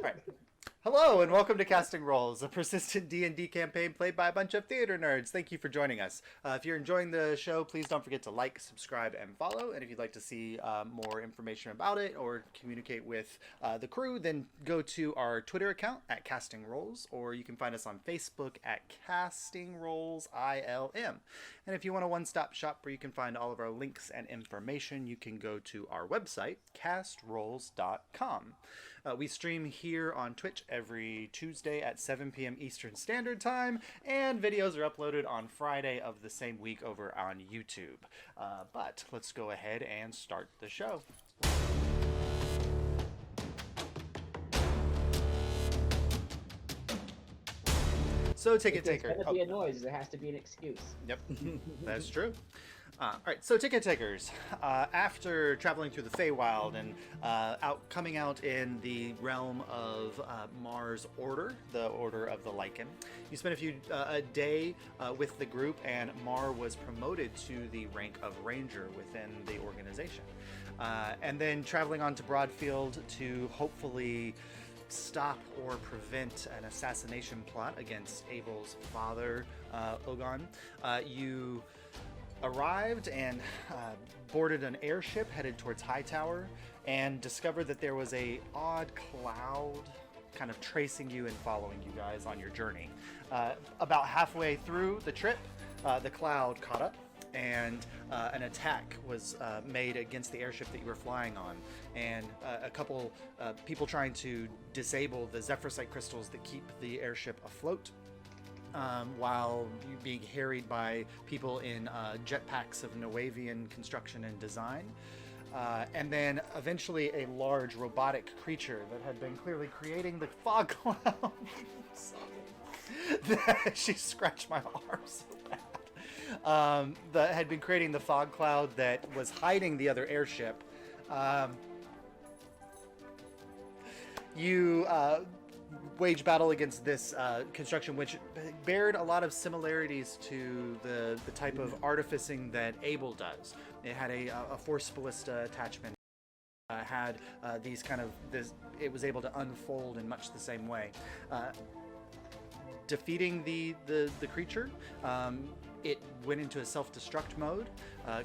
Right. Hello and welcome to Casting Roles, a persistent D&D campaign played by a bunch of theater nerds. Thank you for joining us. If you're enjoying the show, please don't forget to like, subscribe, and follow. And if you'd like to see more information about it or communicate with the crew, then go to our Twitter account at Casting Roles, or you can find us on Facebook at Casting Roles ILM. And if you want a one-stop shop where you can find all of our links and information, you can go to our website, castroles.com. We stream here on Twitch every Tuesday at 7 p.m. Eastern Standard Time, and videos are uploaded on Friday of the same week over on YouTube. But let's go ahead and start the show. So ticket taker. There's going to be a noise. There has to be an excuse. Yep, that's true. All right, so ticket takers. After traveling through the Feywild and coming out in the realm of Mars Order, the Order of the Lycan, you spent a day with the group, and Mar was promoted to the rank of Ranger within the organization. And then traveling on to Broadfield to hopefully stop or prevent an assassination plot against Abel's father, Ogon. You arrived and boarded an airship headed towards Hightower and discovered that there was a odd cloud kind of tracing you and following you guys on your journey. About halfway through the trip, the cloud caught up, and an attack was made against the airship that you were flying on, and a couple people trying to disable the Zephyrsite crystals that keep the airship afloat, while being harried by people in jetpacks of Noavian construction and design. And then eventually a large robotic creature that had been clearly creating the fog cloud. She scratched my arm so bad. That had been creating the fog cloud that was hiding the other airship. You wage battle against this construction, which bared a lot of similarities to the type of artificing that Abel does. It had a force ballista attachment. Had these kind of this. It was able to unfold in much the same way. Defeating the creature, it went into a self-destruct mode.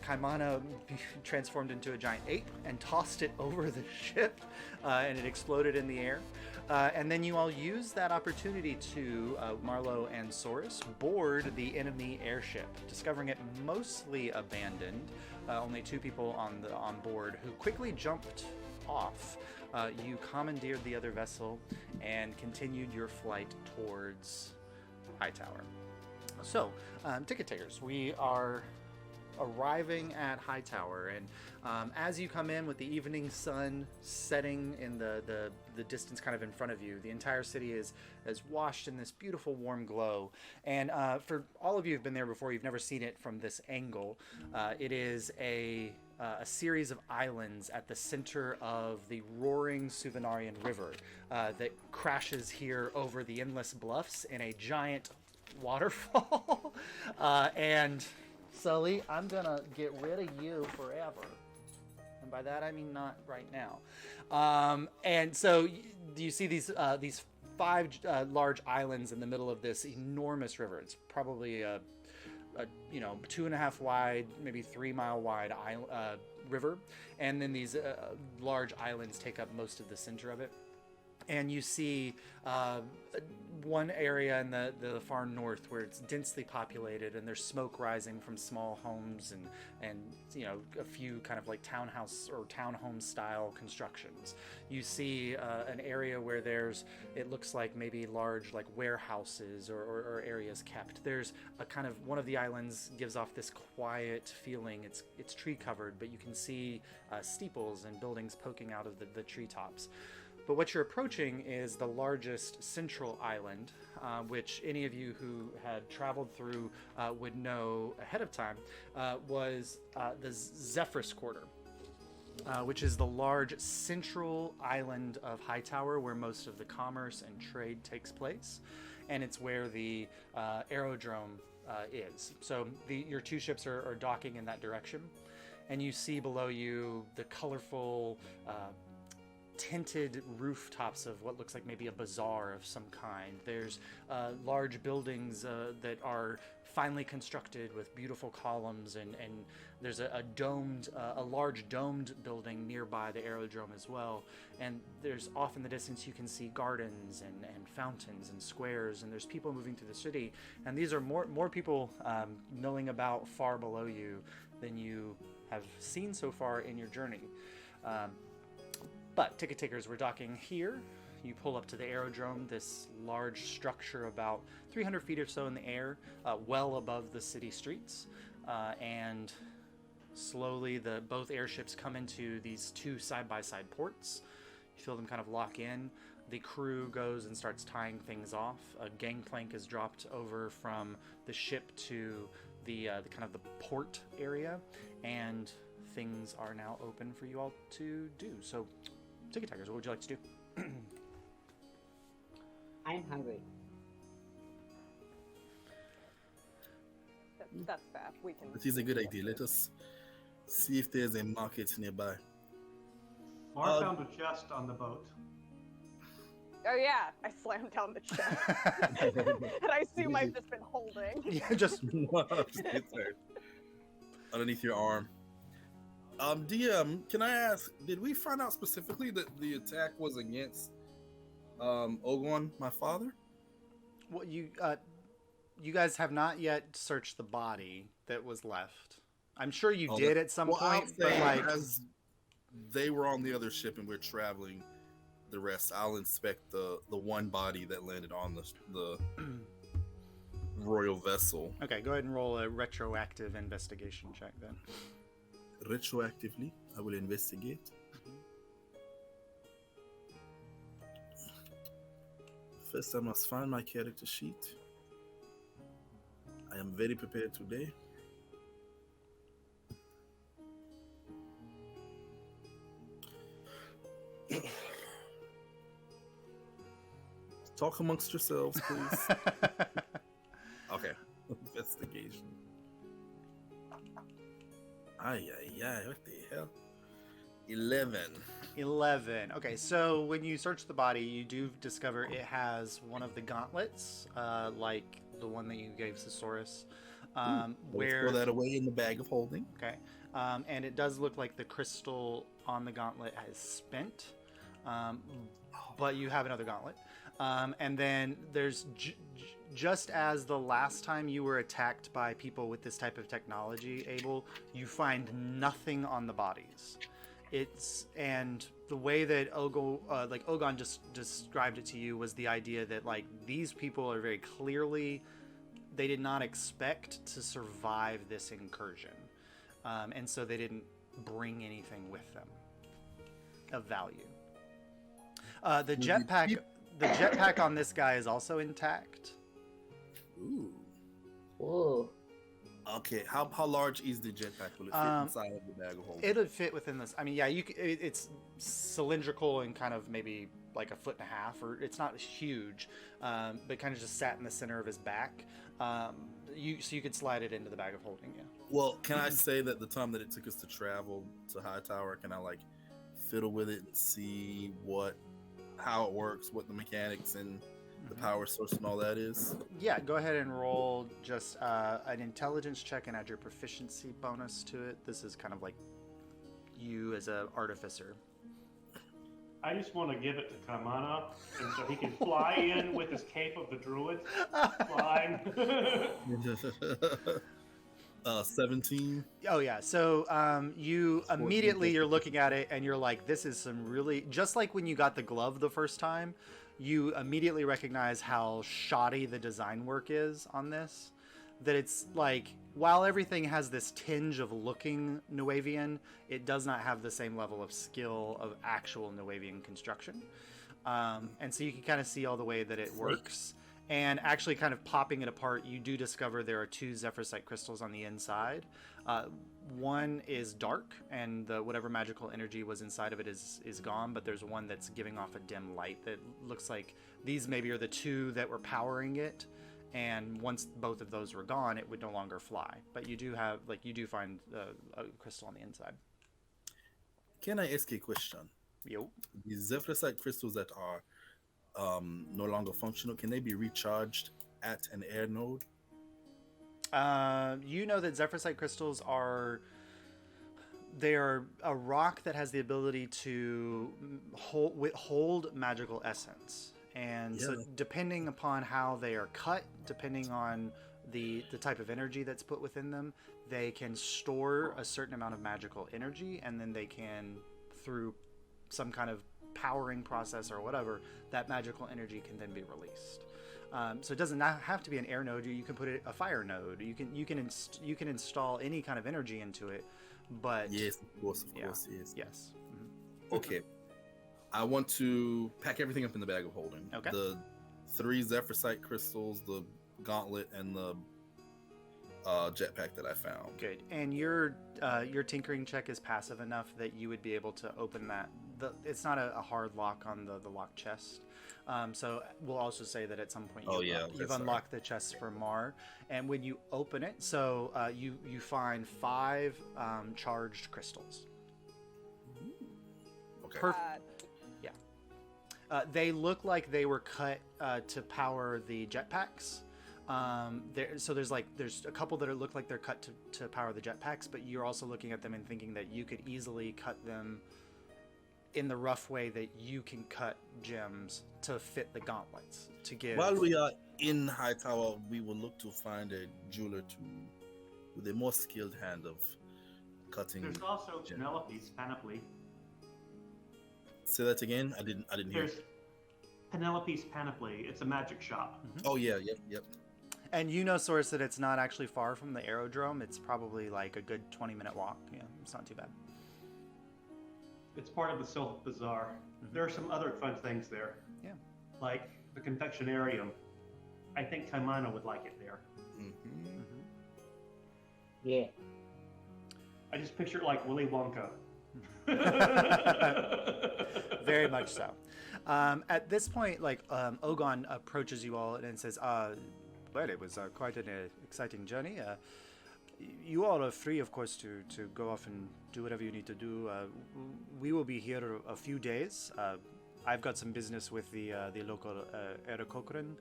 Kaimana transformed into a giant ape and tossed it over the ship, and it exploded in the air. And then you all used that opportunity to, Marlowe and Saurus, board the enemy airship, discovering it mostly abandoned. Only two people on board, who quickly jumped off. You commandeered the other vessel and continued your flight towards Hightower. So, ticket takers, we are arriving at Hightower, and as you come in with the evening sun setting in the distance kind of in front of you, the entire city is washed in this beautiful warm glow. And for all of you who've been there before, you've never seen it from this angle. It is a series of islands at the center of the roaring Suvenarian River that crashes here over the endless bluffs in a giant waterfall. And Sully, I'm gonna get rid of you forever. And by that I mean not right now. And so you see these five large islands in the middle of this enormous river. It's probably a 2.5 wide, maybe 3 mile wide river, and then these large islands take up most of the center of it. And you see one area in the far north where it's densely populated, and there's smoke rising from small homes and a few kind of like townhouse or townhome style constructions. You see an area where it looks like maybe large like warehouses or areas kept. There's a kind of, one of the islands gives off this quiet feeling. It's tree covered, but you can see steeples and buildings poking out of the treetops. But what you're approaching is the largest central island, which any of you who had traveled through would know ahead of time, was the Zephyrus Quarter, which is the large central island of Hightower where most of the commerce and trade takes place. And it's where the aerodrome is. So your two ships are docking in that direction. And you see below you the colorful tinted rooftops of what looks like maybe a bazaar of some kind. There's large buildings that are finely constructed with beautiful columns, and there's a large domed building nearby the aerodrome as well. And there's off in the distance you can see gardens and fountains and squares, and there's people moving through the city. And these are more people milling about far below you than you have seen so far in your journey. But ticket takers, we're docking here. You pull up to the aerodrome, this large structure about 300 feet or so in the air, well above the city streets. And slowly both airships come into these two side-by-side ports. You feel them kind of lock in. The crew goes and starts tying things off. A gangplank is dropped over from the ship to the kind of the port area, and things are now open for you all to do. So, ticket takers, what would you like to do? I'm hungry. That's fair. We can. That is a good idea. Let us see if there's a market nearby. Mark found a chest on the boat. Oh yeah, I slammed down the chest, and I assume I've just been holding. Yeah, just underneath your arm. DM, can I ask, did we find out specifically that the attack was against Ogon, my father? Well, you guys have not yet searched the body that was left. I'm sure you did at some point, but like, as they were on the other ship and we're traveling the rest, I'll inspect the one body that landed on the royal vessel. Okay, go ahead and roll a retroactive investigation check then. Retroactively, I will investigate. First, I must find my character sheet. I am very prepared today. Talk amongst yourselves, please. Okay. Investigation. Ay, what the hell? 11. 11. Okay, so when you search the body, you do discover it has one of the gauntlets, like the one that you gave Cesaurus. Where Throw that away in the bag of holding. Okay, and it does look like the crystal on the gauntlet has spent, but you have another gauntlet. And then there's just as the last time you were attacked by people with this type of technology, Abel, you find nothing on the bodies. And the way that Ogon just described it to you was the idea that like these people are very clearly, they did not expect to survive this incursion, and so they didn't bring anything with them of value. The jetpack on this guy is also intact. Ooh. Whoa. Okay, how large is the jetpack? Will it fit inside of the bag of holding? It'll fit within this. I mean, yeah, it's cylindrical and kind of maybe like 1.5 feet, or it's not huge, but kind of just sat in the center of his back. So you could slide it into the bag of holding. Yeah. Well, can I say that the time that it took us to travel to Hightower, can I like fiddle with it and see how it works, what the mechanics and the power source and all that is? Yeah, go ahead and roll just an intelligence check and add your proficiency bonus to it. This is kind of like you as an artificer. I just want to give it to Kamana, and so he can fly in with his cape of the druid. Fly. 17. Oh yeah, so you immediately you're looking at it and you're like, this is some really, just like when you got the glove the first time, you immediately recognize how shoddy the design work is on this. That it's like, while everything has this tinge of looking Nuavian, it does not have the same level of skill of actual Nuavian construction. And so you can kind of see all the way that it works. And actually kind of popping it apart, you do discover there are 2 Zephyrsite crystals on the inside. One is dark, and whatever magical energy was inside of it is gone, but there's one that's giving off a dim light that looks like these maybe are the 2 that were powering it. And once both of those were gone, it would no longer fly. But you do find a crystal on the inside. Can I ask a question? Yo. The Zephyrsite crystals that are no longer functional, can they be recharged at an air node? You know that Zephyrsite crystals are... They are a rock that has the ability to hold magical essence. And so Yeah. depending upon how they are cut, depending on the type of energy that's put within them, they can store a certain amount of magical energy, and then they can, through some kind of powering process or whatever, that magical energy can then be released. So it doesn't have to be an air node. You can put it a fire node. You can install any kind of energy into it. But Yes, of course, yes. yes. Okay. I want to pack everything up in the bag of holding. Okay. The 3 Zephyrsite crystals, the gauntlet, and the jetpack that I found. Good. And your tinkering check is passive enough that you would be able to open that. It's not a hard lock on the locked chest. So we'll also say that at some point you've unlocked the chest for Mar, and when you open it, so you find 5 charged crystals. Okay. They look like they were cut to power the jetpacks. There's a couple that look like they're cut to power the jetpacks, but you're also looking at them and thinking that you could easily cut them in the rough way that you can cut gems to fit the gauntlets to give. While we are in Hightower, we will look to find a jeweler with a more skilled hand of cutting. There's also gem. Penelope's panoply. Say that again. I didn't hear. There's Penelope's panoply. It's a magic shop. Oh yeah, yep. And you know, Source, that it's not actually far from the aerodrome. It's probably like a good 20-minute walk. Yeah, it's not too bad. It's part of the Sylph Bazaar. There are some other fun things there. Yeah. Like the confectionarium. I think Kaimana would like it there. Yeah. I just picture it like Willy Wonka. Very much so. At this point, Ogon approaches you all and says, well, it was quite an exciting journey. You all are free, of course, to go off and do whatever you need to do. We will be here a few days. I've got some business with the local Erekokren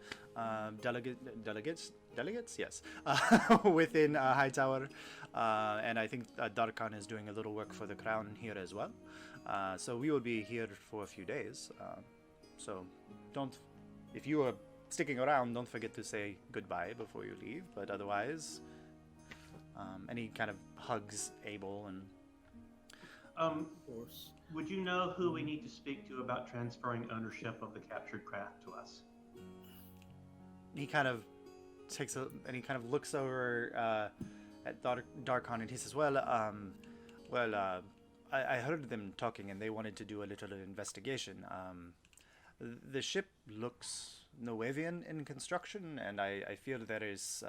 delegates, yes, within Hightower. And I think Darkan is doing a little work for the crown here as well. So we will be here for a few days. So if you are sticking around, don't forget to say goodbye before you leave. But otherwise, any kind of hugs, Abel, and... Of course. Would you know who we need to speak to about transferring ownership of the captured craft to us? He kind of looks over at Darkon, and he says, I heard them talking, and they wanted to do a little investigation. The ship looks Noavian in construction, and I feel there's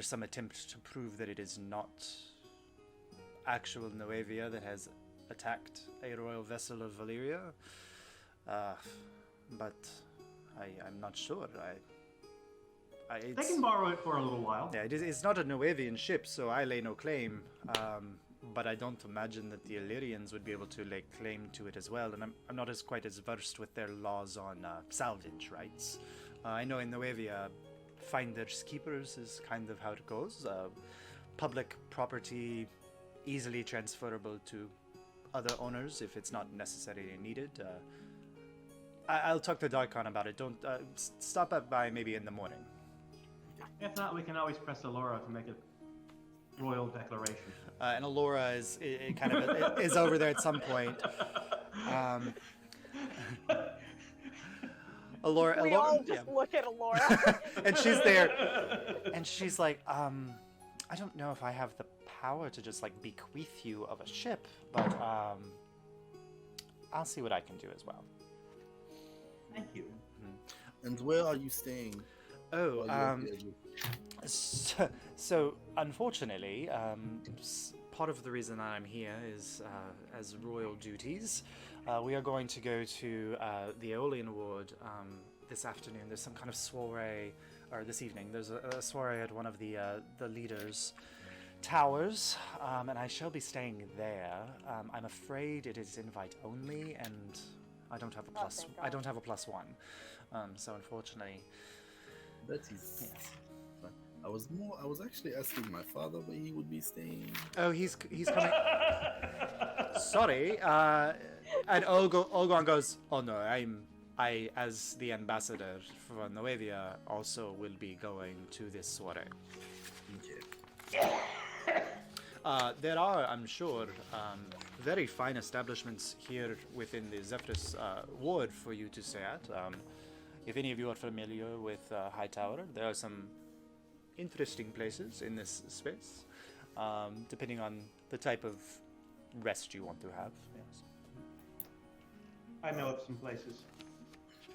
some attempt to prove that it is not actual Noavia that has attacked a royal vessel of Alyria. But I'm not sure. They can borrow it for a little while. Yeah, it's not a Noavian ship, so I lay no claim. But I don't imagine that the Illyrians would be able to lay claim to it as well. And I'm not quite as versed with their laws on salvage rights. I know in Noavia, finders keepers is kind of how it goes. Public property easily transferable to other owners if it's not necessarily needed. I'll talk to Darkon about it. Don't stop up by maybe in the morning. If not, we can always press Alyria to make a royal declaration. And Alyria is over there at some point. Alyria, We all just look at Alyria. and she's there, and she's like, I don't know if I have the power to just bequeath you of a ship, but I'll see what I can do as well. Thank you. And where are you staying? So unfortunately, part of the reason that I'm here is as royal duties. We are going to go to the Aeolian Ward this afternoon. There's some kind of soiree, or this evening. There's a soiree at one of the leaders' towers, and I shall be staying there. I'm afraid it is invite only, and I don't have a Oh, plus. thank I God. don't have a +1, so unfortunately, That is. yeah. I was actually asking my father where he would be staying. Oh, he's coming. Sorry. And Ogon goes, oh no, I as the ambassador for Noevia also will be going to this soiree. Okay. There are, I'm sure, very fine establishments here within the Zephyrus ward for you to stay at. If any of you are familiar with Hightower, there are some interesting places in this space, depending on the type of rest you want to have. Yes. I know of some places.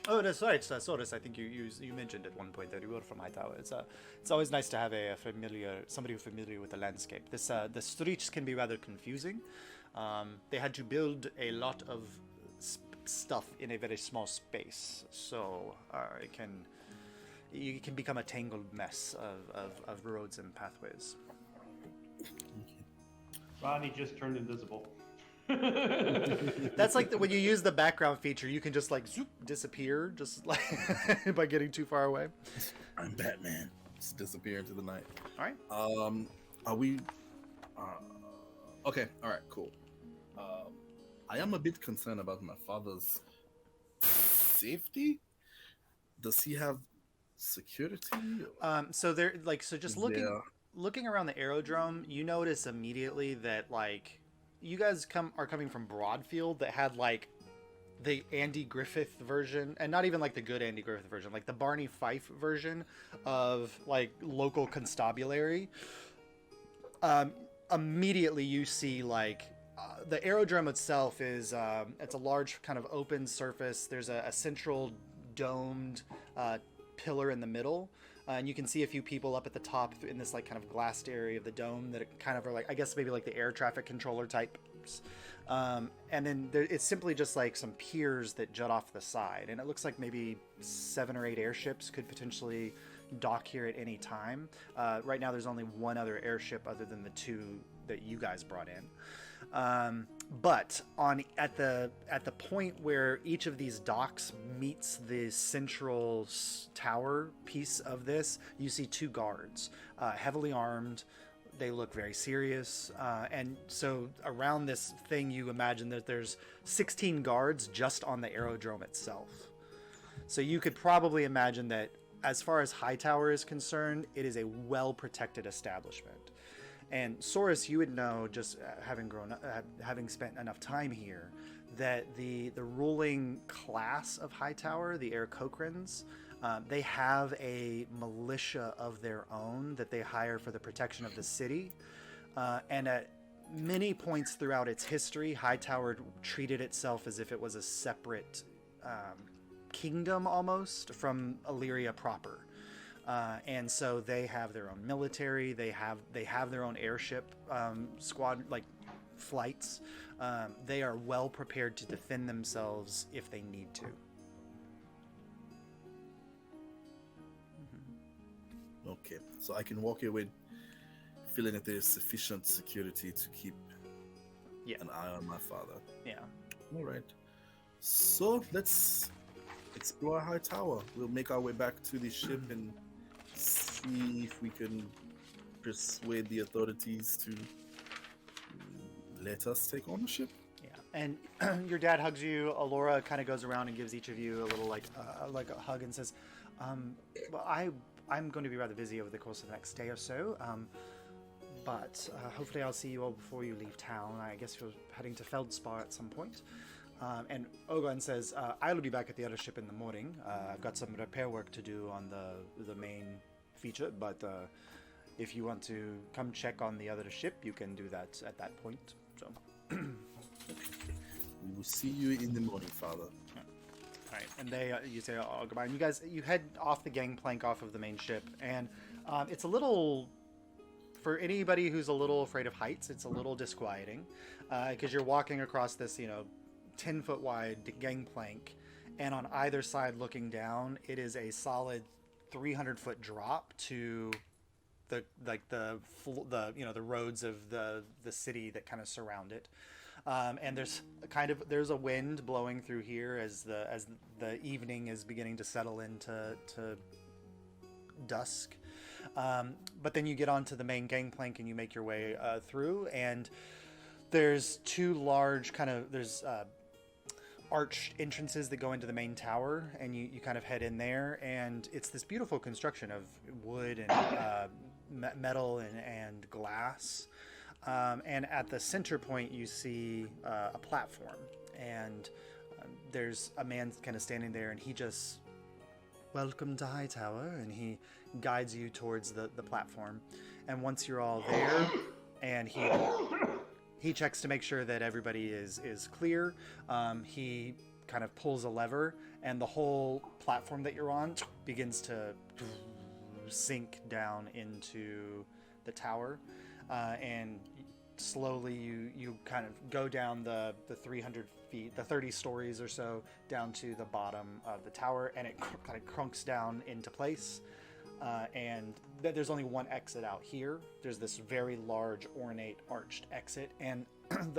Oh, that's right, Soris. I think you mentioned at one point that you were from Hightower. It's always nice to have somebody who's familiar with the landscape. The streets can be rather confusing. They had to build a lot of stuff in a very small space, so you can become a tangled mess of roads and pathways. Ronnie just turned invisible. That's like when you use the background feature, you can just like zoop, disappear, just like by getting too far away. I'm Batman. Just disappear into the night. All right. Are we? Okay. All right. Cool. I am a bit concerned about my father's safety. Does he have security? So just Is looking there- looking around the aerodrome, you notice immediately that like you guys are coming from Broadfield that had like the Andy Griffith version, and not even like the good Andy Griffith version, like the Barney Fife version of like local constabulary. Immediately you see like the aerodrome itself is it's a large kind of open surface. There's a central domed pillar in the middle. And you can see a few people up at the top in this like kind of glassed area of the dome that kind of are like, I guess maybe like the air traffic controller types. And then it's simply just like some piers that jut off the side. And it looks like maybe 7 or 8 airships could potentially dock here at any time. Right now there's only one other airship other than the 2 that you guys brought in. But at the point where each of these docks meets the central tower piece of this, you see 2 guards, heavily armed. They look very serious, and so around this thing, you imagine that there's 16 guards just on the aerodrome itself. So you could probably imagine that, as far as Hightower is concerned, it is a well-protected establishment. And Soris, you would know, just having grown up, having spent enough time here, that the ruling class of Hightower, the Air Cochrans, they have a militia of their own that they hire for the protection of the city. And at many points throughout its history, Hightower treated itself as if it was a separate kingdom almost from Alyria proper. And so they have their own military. They have their own airship squad, like flights. They are well prepared to defend themselves if they need to. Okay, so I can walk away feeling that there's sufficient security to keep an eye on my father. Yeah. All right. So let's explore Hightower. We'll make our way back to the ship and see if we can persuade the authorities to let us take ownership. Yeah. And your dad hugs you. Alora kind of goes around and gives each of you a little like a hug and says, well, I'm going to be rather busy over the course of the next day or so. But hopefully I'll see you all before you leave town. I guess you're heading to Feldspar at some point. And Ogon says, I'll be back at the other ship in the morning. I've got some repair work to do on the main feature, but if you want to come check on the other ship, you can do that at that point. So, We will see you in the morning, Father. all right, and you say, oh, goodbye. And you head off the gangplank off of the main ship, and it's a little... For anybody who's a little afraid of heights, it's a little disquieting because you're walking across this, 10-foot wide gangplank, and on either side looking down, it is a solid 300-foot drop to the roads of the city that kind of surround it. And there's a wind blowing through here as the evening is beginning to settle into dusk. But then you get onto the main gangplank and you make your way through, and there's two large arched entrances that go into the main tower, and you kind of head in there, and it's this beautiful construction of wood and metal and glass. And at the center point, you see a platform, and there's a man kind of standing there, and he just, "Welcome to Hightower," and he guides you towards the platform. And once you're all there, and he checks to make sure that everybody is clear, he kind of pulls a lever, and the whole platform that you're on begins to sink down into the tower, and slowly you kind of go down the 300 feet, the 30 stories or so, down to the bottom of the tower, and it kind of crunks down into place. And there's only one exit out here. There's this very large, ornate, arched exit, and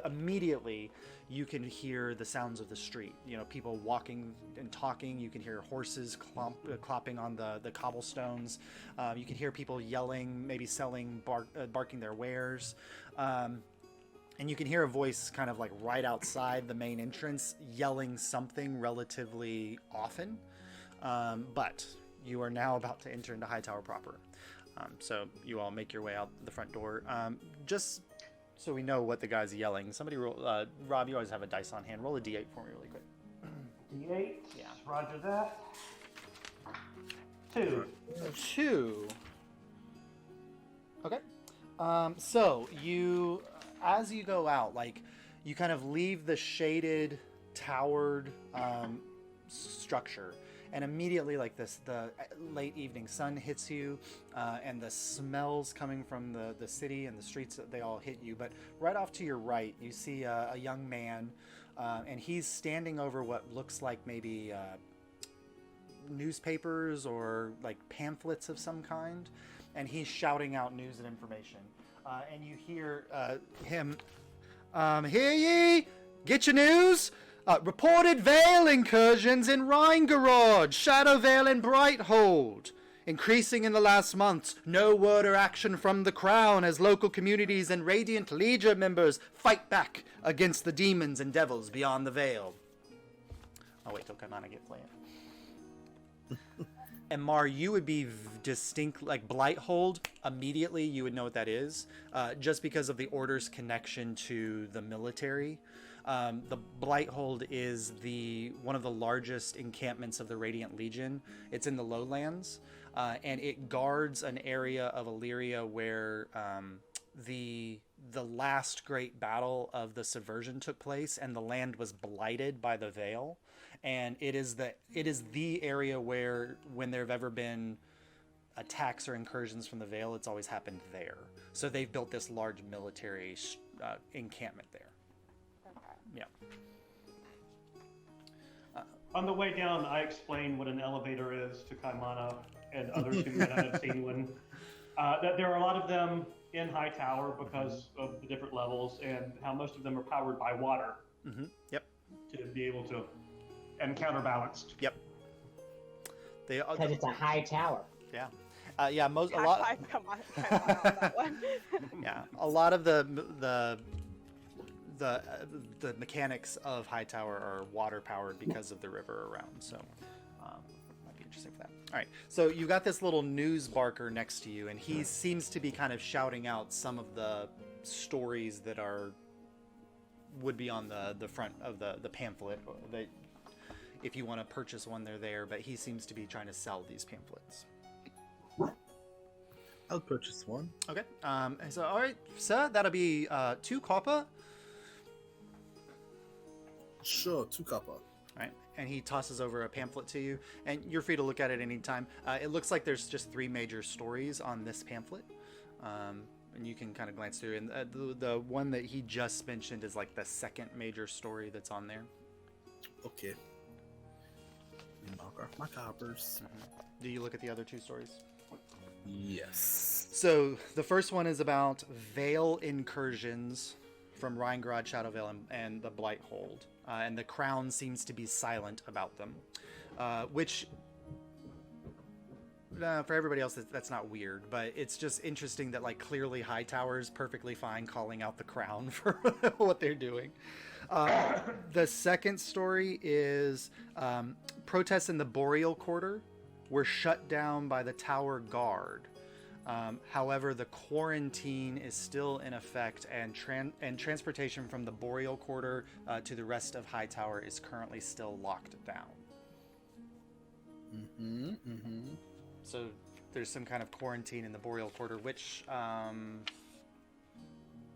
immediately you can hear the sounds of the street. You know, people walking and talking. You can hear horses clopping on the cobblestones. You can hear people yelling, maybe selling, barking their wares. And you can hear a voice kind of like right outside the main entrance yelling something relatively often. But you are now about to enter into Hightower proper. So you all make your way out the front door. Just so we know what the guy's yelling, somebody roll. Rob, you always have a dice on hand. Roll a d8 for me really quick. D8. Yeah. Roger that. 2. 2. Okay. So you, as you go out, like you kind of leave the shaded, towered structure. And immediately, like this, the late evening sun hits you, and the smells coming from the city and the streets, they all hit you. But right off to your right, you see a young man, and he's standing over what looks like maybe newspapers or like pamphlets of some kind, and he's shouting out news and information. And you hear him, "Hear ye? Get your news? Reported Vale incursions in Rhine-Garage, Shadow Vale and Blight Hold. Increasing in the last months. No word or action from the Crown as local communities and Radiant Legion members fight back against the demons and devils beyond the Vale." Oh, wait, till Kaimana get playing. And Mar, you would be distinct, like Blight Hold, immediately you would know what that is, just because of the Order's connection to the military. The Blight Hold is one of the largest encampments of the Radiant Legion. It's in the lowlands, and it guards an area of Alyria where the last great battle of the Subversion took place, and the land was blighted by the Vale. And it is the area where, when there have ever been attacks or incursions from the Vale, it's always happened there. So they've built this large military encampment there. Yeah. On the way down, I explained what an elevator is to Kaimana and others who might not have seen one. That there are a lot of them in Hightower because of the different levels, and how most of them are powered by water. Mm-hmm. Yep. To be able to, and counterbalanced. Yep. Because it's a high tower. Yeah. Yeah. Come on that one. Yeah. A lot of the mechanics of Hightower are water powered because of the river around, so might be interesting for that. All right, so you got this little news barker next to you, and he seems to be kind of shouting out some of the stories that would be on the front of the pamphlet. That if you want to purchase one, they're there, but he seems to be trying to sell these pamphlets. I'll purchase one. Okay. So all right, sir, that'll be 2 copper. Sure, 2 copper. All right, and he tosses over a pamphlet to you, and you're free to look at it anytime. It looks like there's just 3 major stories on this pamphlet, and you can kind of glance through. And the one that he just mentioned is like the second major story that's on there. Okay. Knock off my coppers. Mm-hmm. Do you look at the other 2 stories? Yes. So the first one is about Veil incursions from Rhinegrad, Shadowvale, and the Blight Hold. And the crown seems to be silent about them. Which, for everybody else, that's not weird. But it's just interesting that, like, clearly Hightower's perfectly fine calling out the crown for what they're doing. The second story is protests in the Boreal Quarter were shut down by the Tower Guard. However, the quarantine is still in effect, and transportation from the Boreal Quarter to the rest of Hightower is currently still locked down. So there's some kind of quarantine in the Boreal Quarter, which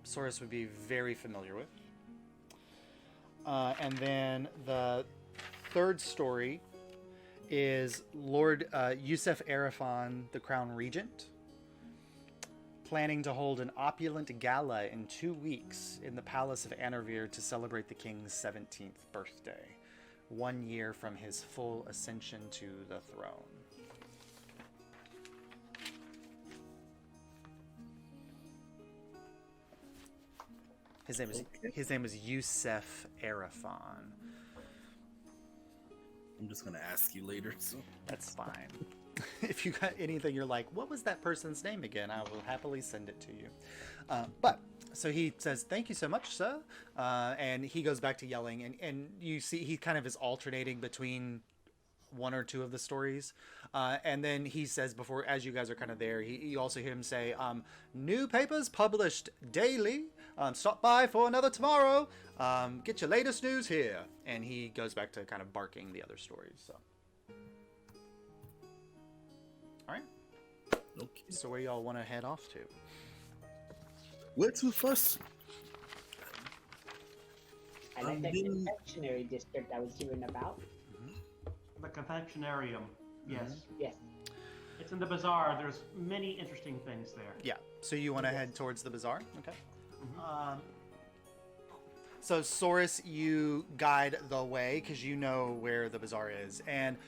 Saurus would be very familiar with. And then the third story is Lord Yusef Arafan, the Crown Regent, planning to hold an opulent gala in 2 weeks in the Palace of Anervir to celebrate the king's 17th birthday, 1 year from his full ascension to the throne. His name is Yusef Arafan. I'm just gonna ask you later. So. That's fine. If you got anything, you're like, what was that person's name again? I will happily send it to you. So he says, thank you so much, sir. And he goes back to yelling, and you see he kind of is alternating between one or two of the stories. And then he says, before, as you guys are kind of there, you also hear him say, new papers published daily. Stop by for another tomorrow. Get your latest news here. And he goes back to kind of barking the other stories. So, all right. Okay. So where y'all want to head off to? Where to first? I like that confectionery district I was hearing about. The confectionarium. Yes. Yes. It's in the bazaar. There's many interesting things there. Yeah. So you want to head towards the bazaar? Okay. So Saurus, you guide the way because you know where the bazaar is, and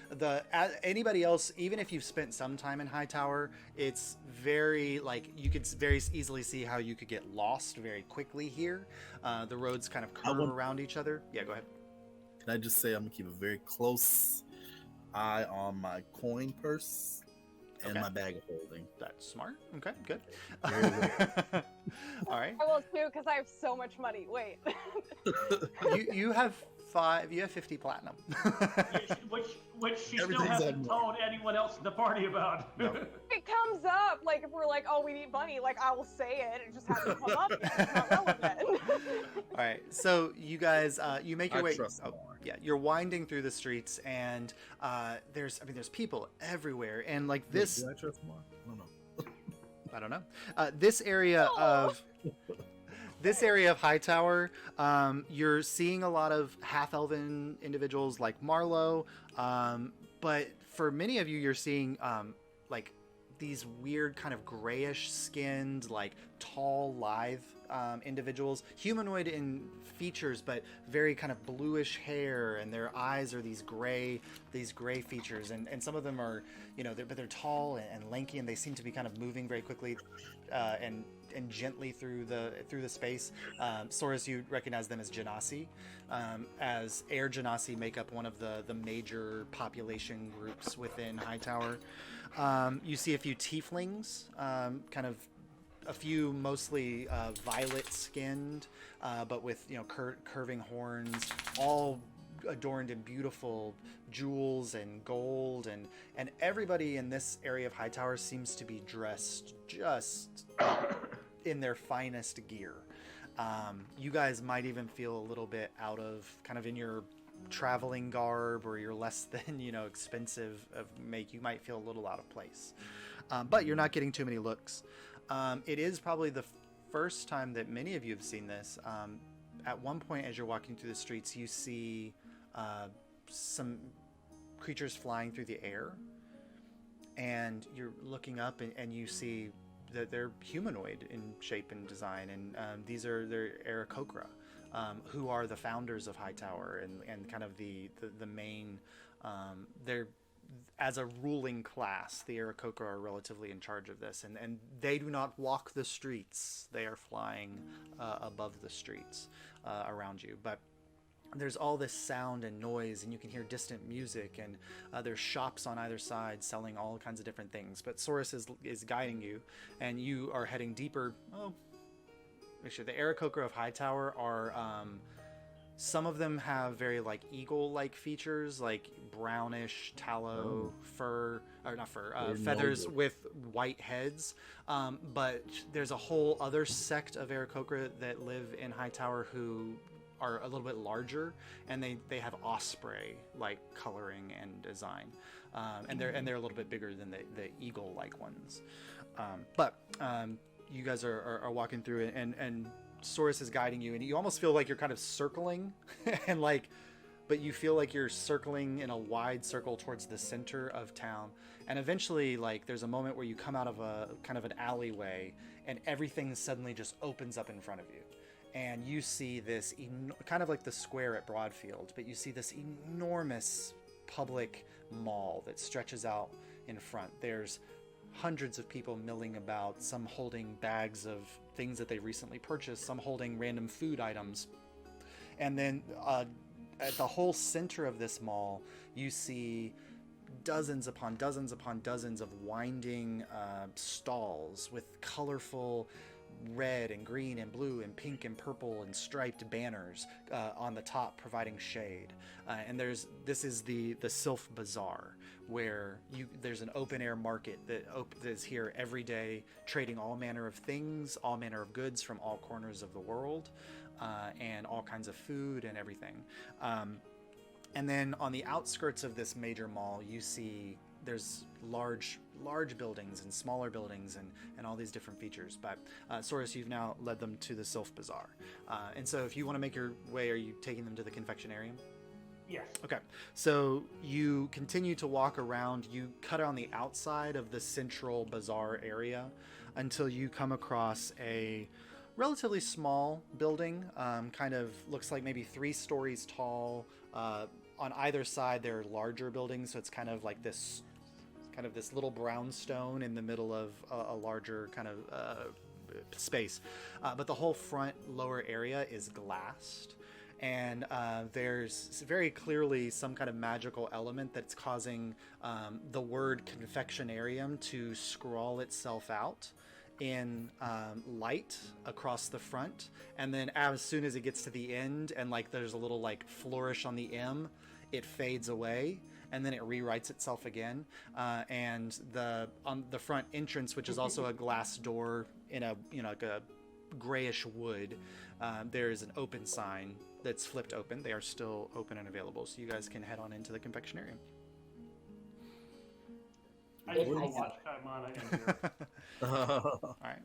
anybody else, even if you've spent some time in Hightower, it's very you could very easily see how you could get lost very quickly here. The roads kind of curve around each other. Yeah, go ahead. Can I just say I'm gonna keep a very close eye on my coin purse and my bag of holding. That's smart. Okay, good. Very well. All right. I will too, because I have so much money. Wait. You have 50 platinum. which she still Everything's hasn't on told anyone else in the party about. No. It comes up, like, if we're like, oh, we need money, like, I will say it. It just hasn't come up yet. It's not relevant. All right. So you guys, you make your way. Trust more. Yeah, you're winding through the streets, and there's people everywhere, and like this. Do I trust more? I don't know. I don't know. This area of Hightower, you're seeing a lot of half-elven individuals like Marlowe, but for many of you, you're seeing like these weird kind of grayish skinned, like tall, lithe individuals, humanoid in features, but very kind of bluish hair, and their eyes are these gray features, and some of them are, they're tall and lanky, and they seem to be kind of moving very quickly and gently through the space. Saurus, you recognize them as Genasi, as Air Genasi make up one of the major population groups within Hightower. You see a few tieflings, kind of a few mostly violet-skinned, but with curving horns, all adorned in beautiful jewels and gold, and everybody in this area of Hightower seems to be dressed just in their finest gear. You guys might even feel a little bit out of kind of in your traveling garb, or your less than expensive of make. You might feel a little out of place, but you're not getting too many looks. It is probably the first time that many of you have seen this. At one point, as you're walking through the streets, you see some creatures flying through the air, and you're looking up, and you see that they're humanoid in shape and design, and they're Aarakocra, who are the founders of Hightower and kind of the main. They're as a ruling class, the Aarakocra are relatively in charge of this, and they do not walk the streets. They are flying above the streets around you. But there's all this sound and noise, and you can hear distant music, and there's shops on either side selling all kinds of different things. But Saurus is guiding you, and you are heading deeper. Oh, actually, the Aarakocra of Hightower are... some of them have very like eagle-like features, like brownish tallow fur, or not fur, feathers with white heads. But there's a whole other sect of Aarakocra that live in Hightower who are a little bit larger, and they have osprey like coloring and design, and they're a little bit bigger than the eagle-like ones. But you guys are walking through it, and Saurus is guiding you, and you almost feel like you're kind of circling and like, but you feel like you're circling in a wide circle towards the center of town. And eventually, like, there's a moment where you come out of a kind of an alleyway, and everything suddenly just opens up in front of you. And you see this kind of like the square at Broadfield, but you see this enormous public mall that stretches out in front. There's hundreds of people milling about, some holding bags of things that they recently purchased, some holding random food items. And then at the whole center of this mall, you see dozens upon dozens upon dozens of winding stalls with colorful red and green and blue and pink and purple and striped banners on the top providing shade. And this is the Sylph Bazaar, where there's an open air market that is here every day, trading all manner of things, all manner of goods from all corners of the world, and all kinds of food and everything. And then on the outskirts of this major mall, you see there's large buildings and smaller buildings and all these different features. But Saurus, you've now led them to the Sylph Bazaar. And so if you want to make your way, are you taking them to the confectionarium? Yes. Okay, so you continue to walk around. You cut on the outside of the central bazaar area until you come across a relatively small building, kind of looks like maybe 3 stories tall. On either side there are larger buildings, so it's kind of like this little brownstone in the middle of a larger kind of space. But the whole front lower area is glassed. And there's very clearly some kind of magical element that's causing the word confectionarium to scrawl itself out in light across the front. And then as soon as it gets to the end and like there's a little like flourish on the M, it fades away. And then it rewrites itself again. And on the front entrance, which is also a glass door in like a grayish wood, there's an open sign that's flipped open. They are still open and available, so you guys can head on into the confectionarium. I just want to watch Kaimana in here. All right.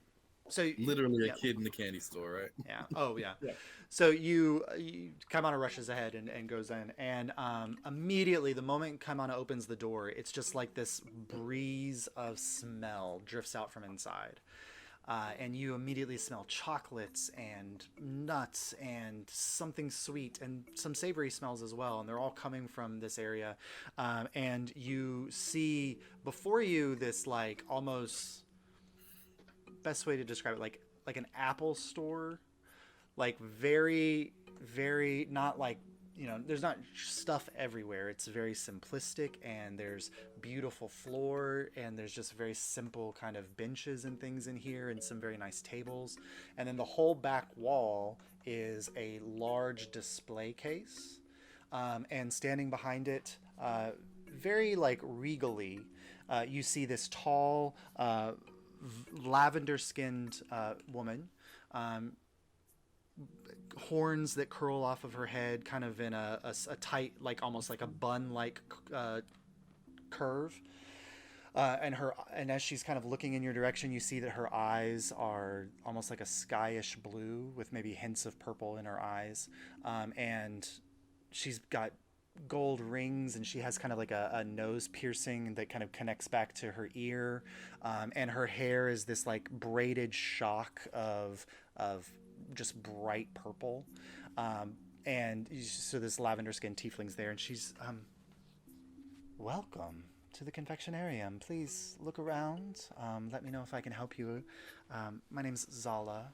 So Literally a kid in the candy store, right? Yeah. Oh, yeah. Yeah. So you Kaimana rushes ahead and goes in, and immediately the moment Kaimana opens the door, it's just like this breeze of smell drifts out from inside. And you immediately smell chocolates and nuts and something sweet and some savory smells as well. And they're all coming from this area. And you see before you this like almost, best way to describe it, like an Apple store, like very, very, not like, there's not stuff everywhere. It's very simplistic, and there's beautiful floor, and there's just very simple kind of benches and things in here, and some very nice tables. And then the whole back wall is a large display case, and standing behind it, very like regally, you see this tall, lavender-skinned woman. Horns that curl off of her head kind of in a tight, like almost like a bun-like curve, and as she's kind of looking in your direction, you see that her eyes are almost like a skyish blue with maybe hints of purple in her eyes, and she's got gold rings, and she has kind of like a nose piercing that kind of connects back to her ear, and her hair is this like braided shock of just bright purple, and so this lavender skinned tiefling's there, and she's welcome to the confectionarium. Please look around. Let me know if I can help you. My name's Zala,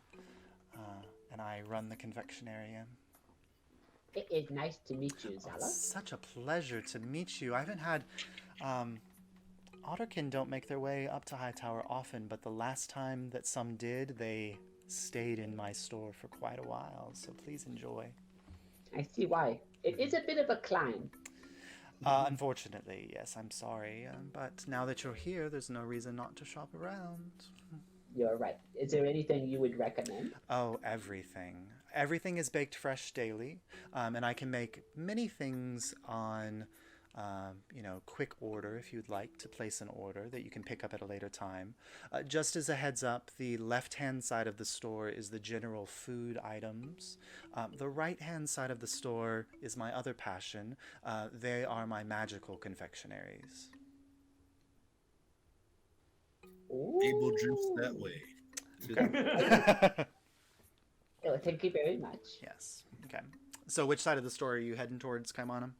and I run the confectionarium. It is nice to meet you, Oh, Zala. it's such a pleasure to meet you. I haven't had... Otterkin don't make their way up to Hightower often, but the last time that some did, they stayed in my store for quite a while, so please enjoy. I see why. It is a bit of a climb. Unfortunately, yes, I'm sorry, but now that you're here, there's no reason not to shop around. You're right. Is there anything you would recommend? Oh, everything. Everything is baked fresh daily, and I can make many things on, quick order if you'd like to place an order that you can pick up at a later time. Just as a heads up, the left-hand side of the store is the general food items. The right-hand side of the store is my other passion. They are my magical confectionaries. Able drifts that way. Oh, thank you very much. Yes. Okay. So which side of the store are you heading towards, Kaimana?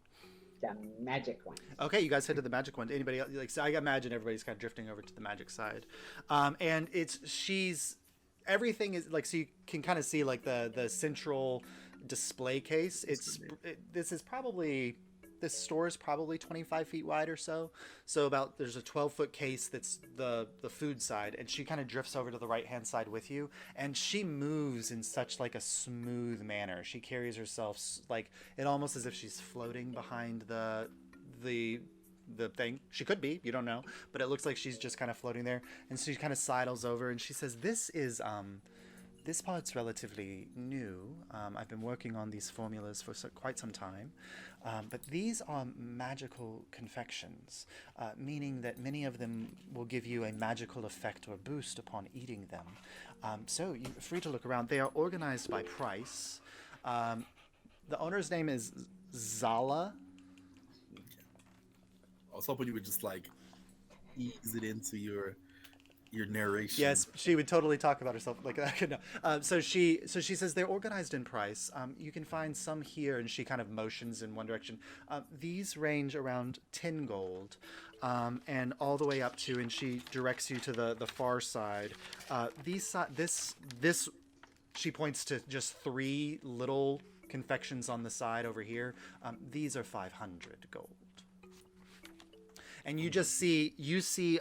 The magic one. Okay, you guys head to the magic one. Anybody else? Like, so I imagine everybody's kind of drifting over to the magic side, and everything is like, so you can kind of see like the central display case. This store is probably 25 feet wide or so. So there's a 12-foot case that's the food side, and she kind of drifts over to the right-hand side with you, and she moves in such like a smooth manner. She carries herself like it almost as if she's floating behind the thing. She could be, you don't know, but it looks like she's just kind of floating there. And she kind of sidles over and she says, this part's relatively new. I've been working on these formulas for quite some time, but these are magical confections, meaning that many of them will give you a magical effect or boost upon eating them. So you're free to look around. They are organized by price. The owner's name is Zala. I was hoping you would just like ease it into your narration. Yes, she would totally talk about herself like that. No. So she says they're organized in price. You can find some here, and she kind of motions in one direction. These range around 10 gold, and all the way up to, and she directs you to the far side. This she points to just 3 little confections on the side over here. These are 500 gold. And you see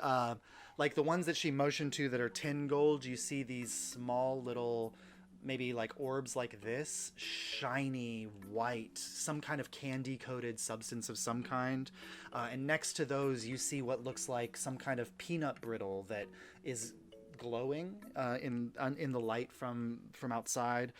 like the ones that she motioned to that are 10 gold, you see these small little, maybe like orbs like this, shiny white, some kind of candy coated substance of some kind. And next to those, you see what looks like some kind of peanut brittle that is glowing in the light from outside.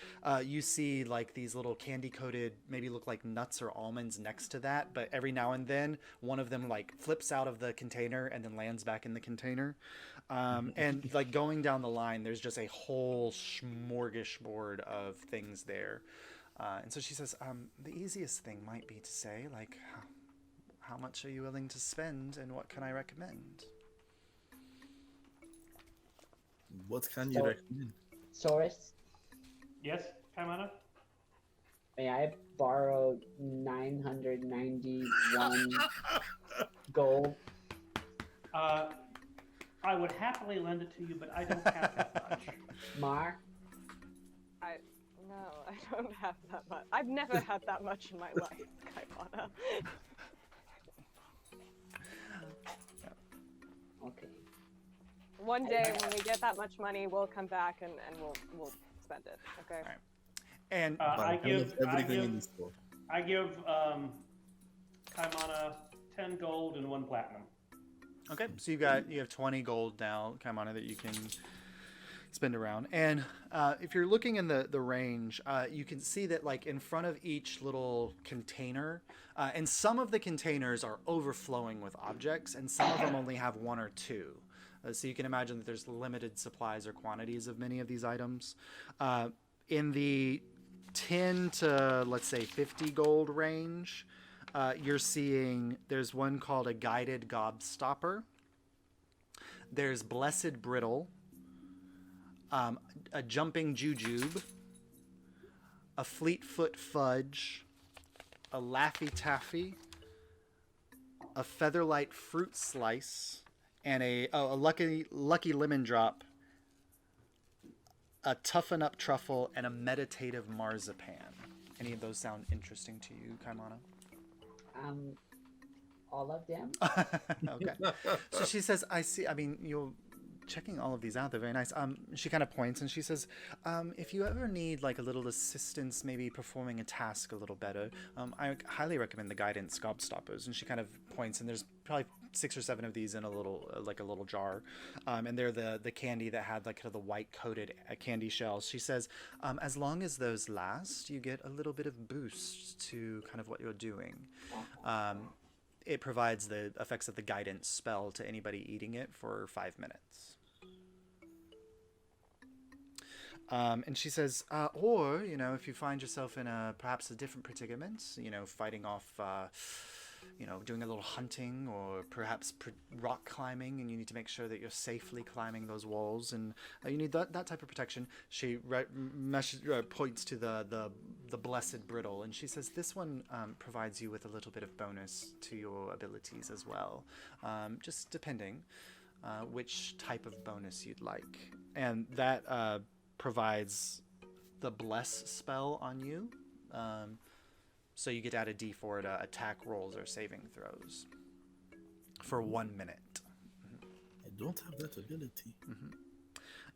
You see like these little candy coated, maybe look like nuts or almonds next to that, but every now and then one of them like flips out of the container and then lands back in the container. And like going down the line, there's just a whole smorgasbord of things there. And so she says, the easiest thing might be to say, like, how much are you willing to spend and what can I recommend? What can you recommend? Saurus, Yes, Kaimana? may I borrow 991 gold? I would happily lend it to you, but I don't have that much. Mar? No, I don't have that much. I've never had that much in my life, Kaimana. Okay. One day when we get that much money, we'll come back and we'll spend it. Okay. All right. And I give everything in the store. Kaimana 10 gold and 1 platinum. okay, so you have 20 gold now, Kaimana, that you can spend around. And if you're looking in the range, you can see that like in front of each little container, and some of the containers are overflowing with objects, and some of them only have 1 or 2. So you can imagine that there's limited supplies or quantities of many of these items. In the 10 to, let's say, 50 gold range, you're seeing there's one called a Guided Gobstopper. There's Blessed Brittle, a Jumping Jujube, a Fleetfoot Fudge, a Laffy Taffy, a Featherlight fruit slice, and a lucky lemon drop, a toughen up truffle, and a meditative marzipan. Any of those sound interesting to you, Kaimana? All of them. Okay. So she says, I see. I mean, you're checking all of these out. They're very nice. She kind of points and she says, if you ever need like a little assistance, maybe performing a task a little better, I highly recommend the guidance gobstoppers. And she kind of points, and there's probably 6 or 7 of these in a little jar, and they're the candy that had like kind of the white coated candy shells. She says, as long as those last, you get a little bit of boost to kind of what you're doing. It provides the effects of the guidance spell to anybody eating it for 5 minutes. And she says, or, you know, if you find yourself in perhaps a different predicament, you know, fighting off, you know, doing a little hunting, or perhaps rock climbing, and you need to make sure that you're safely climbing those walls, and you need that type of protection. She points to the blessed brittle, and she says this one provides you with a little bit of bonus to your abilities as well, just depending which type of bonus you'd like. And that provides the bless spell on you. So you get to add a d4 to attack rolls or saving throws for 1 minute. I don't have that ability.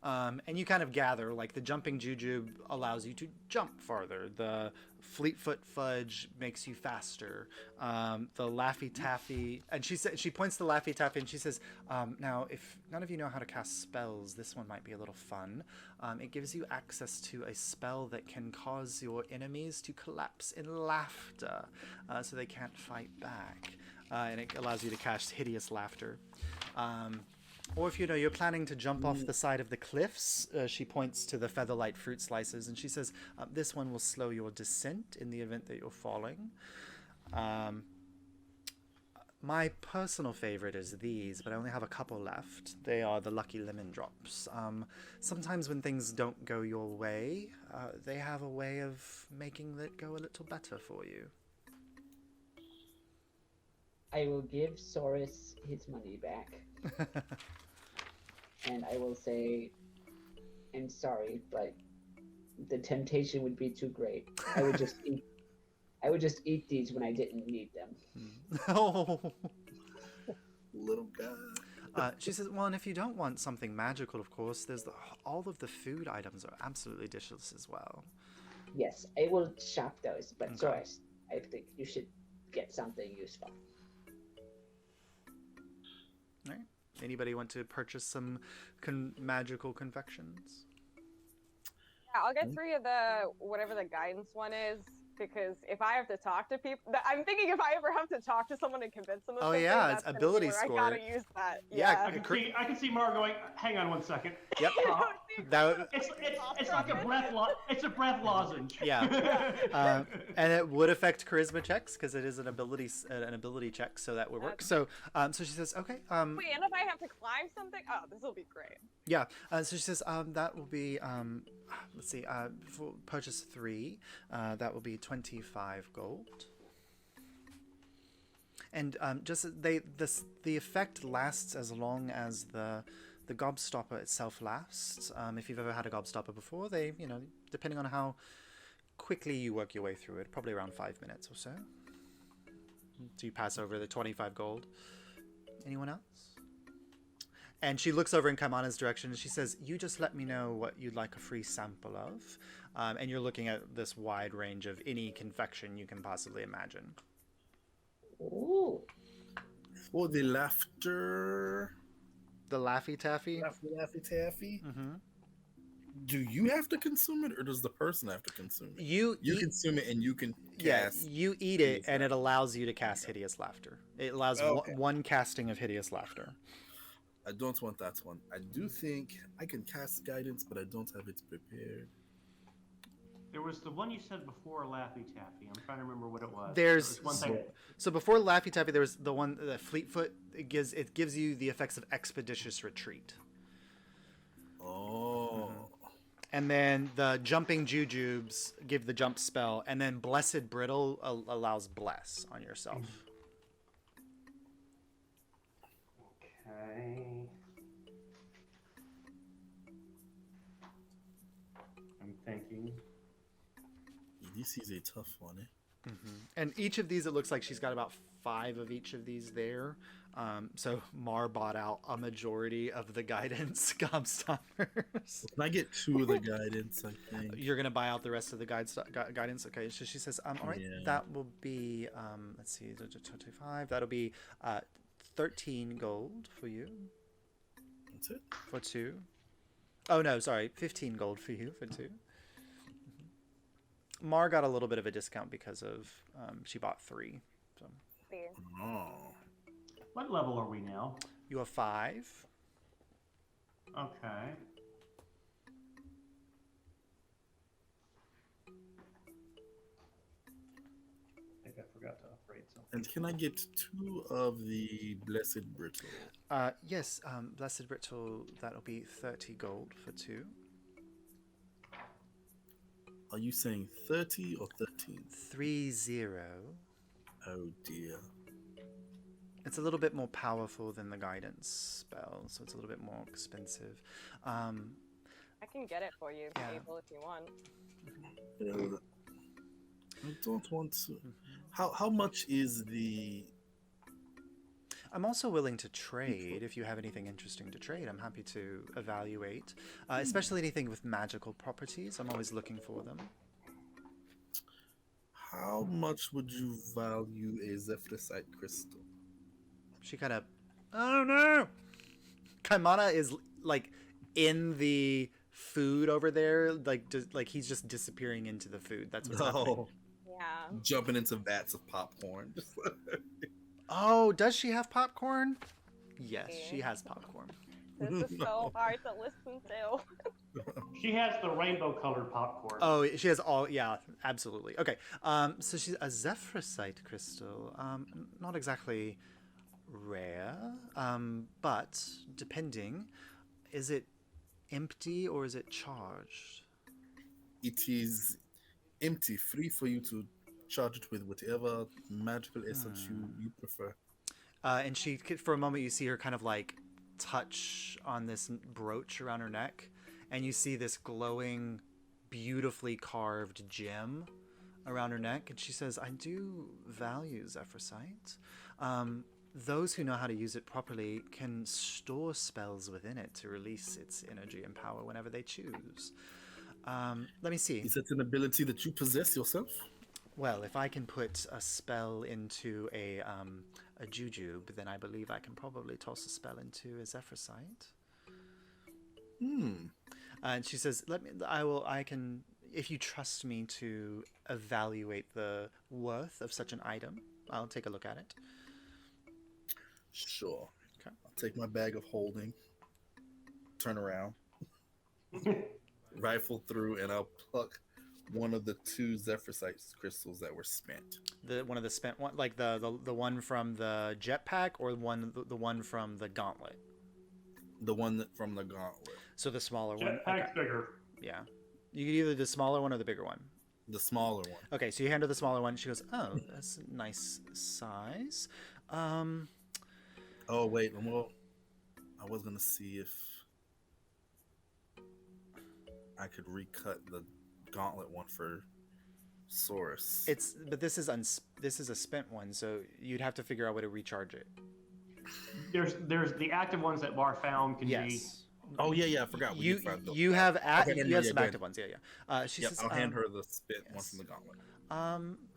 And you kind of gather, like the jumping jujube allows you to jump farther. The Fleetfoot Fudge makes you faster. The Laffy Taffy, and she points to Laffy Taffy and she says, now if none of you know how to cast spells, this one might be a little fun. It gives you access to a spell that can cause your enemies to collapse in laughter, so they can't fight back. And it allows you to cast hideous laughter. Or if, you know, you're planning to jump off the side of the cliffs, she points to the Featherlight fruit slices, and she says, this one will slow your descent in the event that you're falling. My personal favorite is these, but I only have a couple left. They are the lucky lemon drops. Sometimes when things don't go your way, they have a way of making it go a little better for you. I will give Saurus his money back. And I will say, I'm sorry, but the temptation would be too great. I would just eat these when I didn't need them. Oh. Little guy. She says, well, and if you don't want something magical, of course, there's all of the food items are absolutely delicious as well. Yes, I will shop those, but Okay. Saurus, I think you should get something useful. All right. Anybody want to purchase some magical confections? Yeah, I'll get 3 of the whatever the guidance one is, because if I have to talk to people, I'm thinking if I ever have to talk to someone and convince them of Oh, something, yeah, that's it's gonna be ability where score. I gotta use that. Yeah, Yeah. I can see Mar going, hang on one second. Yep. That It's like it's a breath lozenge. Yeah. And it would affect charisma checks because it is an ability check, so that would work. So so she says, okay. Wait, and if I have to climb something? Oh, this will be great. Yeah. So she says that will be let's see, for purchase 3, that will be 25 gold. And the effect lasts as long as the gobstopper itself lasts. If you've ever had a gobstopper before, they, you know, depending on how quickly you work your way through it, probably around 5 minutes or so. Do you pass over the 25 gold? Anyone else? And she looks over in Kaimana's direction and she says, you just let me know what you'd like a free sample of. And you're looking at this wide range of any confection you can possibly imagine. Ooh. For the laughter. The Laffy Taffy? Laffy Taffy. Mm-hmm. Do you have to consume it, or does the person have to consume it? You consume it and you can cast. Yeah, you eat it, and it laughter. allows you to cast Hideous Laughter. It allows one casting of Hideous Laughter. I don't want that one. I do think I can cast guidance, but I don't have it prepared. There was the one you said before, Laffy Taffy. I'm trying to remember what it was. There's one thing. So before Laffy Taffy, there was the one, the Fleetfoot. It gives you the effects of Expeditious Retreat. Oh. And then the Jumping Jujubes give the jump spell, and then Blessed Brittle allows Bless on yourself. This is a tough one, eh? And each of these, it looks like she's got about 5 of each of these there. So Mar bought out a majority of the guidance gobstoppers. Can I get 2 of the guidance, I think? You're going to buy out the rest of the guidance? Okay, so she says, all right, Yeah. that will be, let's see, 25. That'll be 13 gold for you. That's it? For 2. Oh, no, sorry, 15 gold for you for 2. Mar got a little bit of a discount because of she bought 3. So Fair. Oh. What level are we now? you have 5. Okay. I think I forgot to upgrade something. And can I get 2 of the Blessed Brittle? Yes, Blessed Brittle, that'll be 30 gold for 2. Are you saying 30 or 13? 30. Oh dear. It's a little bit more powerful than the guidance spell, so it's a little bit more expensive. I can get it for you, Yeah. Abel, if you want. I don't want to. How much is the? I'm also willing to trade if you have anything interesting to trade. I'm happy to evaluate, especially anything with magical properties. I'm always looking for them. How much would you value a Zephyrsite crystal? She kind of, oh no! Kaimana is like in the food over there, like he's just disappearing into the food. That's what's happening. No, Yeah. jumping into vats of popcorn. Oh, does she have popcorn? Yes, she has popcorn. This is so hard to listen to. She has the rainbow colored popcorn. Oh, she has all. Yeah, absolutely. Okay. So she's a Zephyrsite crystal. Not exactly rare, but depending, is it empty or is it charged? It is empty, free for you to charge it with whatever magical essence you prefer. And she, for a moment, you see her kind of like touch on this brooch around her neck, and you see this glowing, beautifully carved gem around her neck, and she says, I do value Zephyrsite. Those who know how to use it properly can store spells within it to release its energy and power whenever they choose. Let me see. Is that an ability that you possess yourself? Well, if I can put a spell into a jujube, then I believe I can probably toss a spell into a Zephyrsite. And she says, I can, if you trust me to evaluate the worth of such an item, I'll take a look at it. Sure. Okay. I'll take my bag of holding, turn around, rifle through, and I'll pluck one of the 2 Zephyrsite crystals that were spent. One of the spent one, like the one from the jetpack, or the one from the gauntlet. The one from the gauntlet. So the smaller one. Jetpack's bigger. Yeah. You can either the smaller one or the bigger one. The smaller one. Okay, so you hand her the smaller one. She goes, "Oh, that's a nice size." Oh wait, well, I was gonna see if I could recut the gauntlet one for Saurus. But this is a spent one, so you'd have to figure out a way to recharge it. There's the active ones that Bar found can be. Yes. Oh yeah, I forgot. You did find those. you have Okay, you yeah, have yeah, some go active ones. Yeah. She Yep, says, I'll hand her the spent one yes. from the gauntlet.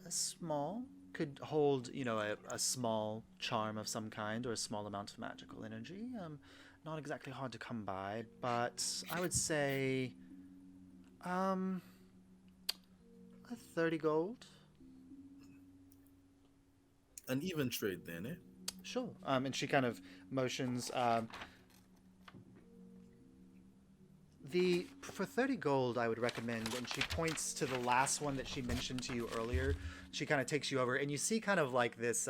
A small could hold, a small charm of some kind or a small amount of magical energy. Not exactly hard to come by, but I would say, a 30 gold. An even trade then, eh? Sure. And she kind of motions. For 30 gold, I would recommend, and she points to the last one that she mentioned to you earlier. She kind of takes you over, and you see kind of like this,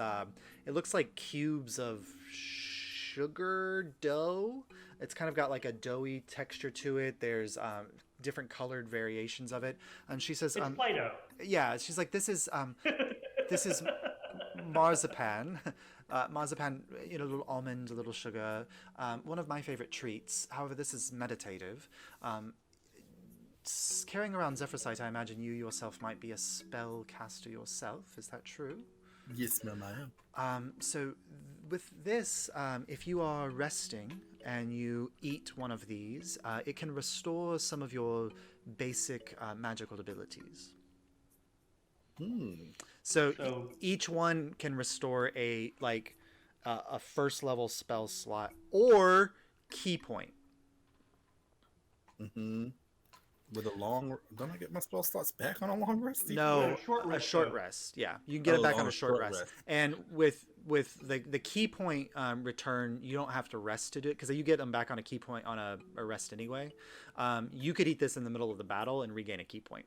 it looks like cubes of sugar dough. It's kind of got like a doughy texture to it. There's different colored variations of it. And she says, It's Play-Doh. yeah, she's like, this is marzipan. Marzipan, a little almond, a little sugar. One of my favorite treats. However, this is meditative. carrying around Zephyrsite, I imagine you yourself might be a spellcaster yourself. Is that true? Yes, ma'am, I am. So with this, if you are resting and you eat one of these, it can restore some of your basic magical abilities. So each one can restore a first level spell slot or key point. With a long, don't I get my spell slots back on a long rest? No, Yeah, a short rest. Yeah, you can get it back on a short rest. And with the key point return, you don't have to rest to do it because you get them back on a key point on a rest anyway. You could eat this in the middle of the battle and regain a key point.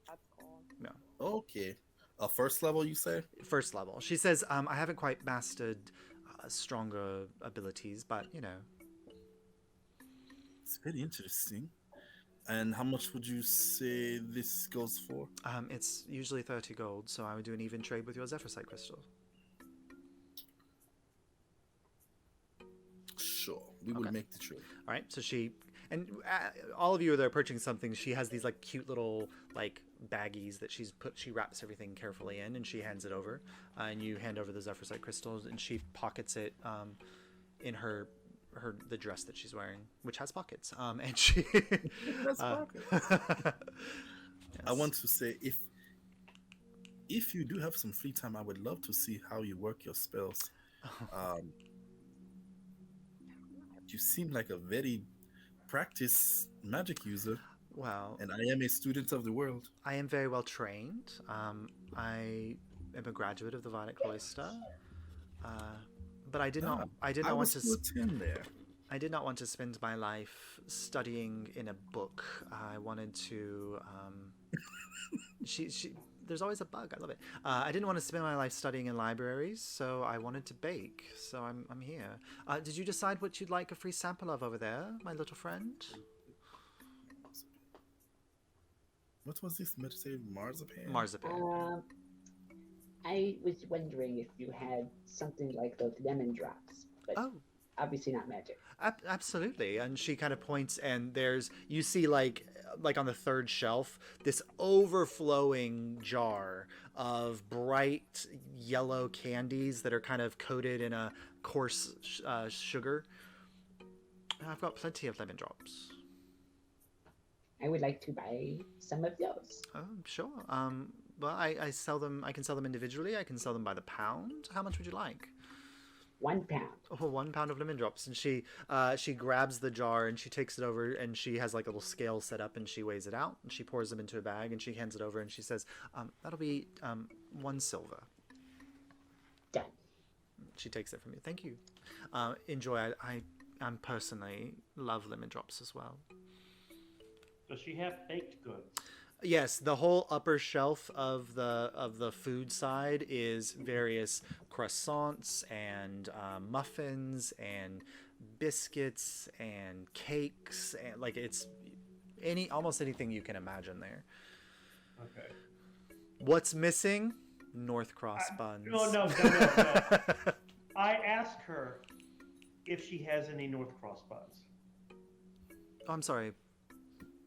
That's cool. No. Okay. A first level, you say? First level. She says, I haven't quite mastered stronger abilities, but you know. It's very interesting. And how much would you say this goes for? It's usually 30 gold, so I would do an even trade with your Zephyrsite crystal. Sure, we will make the trade. All right, so she and all of you are there purchasing something. She has these like cute little like baggies that she wraps everything carefully in, and she hands it over, and you hand over the Zephyrsite crystals, and she pockets it in the dress that she's wearing, which has pockets. And she has pockets. Yes. I want to say, if you do have some free time, I would love to see how you work your spells. You seem like a very practiced magic user. Wow. And I am a student of the world. I am very well trained. I am a graduate of the Violet Cloister. But I did not want to spend my life studying in a book. I wanted to there's always a bug. I love it. I didn't want to spend my life studying in libraries, so I wanted to bake. So I'm here. Did you decide what you'd like a free sample of over there, my little friend? What was this? Marzipan? Marzipan. I was wondering if you had something like those lemon drops, but obviously not magic. Absolutely. And she kind of points, and you see like on the third shelf, this overflowing jar of bright yellow candies that are kind of coated in a coarse sugar. I've got plenty of lemon drops. I would like to buy some of those. Oh, sure. Well, I sell them. I can sell them individually. I can sell them by the pound. How much would you like? 1 pound. Oh, 1 pound of lemon drops. And she grabs the jar and she takes it over, and she has like a little scale set up, and she weighs it out, and she pours them into a bag, and she hands it over, and she says, "That'll be 1 silver." Done. She takes it from you. Thank you. Enjoy. I personally love lemon drops as well. Does she have baked goods? Yes, the whole upper shelf of the food side is various croissants and muffins and biscuits and cakes, and like it's almost anything you can imagine there. Okay. What's missing? North Cross buns. No. I asked her if she has any North Cross buns. Oh, I'm sorry.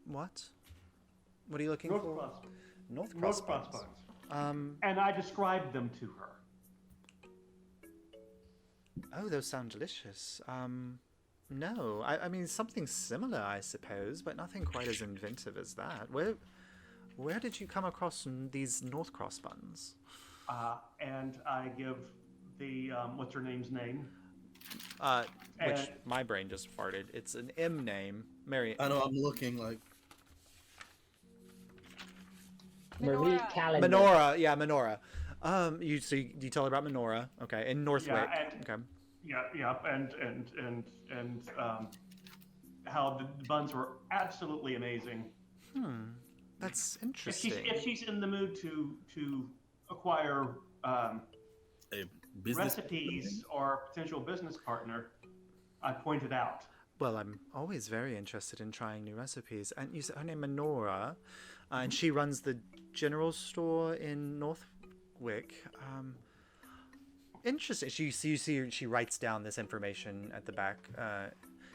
What? What are you looking for? North Cross buns. And I described them to her. Oh, those sound delicious. No, I mean something similar, I suppose, but nothing quite as inventive as that. Where did you come across these North Cross buns? And I give the what's her name's name? Which my brain just farted. It's an M name, Mary. I know. I'm looking like. Marie Calendar. Menorah, yeah, Menorah. You tell her about Menorah, okay, in Northwick, okay. Yeah, and how the buns were absolutely amazing. That's interesting. If she's in the mood to acquire recipes or a potential business partner, I pointed out. Well, I'm always very interested in trying new recipes. And you said her name Menorah, and she runs the general store in Northwick. Interesting. You see, she writes down this information at the back.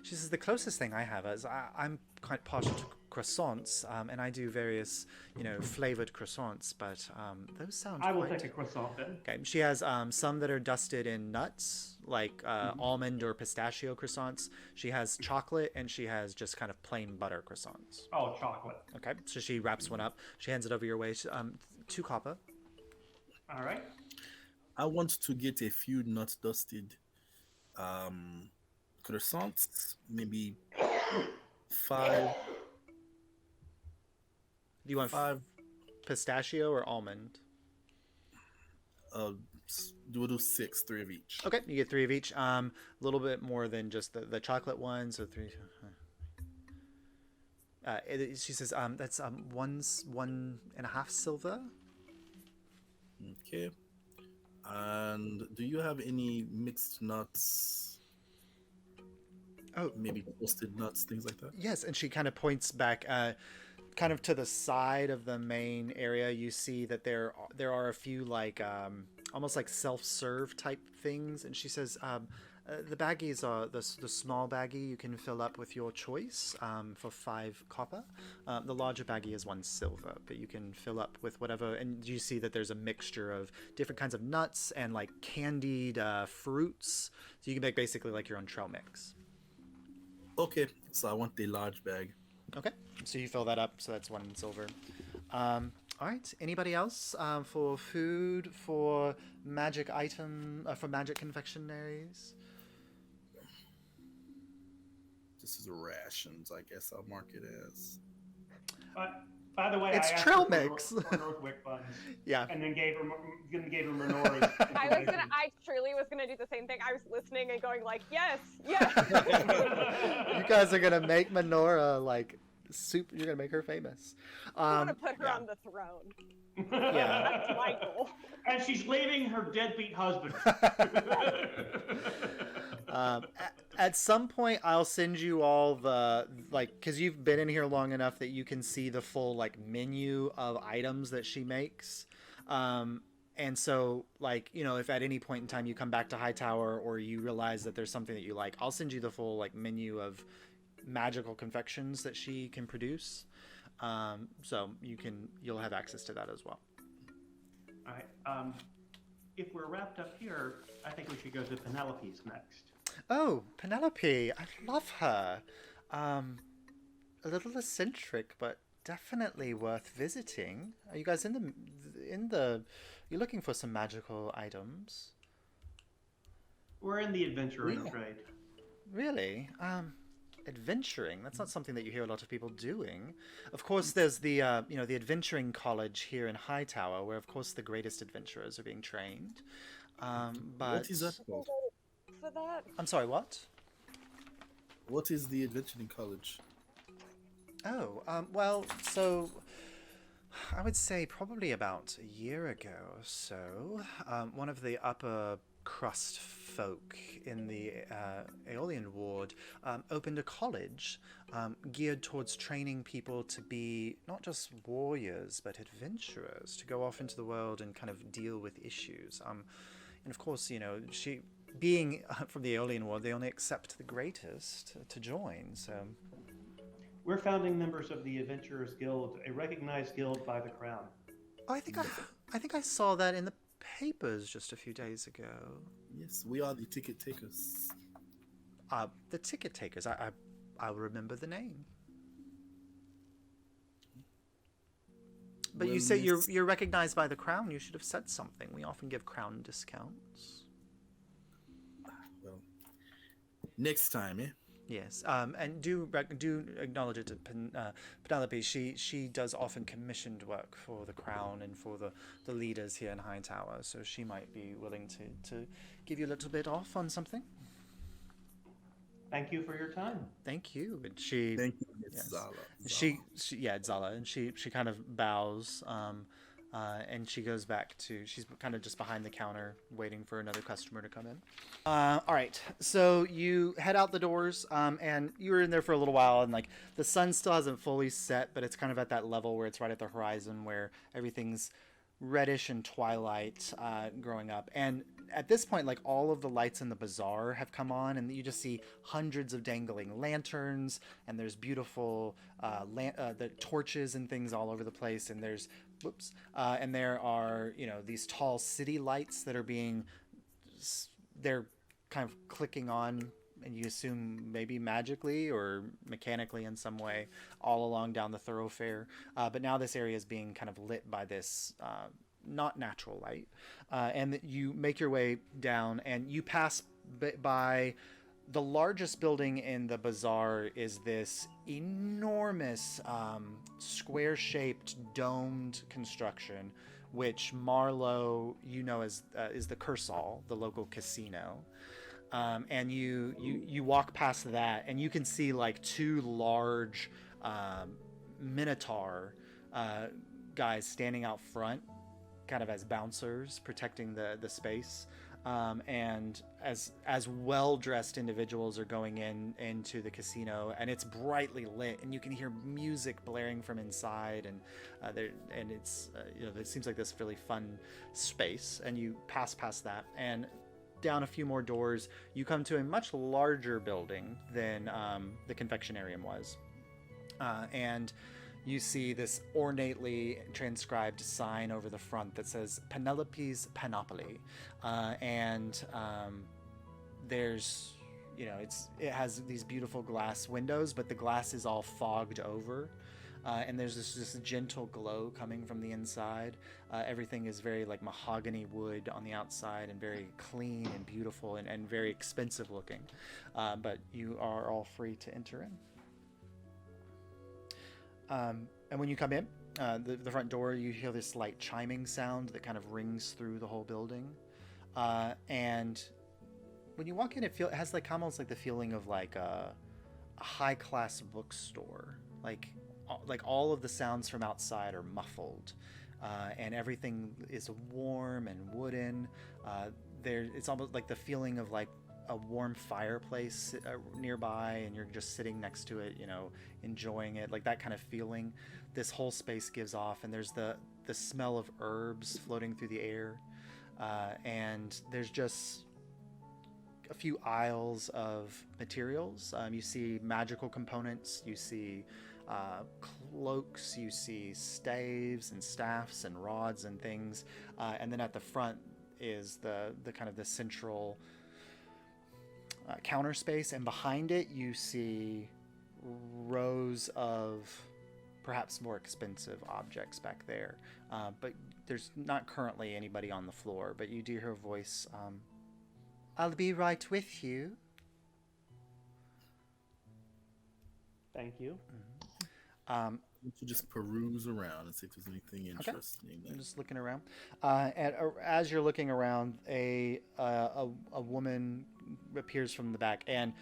She says, the closest thing I have is I'm quite partial to croissants, and I do various, flavored croissants, but those sound I will quite... take a croissant then. Okay, she has some that are dusted in nuts, like almond or pistachio croissants. She has chocolate, and she has just kind of plain butter croissants. Oh, chocolate. Okay, so she wraps one up. She hands it over your way. 2 copper. All right. I want to get a few nut dusted croissants, maybe 5. Do you want 5. pistachio or almond? Do 6, 3 of each. Okay, you get 3 of each. A little bit more than just the chocolate one, so 3. She says that's 1.5 silver. Okay. And do you have any mixed nuts? Oh, maybe toasted nuts, things like that. Yes, and she kind of points back, kind of to the side of the main area. You see that there are a few like almost like self-serve type things, and she says the baggies are the small baggie you can fill up with your choice for 5 copper. The larger baggie is 1 silver, but you can fill up with whatever. And you see that there's a mixture of different kinds of nuts and like candied fruits, so you can make basically like your own trail mix. Okay, so I want the large bag. Okay, so you fill that up, so that's 1 silver. All right, anybody else for food, for magic for magic confectionaries? This is rations, I guess I'll mark it as. By the way, It's I asked trail her mix. for Northwick buns. Yeah. And then gave her Menora's. I truly was gonna do the same thing. I was listening and going like, yes. You guys are gonna make Menora like soup. You're gonna make her famous. I want to put her on the throne. Yeah. That's my goal. And she's leaving her deadbeat husband. At some point, I'll send you all the because you've been in here long enough that you can see the full menu of items that she makes. And so, if at any point in time you come back to Hightower or you realize that there's something that you like, I'll send you the full menu of magical confections that she can produce. So you'll have access to that as well. All right. If we're wrapped up here, I think we should go to Penelope's next. Oh, Penelope, I love her. A little eccentric, but definitely worth visiting. Are you guys you're looking for some magical items? We're in the adventuring trade. Really? Adventuring? That's not something that you hear a lot of people doing. Of course, there's the the adventuring college here in Hightower, where of course the greatest adventurers are being trained. But What is that called? For that. I'm sorry, what? What is the adventuring college? Oh, well, so I would say probably about a year ago or so, one of the upper crust folk in the Aeolian ward opened a college geared towards training people to be not just warriors, but adventurers, to go off into the world and kind of deal with issues. And of course, she... being from the Aeolian ward, they only accept the greatest to join, so... We're founding members of the Adventurers Guild, a recognized guild by the Crown. Oh, I think I saw that in the papers just a few days ago. Yes, we are the ticket takers. The ticket takers. I'll remember the name. But you say you're recognized by the Crown. You should have said something. We often give Crown discounts. Well, next time, eh? Yes, and do acknowledge it to Penelope. She does often commissioned work for the Crown and for the leaders here in Hightower, so she might be willing to give you a little bit off on something. Thank you for your time. Thank you. And Thank you, yes. Zala. Zala, and she kind of bows, and she goes back to, she's kind of just behind the counter waiting for another customer to come in. All right, so you head out the doors, and you were in there for a little while, and the sun still hasn't fully set, but it's kind of at that level where it's right at the horizon where everything's reddish and twilight growing up. And at this point, like all of the lights in the bazaar have come on, and you just see hundreds of dangling lanterns, and there's beautiful the torches and things all over the place, and there's and there are these tall city lights that are they're kind of clicking on, and you assume maybe magically or mechanically in some way, all along down the thoroughfare. But now this area is being kind of lit by this not natural light, and you make your way down, and you pass by the largest building in the bazaar. Is this enormous square-shaped domed construction, which Marlowe is the Cursal, the local casino. And you walk past that, and you can see like two large Minotaur guys standing out front, kind of as bouncers protecting the space. And as well-dressed individuals are going into the casino, and it's brightly lit, and you can hear music blaring from inside, and it's it seems like this really fun space. And you pass past that, and down a few more doors, you come to a much larger building than the confectionarium was, and you see this ornately transcribed sign over the front that says Penelope's Panoply, and there's it has these beautiful glass windows, but the glass is all fogged over, and there's this gentle glow coming from the inside. Everything is very like mahogany wood on the outside, and very clean and beautiful, and very expensive looking, but you are all free to enter in. And when you come in, the front door, you hear this light chiming sound that kind of rings through the whole building. And when you walk in, it has like almost like the feeling of like a high-class bookstore. Like all of the sounds from outside are muffled, and everything is warm and wooden. It's almost like the feeling of like a warm fireplace nearby, and you're just sitting next to it, enjoying it, like that kind of feeling this whole space gives off. And there's the smell of herbs floating through the air, and there's just a few aisles of materials. You see magical components, you see cloaks, you see staves and staffs and rods and things, and then at the front is the kind of the central counter space, and behind it you see rows of perhaps more expensive objects back there, but there's not currently anybody on the floor. But you do hear a voice, I'll be right with you. Thank you. To just peruse around and see if there's anything interesting. Okay. I'm just looking around, and as you're looking around, a woman appears from the back, and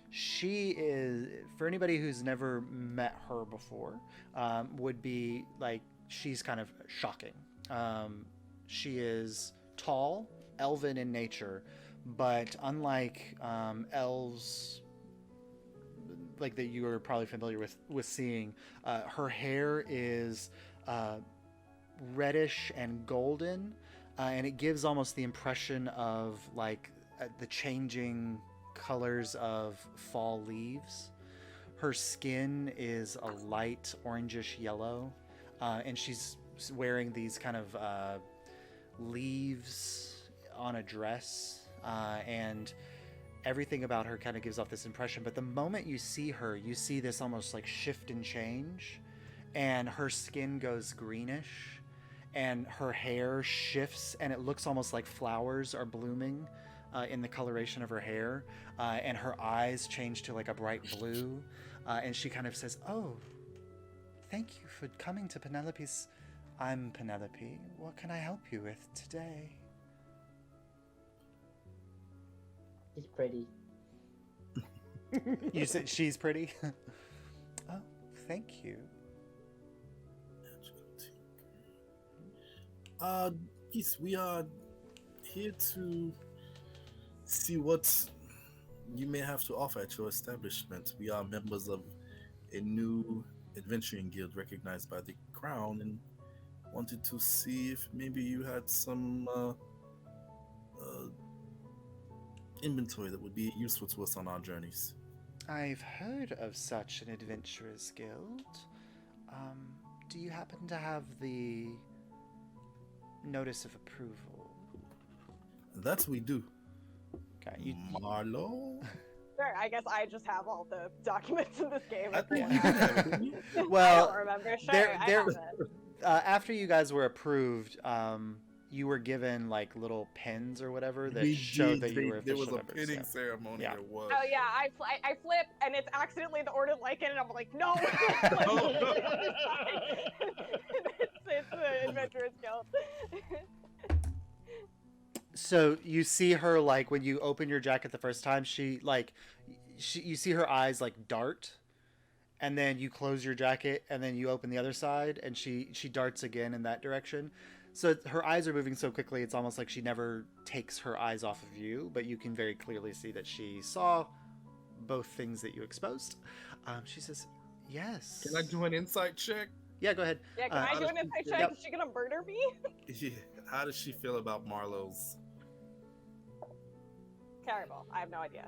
she is, for anybody who's never met her before, would be like, she's kind of shocking. She is tall, elven in nature, but unlike elves like that you are probably familiar with seeing, her hair is reddish and golden, and it gives almost the impression of like the changing colors of fall leaves. Her skin is a light orangish yellow, and she's wearing these kind of leaves on a dress, and everything about her kind of gives off this impression. But the moment you see her, you see this almost like shift and change, and her skin goes greenish, and her hair shifts, and it looks almost like flowers are blooming in the coloration of her hair, and her eyes change to like a bright blue, and she kind of says, "Oh, thank you for coming to Penelope's. I'm Penelope. What can I help you with today?" She's pretty. You said she's pretty? Oh, thank you. Yes, we are here to see what you may have to offer at your establishment. We are members of a new adventuring guild recognized by the Crown, and wanted to see if maybe you had some inventory that would be useful to us on our journeys. I've heard of such an adventurers guild. Do you happen to have the notice of approval? That we do. Okay. Marlo? Sure, I guess I just have all the documents in this game. I think Yeah. you can have it. Didn't you? Well, I don't remember. Sure, there- I there- have it. After you guys were approved, you were given like little pins or whatever that We showed did. that you were There was official a members. pinning Yeah. ceremony. Yeah. There was. Oh yeah, I flip and it's accidentally the Order Lycan and I'm like, no. It's the Adventurers Guild. So you see her like when you open your jacket the first time, you see her eyes like dart, and then you close your jacket and then you open the other side and she darts again in that direction. So her eyes are moving so quickly it's almost like she never takes her eyes off of you, but you can very clearly see that she saw both things that you exposed. She says, "Yes." Can I do an insight check? Yeah, go ahead. Yeah, can I do an insight check? Yep. Is she gonna murder me? Yeah. How does she feel about Marlowe's? Terrible. I have no idea.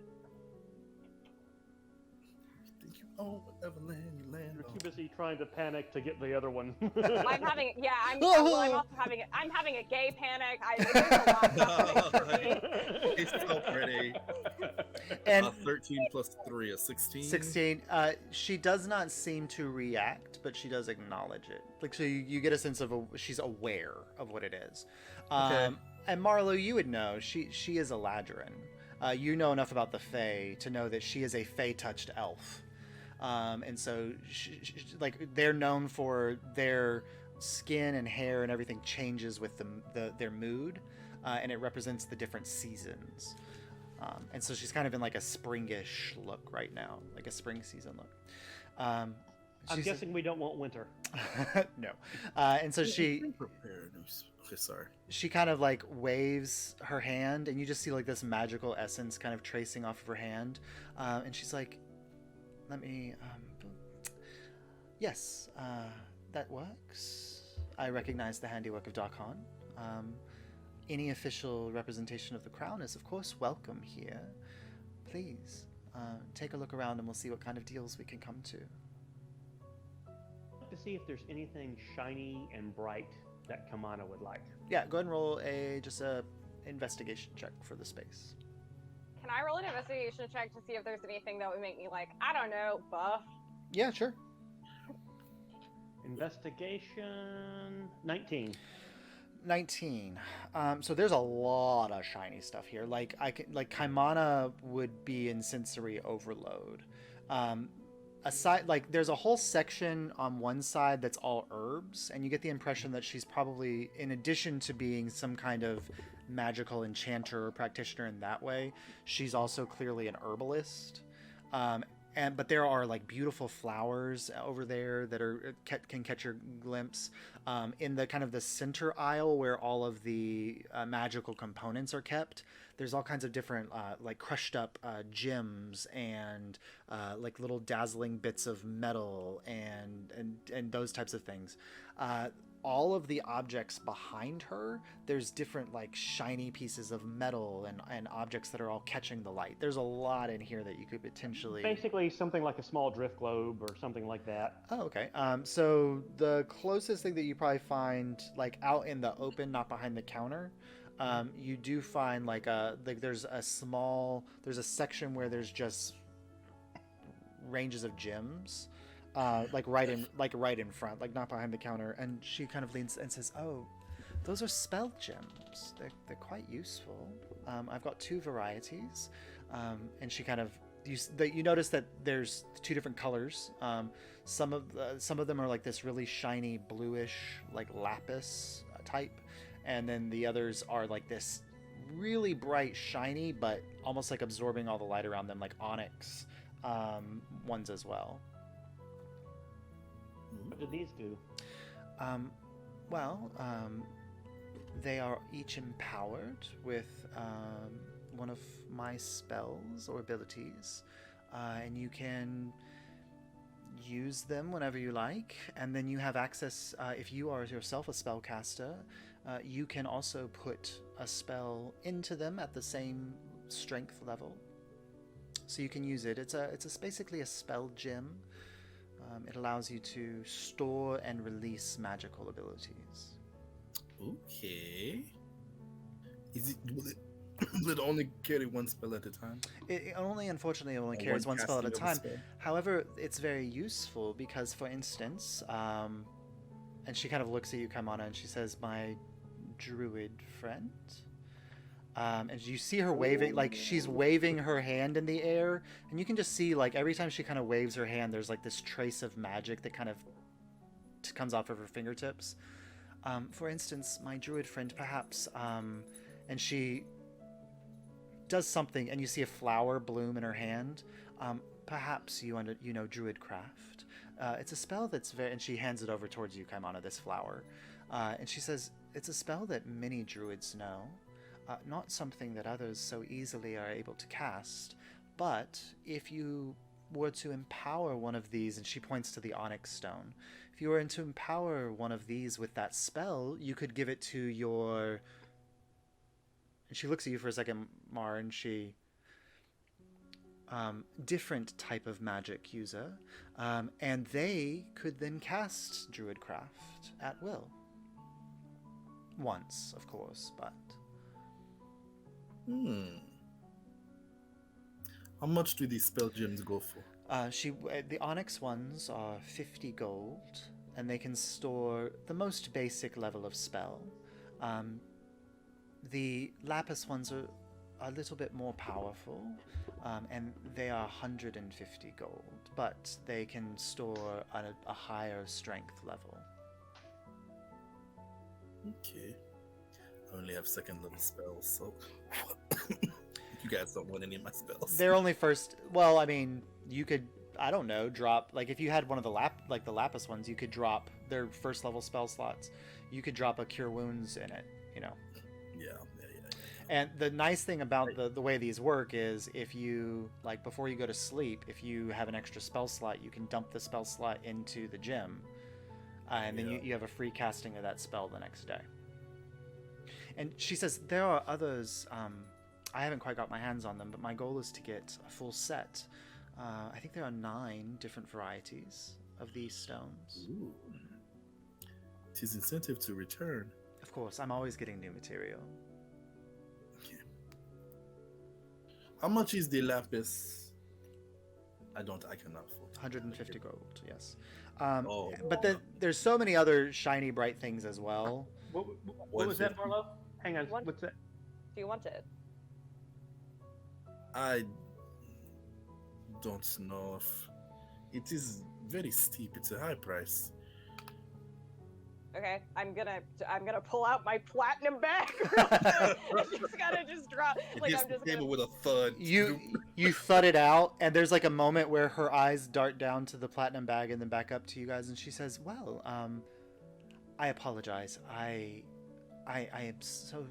Think you own whatever land you land You're on? too busy trying to panic to get the other one. I'm having I'm also having a gay panic. There's a lot happening for me. It's so pretty. And 13 plus 3, a 16. 16. She does not seem to react, but she does acknowledge it. Like, so you get a sense of she's aware of what it is. Okay. And Marlo, you would know she is a Ladrin. You know enough about the Fae to know that she is a Fae-touched elf. And so, like, they're known for their skin and hair and everything changes with their mood, and it represents the different seasons. And so she's kind of in like a springish look right now, like a spring season look. I'm guessing we don't want winter. No. And so she Prepared. Okay, sorry. she kind of like waves her hand, and you just see like this magical essence kind of tracing off of her hand. And she's like, let me, yes, that works. I recognize the handiwork of Darkhan. Any official representation of the crown is, of course, welcome here. Please, take a look around and we'll see what kind of deals we can come to. To see if there's anything shiny and bright that Kamana would like. Yeah, go ahead and roll just a investigation check for the space. Can I roll an investigation check to see if there's anything that would make me like, I don't know, buff? Yeah, sure. Investigation 19. 19. So there's a lot of shiny stuff here. Like Kaimana would be in sensory overload. Aside, like there's a whole section on one side that's all herbs, and you get the impression that she's probably, in addition to being some kind of magical enchanter or practitioner in that way, she's also clearly an herbalist. But there are like beautiful flowers over there that can catch your glimpse. In the kind of the center aisle where all of the magical components are kept, there's all kinds of different like crushed up gems and like little dazzling bits of metal and those types of things. All of the objects behind her, there's different like shiny pieces of metal and objects that are all catching the light. There's a lot in here that you could potentially... Basically something like a small drift globe or something like that. Oh, okay. So the closest thing that you probably find like out in the open, not behind the counter, you do find like there's a section where there's just ranges of gems. Like right in front, like not behind the counter, and she kind of leans and says, "Oh, those are spell gems. They're quite useful. I've got 2 varieties." And she kind of you notice that there's 2 different colors. Some of them are like this really shiny bluish, like lapis type, and then the others are like this really bright shiny, but almost like absorbing all the light around them, like onyx ones as well. What do these do? They are each empowered with one of my spells or abilities, and you can use them whenever you like, and then you have access, if you are yourself a spellcaster, you can also put a spell into them at the same strength level. So you can use it. It's basically a spell gem. It allows you to store and release magical abilities. Okay. Will it only carry one spell at a time? It unfortunately only Or carries one spell at a casting of time. spell? However, it's very useful because, for instance, and she kind of looks at you, Kaimana, and she says, "My druid friend." And you see her waving, like she's waving her hand in the air, and you can just see, like, every time she kind of waves her hand, there's like this trace of magic that kind of comes off of her fingertips. For instance, my druid friend, perhaps, and she does something, and you see a flower bloom in her hand. Perhaps you know druidcraft. It's a spell that's very, and she hands it over towards you, Kaimana, this flower, and she says, it's a spell that many druids know. Not something that others so easily are able to cast, but if you were to empower one of these, and she points to the onyx stone, if you were to empower one of these with that spell, you could give it to your... And she looks at you for a second, Mar, and she... different type of magic user, and they could then cast druidcraft at will. Once, of course, but... How much do these spell gems go for? The onyx ones are 50 gold, and they can store the most basic level of spell. The lapis ones are a little bit more powerful, and they are 150 gold, but they can store a higher strength level. Okay. I only have second level spells, so you guys don't want any of my spells. They're only first. Well, I mean, you could, I don't know, drop, like, if you had one of the lapis ones, you could drop their first level spell slots. You could drop a cure wounds in it, you know. Yeah. And the nice thing about the way these work is, if you, like, before you go to sleep, if you have an extra spell slot, you can dump the spell slot into the gem, and then you have a free casting of that spell the next day. And she says, there are others, I haven't quite got my hands on them, but my goal is to get a full set. I think there are 9 different varieties of these stones. Ooh. 'Tis incentive to return. Of course, I'm always getting new material. Okay. How much is the lapis? I cannot afford. 150 gold, yes. Oh. But there's so many other shiny, bright things as well. What was that, Marlo? Hang on, what's that? Do you want it? I don't know if it is very steep. It's a high price. Okay, I'm gonna pull out my platinum bag. just drop. It Like, hits I'm the just table gonna... with a thud. You thud it out, and there's like a moment where her eyes dart down to the platinum bag and then back up to you guys, and she says, "Well, I apologize. I am so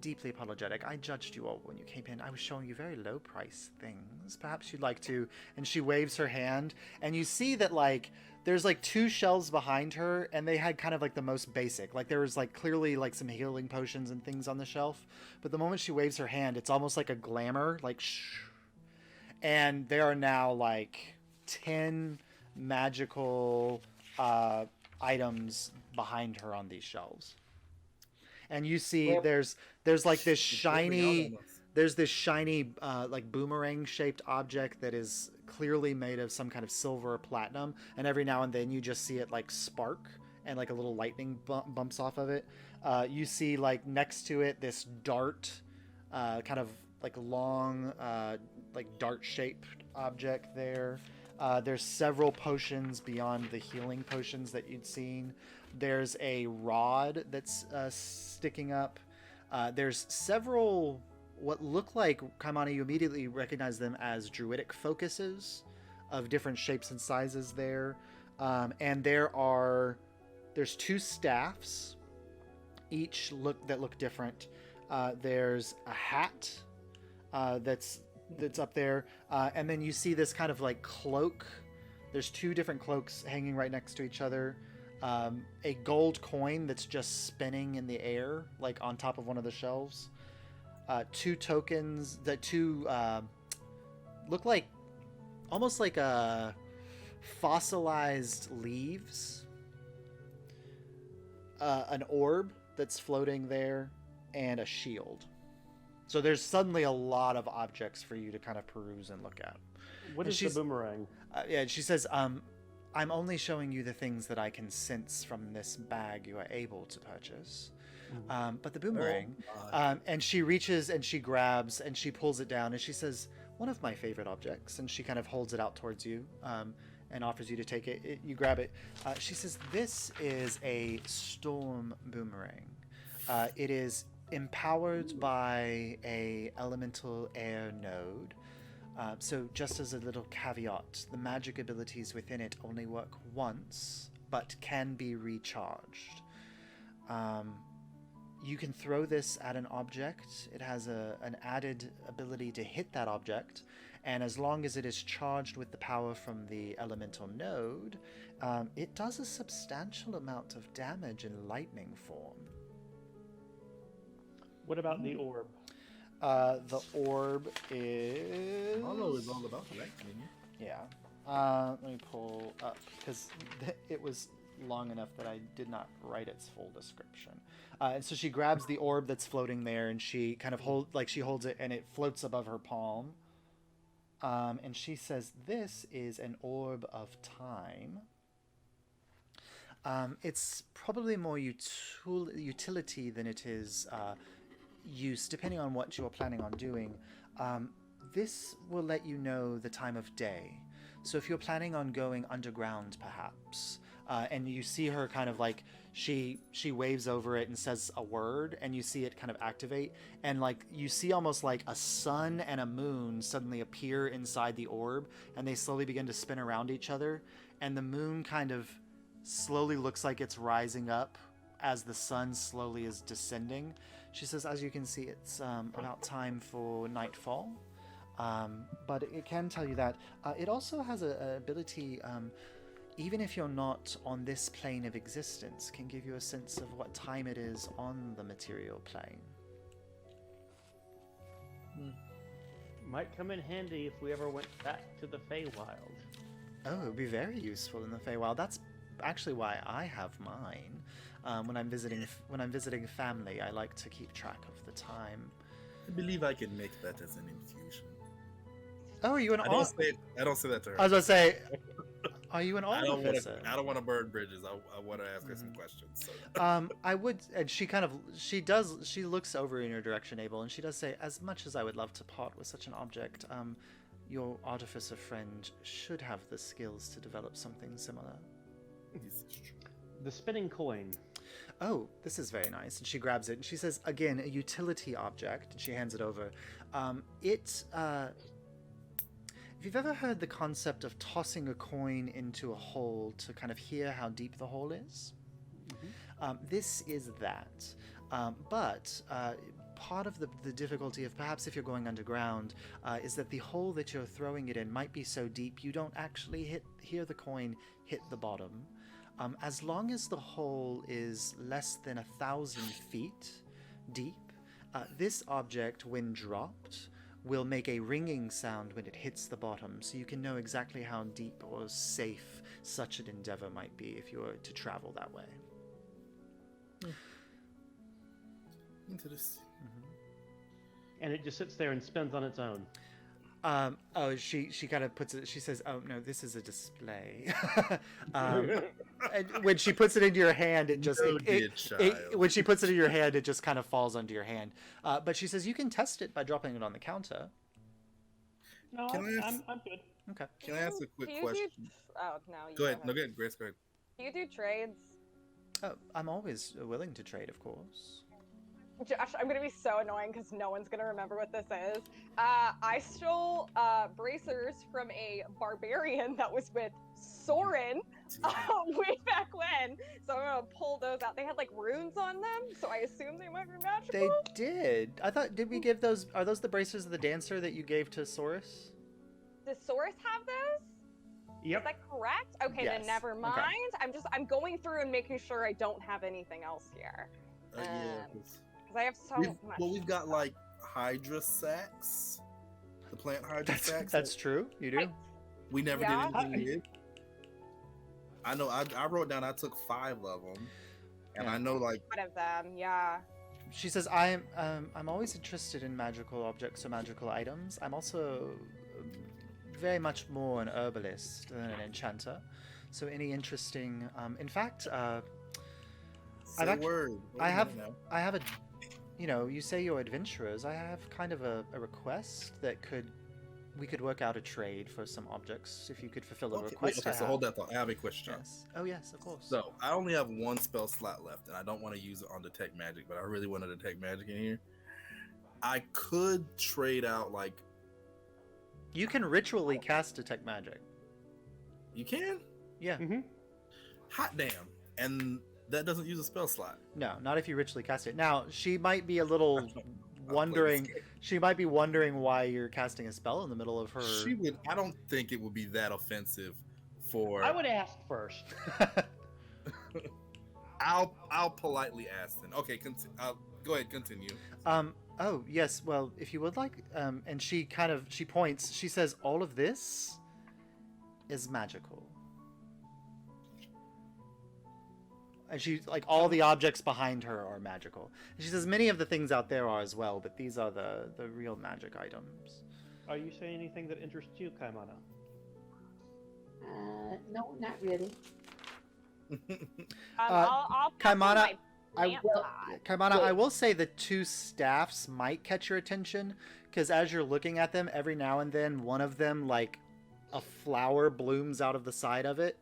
deeply apologetic. I judged you all when you came in. I was showing you very low price things. Perhaps you'd like to..." And she waves her hand, and you see that, like, there's like 2 shelves behind her, and they had kind of like the most basic. Like, there was like clearly like some healing potions and things on the shelf. But the moment she waves her hand, it's almost like a glamour, like shh. And there are now like 10 magical items behind her on these shelves. And you see there's like this shiny, like boomerang shaped object that is clearly made of some kind of silver or platinum, and every now and then you just see it like spark, and like a little lightning bumps off of it. You see, like, next to it, this dart, kind of like long, like dart shaped object there. There's several potions beyond the healing potions that you'd seen. There's a rod that's sticking up. There's several what look like, Kaimana, you immediately recognize them as druidic focuses of different shapes and sizes there. And there's 2 staffs, each look different. There's a hat that's up there, and then you see this kind of like cloak. There's 2 different cloaks hanging right next to each other. A gold coin that's just spinning in the air, like on top of one of the shelves. two tokens. The two look like almost like fossilized leaves. An orb that's floating there, and a shield. So there's suddenly a lot of objects for you to kind of peruse and look at. What And is the boomerang? Yeah, she says, I'm only showing you the things that I can sense from this bag you are able to purchase. But the boomerang, and she reaches and she grabs and she pulls it down and she says, one of my favorite objects, and she kind of holds it out towards you and offers you to take it. You grab it. She says, this is a storm boomerang. It is empowered by a elemental air node. So just as a little caveat, the magic abilities within it only work once, but can be recharged. You can throw this at an object. It has an added ability to hit that object, and as long as it is charged with the power from the elemental node, it does a substantial amount of damage in lightning form. What about the orb? The orb is... Hollow is all about lightning. Yeah. Let me pull up, because it was long enough that I did not write its full description. And so she grabs the orb that's floating there, and she kind of she holds it, and it floats above her palm. And she says, this is an orb of time. It's probably more utility than it is use, depending on what you're planning on doing. This will let you know the time of day. So if you're planning on going underground, perhaps, and you see her kind of like, she waves over it and says a word, and you see it kind of activate, and like you see almost like a sun and a moon suddenly appear inside the orb, and they slowly begin to spin around each other, and the moon kind of slowly looks like it's rising up as the sun slowly is descending. She says, as you can see, it's about time for nightfall. But it can tell you that. It also has an ability, even if you're not on this plane of existence, can give you a sense of what time it is on the material plane. Might come in handy if we ever went back to the Feywild. Oh, it would be very useful in the Feywild. That's actually why I have mine. When I'm visiting family, I like to keep track of the time. I believe I can make that as an infusion. Oh, are you an I don't say that to her. I was going to say, are you an artificer? I don't want to burn bridges. I want to ask her some questions. So. I would, and she looks over in your direction, Abel, and she does say, as much as I would love to part with such an object, your artificer friend should have the skills to develop something similar. The spinning coin. Oh, this is very nice. And she grabs it, and she says, again, a utility object, and she hands it over. If you've ever heard the concept of tossing a coin into a hole to kind of hear how deep the hole is, this is that. But part of the difficulty of perhaps if you're going underground is that the hole that you're throwing it in might be so deep you don't actually hear the coin hit the bottom. As long as the hole is less than 1,000 feet deep, this object, when dropped, will make a ringing sound when it hits the bottom, so you can know exactly how deep or safe such an endeavor might be if you were to travel that way. Interesting. And it just sits there and spins on its own. She kind of puts it, she says, oh no, this is a display. And when she puts it into your hand, it just, when she puts it in your hand, it just kind of falls onto your hand. But she says, you can test it by dropping it on the counter. No, I'm good. Okay. Can I ask a quick question? No. Go ahead. No, go ahead, Grace. Go ahead. Do you do trades? Oh, I'm always willing to trade, of course. Josh, I'm gonna be so annoying because no one's gonna remember what this is. I stole bracers from a barbarian that was with Soren way back when, so I'm gonna pull those out. They had like runes on them, so I assume they might be magical. They did. I thought, did we give those? Are those the bracers of the dancer that you gave to Saurus? Does Saurus have those? Yep. Is that correct? Okay, Yes. then never mind. Okay. I'm going through and making sure I don't have anything else here. Yeah. Because I have so much. We've got like Hydra sacks. The plant Hydra sacks. That's true. You do. We never Yeah. did anything with. I know. I wrote down. I took 5 of them, and Yeah. I know like One of them, yeah. She says, I'm always interested in magical objects or magical items. I'm also very much more an herbalist than an enchanter. So any interesting, in fact, say I've a act- word. Wait I a have, minute I have a, you say you're adventurers. I have kind of a request that we could work out a trade for some objects if you could fulfill a now. request. Okay, so hold that thought. I have a question. Yes. Oh yes, of course. So I only have 1 spell slot left, and I don't want to use it on detect magic, but I really want to detect magic in here. I could trade out like You can ritually cast detect magic. you can. Yeah. Mm-hmm. Hot damn, and that doesn't use a spell slot. No, not if you ritually cast it. Now she might be a little I'll play wondering. this game. She might be wondering why you're casting a spell in the middle of her. She would. I don't think it would be that offensive for. I would ask first. I'll politely ask then. Okay, go ahead, continue. Oh yes. Well, if you would like. And she points. She says, "All of this is magical." And she all the objects behind her are magical. And she says many of the things out there are as well, but these are the real magic items. Are you saying anything that interests you, Kaimana? No, not really. I'll Kaimana, plant Well, pot. Kaimana, Well- I will say the 2 staffs might catch your attention, because as you're looking at them, every now and then one of them, like, a flower blooms out of the side of it.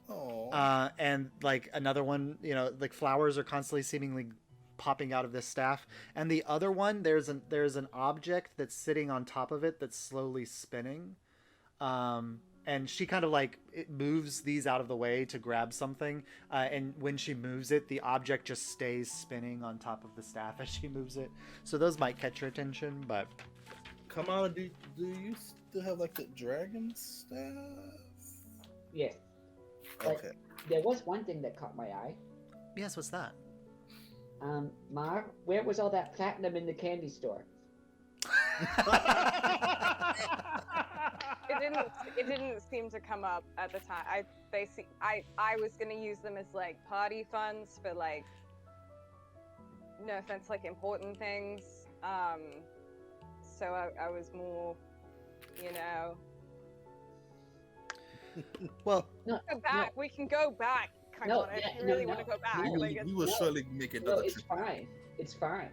Oh. And, like, another one, like, flowers are constantly seemingly popping out of this staff. And the other one, there's an object that's sitting on top of it that's slowly spinning. And she kind of it moves these out of the way to grab something, and when she moves it, the object just stays spinning on top of the staff as she moves it. So those might catch your attention, but Come on, do you still have like the dragon staff? Yes. Okay. There was one thing that caught my eye. yes, what's that? Mar, where was all that platinum in the candy store? It didn't seem to come up at the time. I was gonna use them as like party funds for like, no offense, like important things. So I was more, Well, No, go back. We can go back. Kind No, of. yeah, If you really no, want to no. go back, We will no. surely make no, another it's trip. fine. It's fine.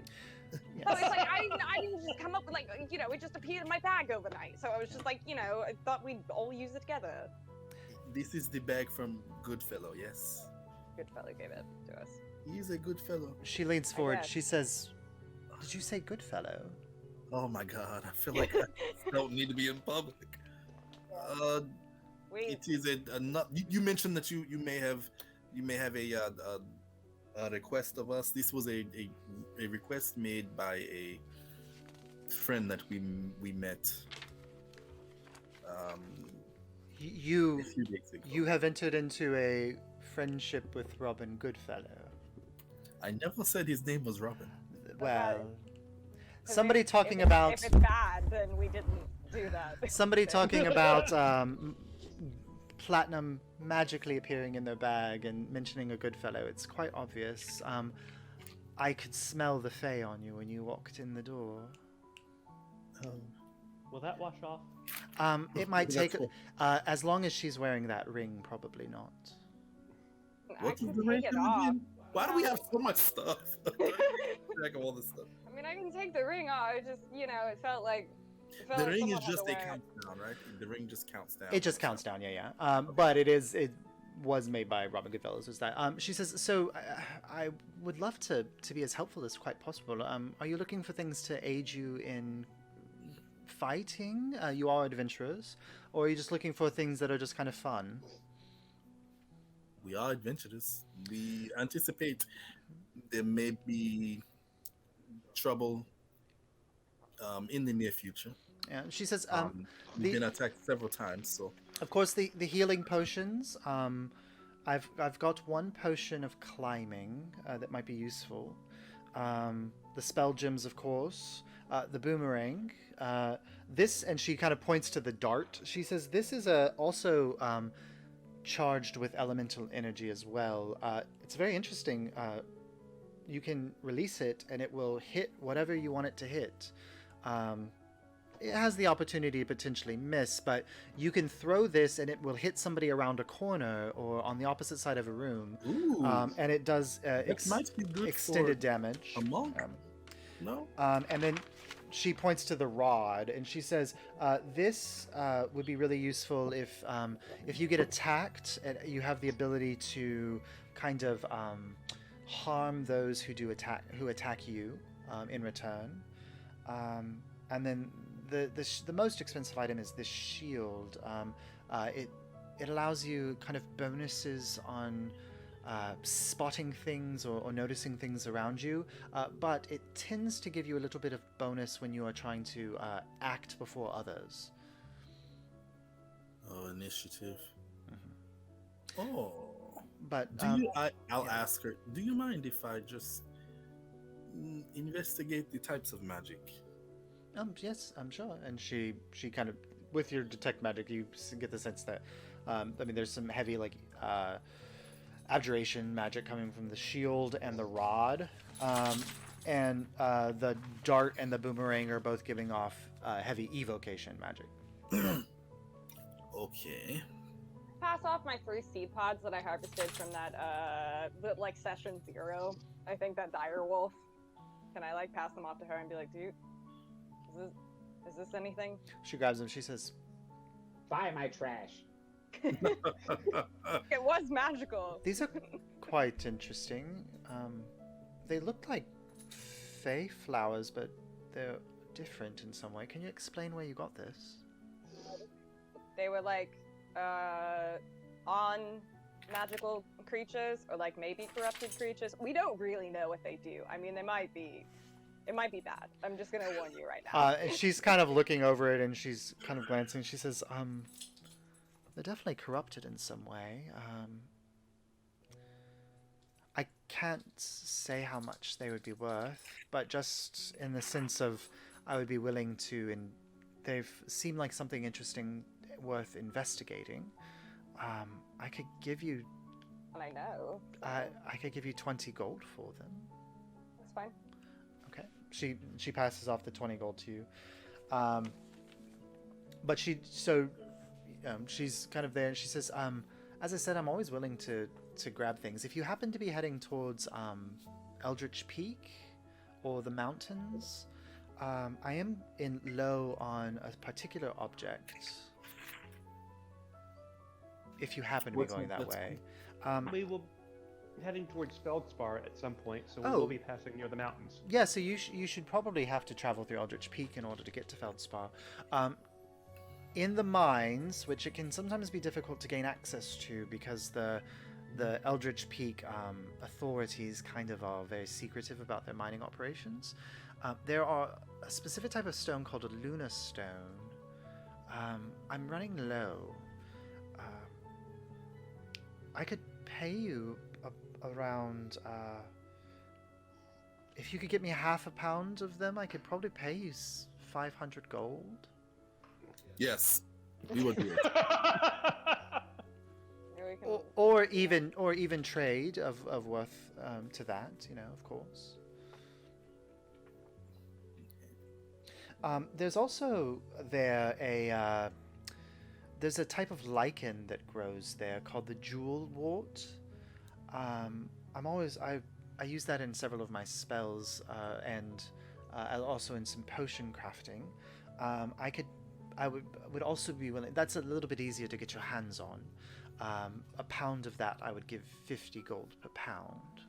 So it's like I didn't just come up with like it just appeared in my bag overnight. So I was just like I thought we'd all use it together. This is the bag from Goodfellow. Yes, Good fellow gave it to us. he's a good fellow. she leans forward. guess. She says, "Did you say good fellow?" Oh my god, I feel like I don't need to be in public. We It is a not. You mentioned that you may have a request of us. This was a request made by a friend that we met You a few days ago. you have entered into a friendship with Robin Goodfellow. I never said his name was Robin. Well, 'cause somebody if talking it's- about if it's bad, then we didn't do that. somebody talking about platinum magically appearing in their bag and mentioning a good fellow. It's quite obvious. I could smell the Fae on you when you walked in the door. Oh. Will that wash off? It might That's take cool. as long as she's wearing that ring, probably not. I What can is the take ring it do off. again? Why do we have so much stuff? Track of all this stuff. I mean, I can take the ring off. It just, it felt like. The ring is someone had just to a wear it. countdown, right? The ring just counts down. It just counts down, yeah. But it was made by Robin Goodfellow. Was that? She says, so I would love to be as helpful as quite possible. Are you looking for things to aid you in fighting? You are adventurers, or are you just looking for things that are just kind of fun? We are adventurers. We anticipate there may be trouble in the near future. Yeah. She says, We've been attacked several times, so of course, the healing potions. I've got one potion of climbing that might be useful. the spell gems, of course, the boomerang, this, and she kind of points to the dart. She says this is also charged with elemental energy as well. It's very interesting. You can release it and it will hit whatever you want it to hit. It has the opportunity to potentially miss, but you can throw this and it will hit somebody around a corner or on the opposite side of a room. Ooh, And it does might be good extended for damage. a monk. No? And then she points to the rod and she says, this would be really useful if you get attacked, and you have the ability to kind of harm those who attack you in return. And then the most expensive item is this shield. It allows you kind of bonuses on spotting things or noticing things around you, but it tends to give you a little bit of bonus when you are trying to act before others. Oh, initiative. Oh. But I'll ask her, do you mind if I just investigate the types of magic? Yes, I'm sure. And she kind of, with your detect magic, you get the sense that there's some heavy abjuration magic coming from the shield and the rod, and the dart and the boomerang are both giving off heavy evocation magic. Okay. Pass off my 3 seed pods that I harvested from that session 0. I think that dire wolf. Can I pass them off to her and be like, dude, is this anything? She grabs them. She says, Buy my trash. It was magical. these are quite interesting. They look like fey flowers, but they're different in some way. Can you explain where you got this? They were on magical creatures or maybe corrupted creatures. We don't really know what they do. I mean, it might be bad. I'm just gonna warn you right now. And she's kind of looking over it and she's kind of glancing. She says, they're definitely corrupted in some way. I can't say how much they would be worth, but just in the sense of I would be willing to, and they've seemed like something interesting worth investigating. I could give you... And I know. I could give you 20 gold for them. That's fine. Okay. She passes off the 20 gold to you. But she's kind of there and she says, as I said, I'm always willing to grab things. If you happen to be heading towards Eldritch Peak or the mountains, I am low on a particular object. If you happen to be going that way. We will be heading towards Feldspar at some point, so we Oh. will be passing near the mountains. Yeah, so you should probably have to travel through Eldritch Peak in order to get to Feldspar. In the mines, which it can sometimes be difficult to gain access to because the Eldritch Peak authorities kind of are very secretive about their mining operations, there are a specific type of stone called a lunar stone. I'm running low. I could pay you around... if you could get me half a pound of them, I could probably pay you 500 gold. Yes, we would do it. Here we can... Or even trade of worth to that, of course. There's also there's a type of lichen that grows there called the jewel wart. I use that in several of my spells, and also in some potion crafting. I would also be willing. That's a little bit easier to get your hands on. A pound of that, I would give 50 gold per pound.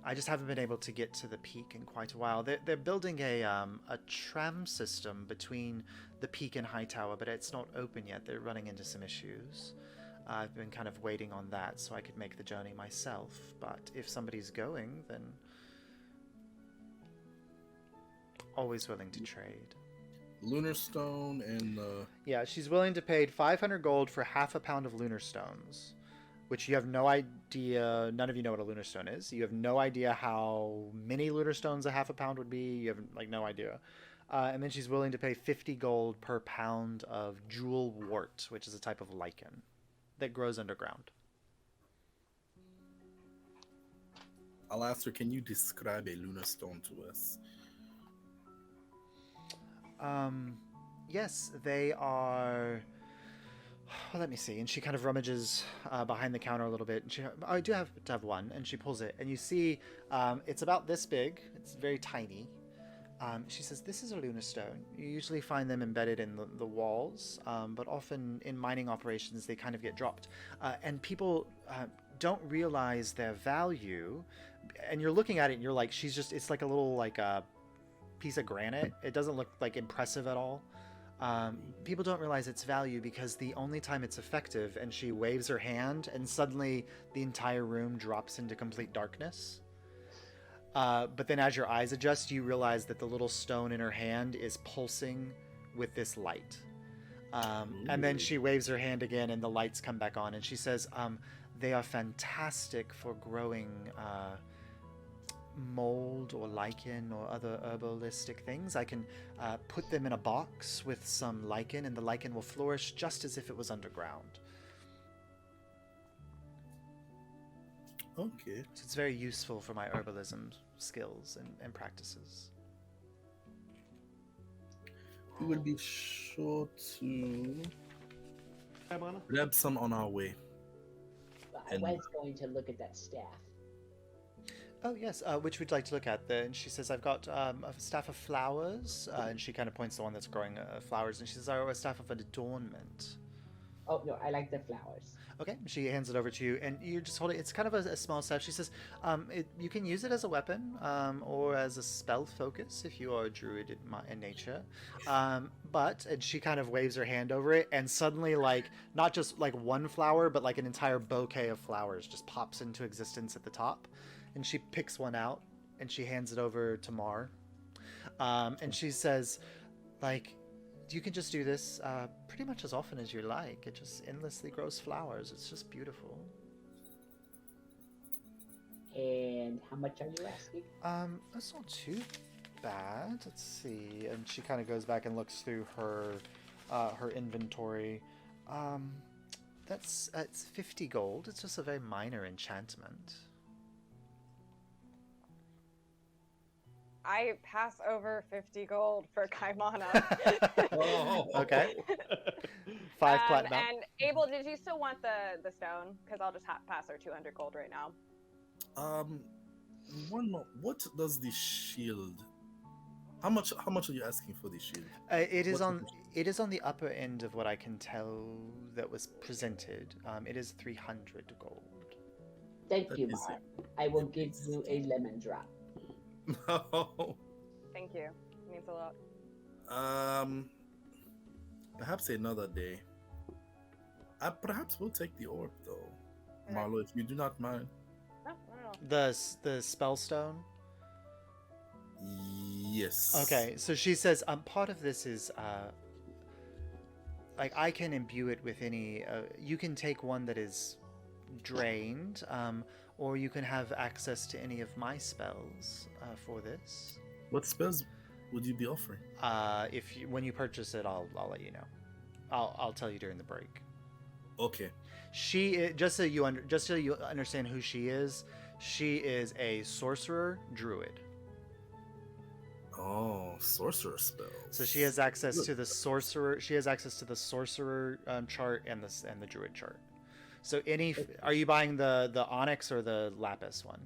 I just haven't been able to get to the peak in quite a while. They're building a tram system between the peak and Hightower, but it's not open yet. They're running into some issues. I've been kind of waiting on that so I could make the journey myself. But if somebody's going, then always willing to trade. Lunar stone and Yeah, she's willing to pay 500 gold for half a pound of lunar stones. which you have no idea. None of you know what a lunar stone is. You have no idea how many lunar stones a half a pound would be. You have like no idea. And then she's willing to pay 50 gold per pound of jewel wort, which is a type of lichen that grows underground. I'll ask her, can you describe a lunar stone to us? Yes, they are. Well, let me see. And she kind of rummages behind the counter a little bit. And I do have to have one. And she pulls it, and you see it's about this big. It's very tiny. She says, "This is a lunar stone. You usually find them embedded in the walls, but often in mining operations they kind of get dropped, and people don't realize their value. And you're looking at it, and you're like, it's like a little like a piece of granite. It doesn't look like impressive at all." People don't realize its value because the only time it's effective, and she waves her hand, and suddenly the entire room drops into complete darkness. But then as your eyes adjust, you realize that the little stone in her hand is pulsing with this light. And then she waves her hand again, and the lights come back on, and she says, they are fantastic for growing mold or lichen or other herbalistic things. I can put them in a box with some lichen, and the lichen will flourish just as if it was underground. Okay. So it's very useful for my herbalism skills and practices. We will be sure to Kaimana? grab some on our way. I was going to look at that staff. Oh, yes. Which would you like to look at? And she says, I've got a staff of flowers. And she kind of points to one that's growing flowers. And she says, a staff of adornment. Oh, no, I like the flowers. Okay. She hands it over to you. And you just hold it. It's kind of a small staff. She says, you can use it as a weapon or as a spell focus if you are a druid in nature. And she kind of waves her hand over it. And suddenly, like, not just like one flower, but like an entire bouquet of flowers just pops into existence at the top. And she picks one out, and she hands it over to Mar. And she says, like, you can just do this pretty much as often as you like. It just endlessly grows flowers. It's just beautiful. And how much are you asking? That's not too bad. Let's see. And she kind of goes back and looks through her inventory. It's 50 gold. It's just a very minor enchantment. I pass over 50 gold for Kaimana. Okay. 5 platinum. And Abel, did you still want the stone? Because I'll just pass her 200 gold right now. One more. What does the shield? How much are you asking for the shield? It is on the upper end of what I can tell that was presented. It is 300 gold. Thank you, Mar. I will give you a lemon drop. No. Thank you. It means a lot. Perhaps another day. Perhaps we'll take the orb though, Okay. Marlo, if you do not mind. No, no, no. The spell stone. Yes. Okay, so she says, part of this is like I can imbue it with any. You can take one that is drained, or you can have access to any of my spells for this. What spells would you be offering? When you purchase it, I'll let you know. I'll tell you during the break. Okay. Just so you understand who she is a sorcerer druid. Oh, sorcerer spells. So she has access to the sorcerer. She has access to the sorcerer chart and the druid chart. So are you buying the onyx or the lapis one?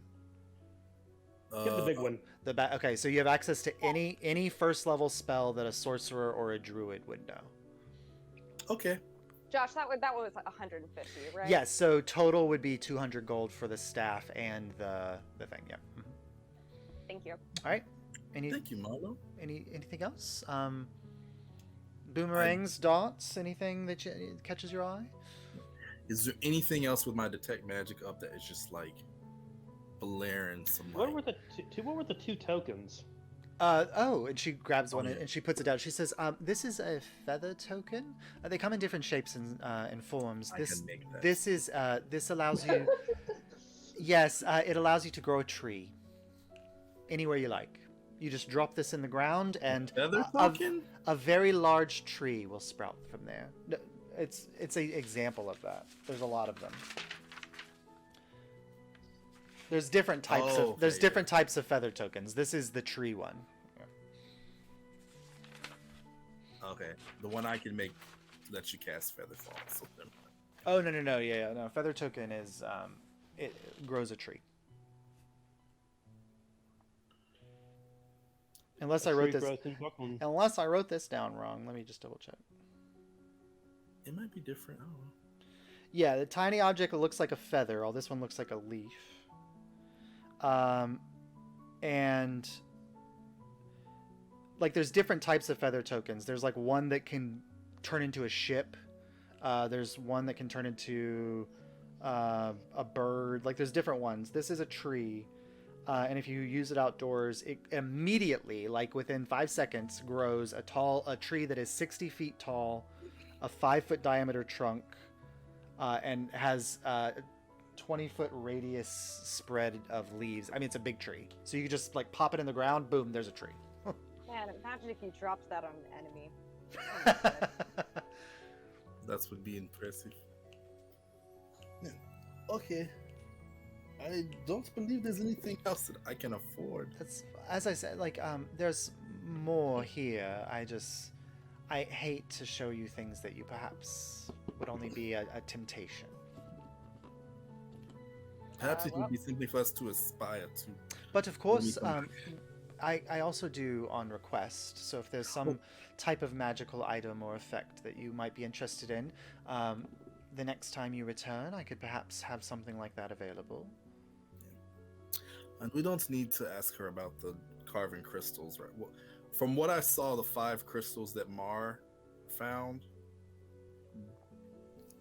Get the big one. Okay, so you have access to any first level spell that a sorcerer or a druid would know. Okay. Josh, that one was 150, right? Yes, so total would be 200 gold for the staff and the thing. Yeah. Mhm. Thank you. All right. Thank you, Marlo. Anything else? Boomerangs, dots, anything that catches your eye? Is there anything else with my detect magic up that is just like blaring some What light? were the two tokens? Oh, and she grabs one yeah. and she puts it down. She says, "This is a feather token. They come in different shapes and forms. I can make that. This allows you. Yes, it allows you to grow a tree anywhere you like. You just drop this in the ground, and Feather token? a very large tree will sprout from there. No, it's an example of that. There's a lot of them. There's different types of different types of feather tokens. This is the tree one. Okay, the one I can make lets you cast feather fall. So then- Oh no, yeah, no. Feather token is it grows a tree. Unless I wrote this down wrong. Let me just double check. It might be different. I don't know. Yeah, the tiny object looks like a feather. All this one looks like a leaf. And like there's different types of feather tokens. There's like one that can turn into a ship. There's one that can turn into a bird. Like there's different ones. This is a tree. And if you use it outdoors, it immediately, like within 5 seconds, grows a tree that is 60 feet tall, a 5-foot diameter trunk, and has 20-foot radius spread of leaves. I mean, it's a big tree. So you can just like pop it in the ground, boom, there's a tree. Man, imagine if you dropped that on an enemy. That would be impressive. Yeah. Okay. I don't believe there's anything else that I can afford. That's, as I said, like there's more here. I hate to show you things that you perhaps would only be a temptation. Perhaps it would be something for us to aspire to. But of course, I also do on request. So if there's some type of magical item or effect that you might be interested in, the next time you return, I could perhaps have something like that available. And we don't need to ask her about the carving crystals, right? Well, from what I saw, the 5 crystals that Mar found,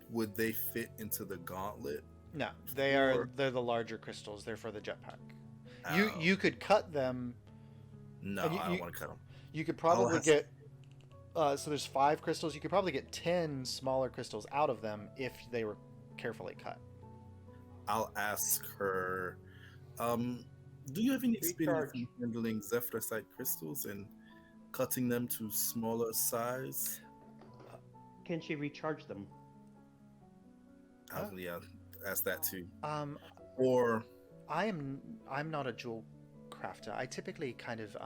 would they fit into the gauntlet? No, they're the larger crystals. They're for the jetpack. You could cut them. No, I don't want to cut them. You could probably get. So there's 5 crystals. You could probably get 10 smaller crystals out of them if they were carefully cut. I'll ask her. Do you have any experience in handling Zephrysite crystals and cutting them to smaller size? Can she recharge them? I'll ask that too. Or I'm not a jewel crafter. I typically kind of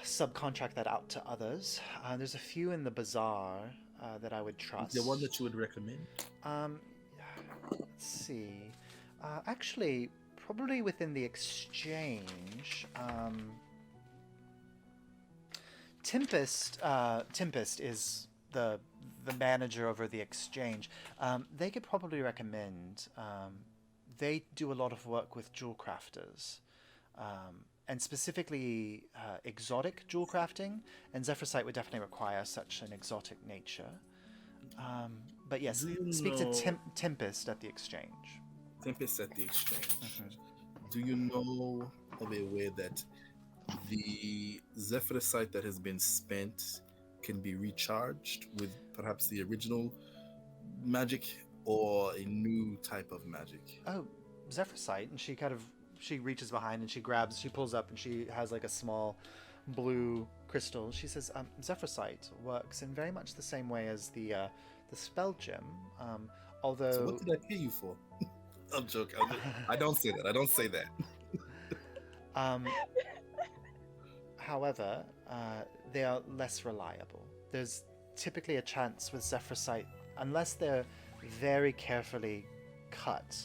subcontract that out to others. There's a few in the bazaar that I would trust. The one that you would recommend? Let's see. Actually, probably within the exchange. Tempest is the manager over the exchange. They could probably recommend. They do a lot of work with jewel crafters, and specifically exotic jewel crafting. And Zephrysite would definitely require such an exotic nature. But yes, speak to Tempest at the exchange. Tempest at the exchange. Mm-hmm. Do you know of a way that the Zephrysite that has been spent can be recharged with perhaps the original magic or a new type of magic? Oh, Zephrysite, and she reaches behind and she pulls up and she has like a small blue crystal. She says, Zephrysite works in very much the same way as the spell gem. Although, so what did I pay you for? I'm joking. I don't say that. However, they are less reliable. There's typically a chance with Zephrysite, unless they're very carefully cut,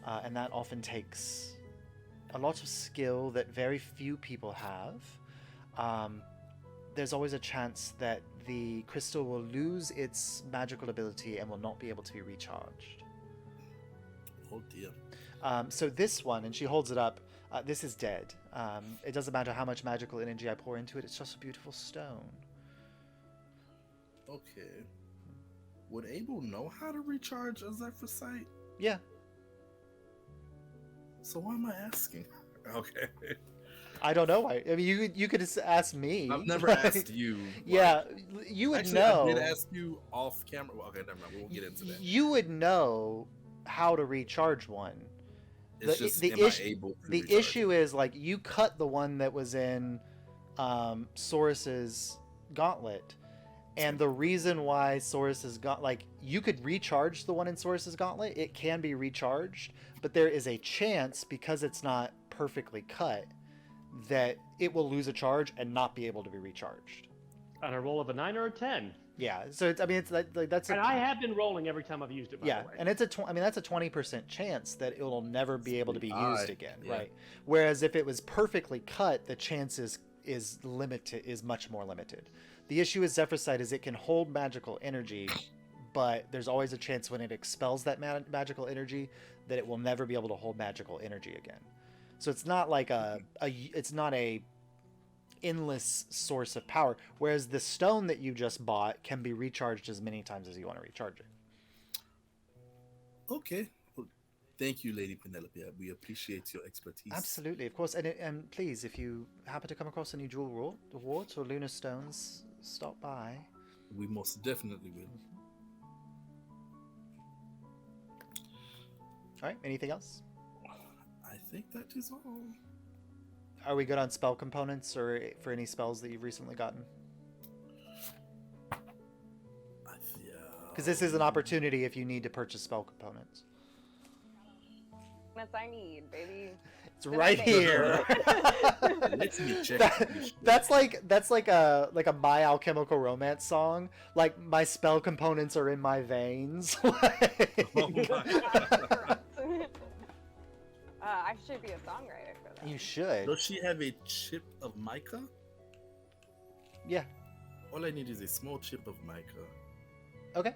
and that often takes a lot of skill that very few people have. There's always a chance that the crystal will lose its magical ability and will not be able to be recharged. Oh dear. So this one, and she holds it up, this is dead. It doesn't matter how much magical energy I pour into it, it's just a beautiful stone. Okay. Would Abel know how to recharge a Zephrysite? Yeah. So why am I asking? Okay. I don't know why. I mean, you could just ask me. I've never like- asked you. Yeah, you would Actually, know. I did ask you off camera. Well, okay, never mind. We'll get into that. You would know how to recharge one. It's the- just the am issue- I able to The recharge issue is like you cut the one that was in Saurus's gauntlet, and the reason why Saurus's like you could recharge the one in Saurus's gauntlet. It can be recharged, but there is a chance because it's not perfectly cut that it will lose a charge and not be able to be recharged. On a roll of a 9 or a 10. Yeah, so it's, I mean, it's like that's And I have been rolling every time I've used it, by yeah, the way. and it's I mean that's a 20% chance that it will never be able to be pretty used high, again, yeah. right? Whereas if it was perfectly cut, the chance is limited, is much more limited. The issue with Zephyrsight is it can hold magical energy, but there's always a chance when it expels that magical energy that it will never be able to hold magical energy again. So it's not like it's not a endless source of power, whereas the stone that you just bought can be recharged as many times as you want to recharge it. Okay. Well, thank you, Lady Penelope. We appreciate your expertise. Absolutely, of course, and please, if you happen to come across any jewel warts or lunar stones, stop by. We most definitely will. All right, anything else? I think that is all. Are we good on spell components or for any spells that you've recently gotten? Yeah. Because this is an opportunity if you need to purchase spell components. That's I need, baby. It's right here. Let me check. That's like a My Alchemical Romance song. Like my spell components are in my veins. Oh my God. I should be a songwriter for that. You should. Does she have a chip of mica? Yeah. All I need is a small chip of mica. Okay.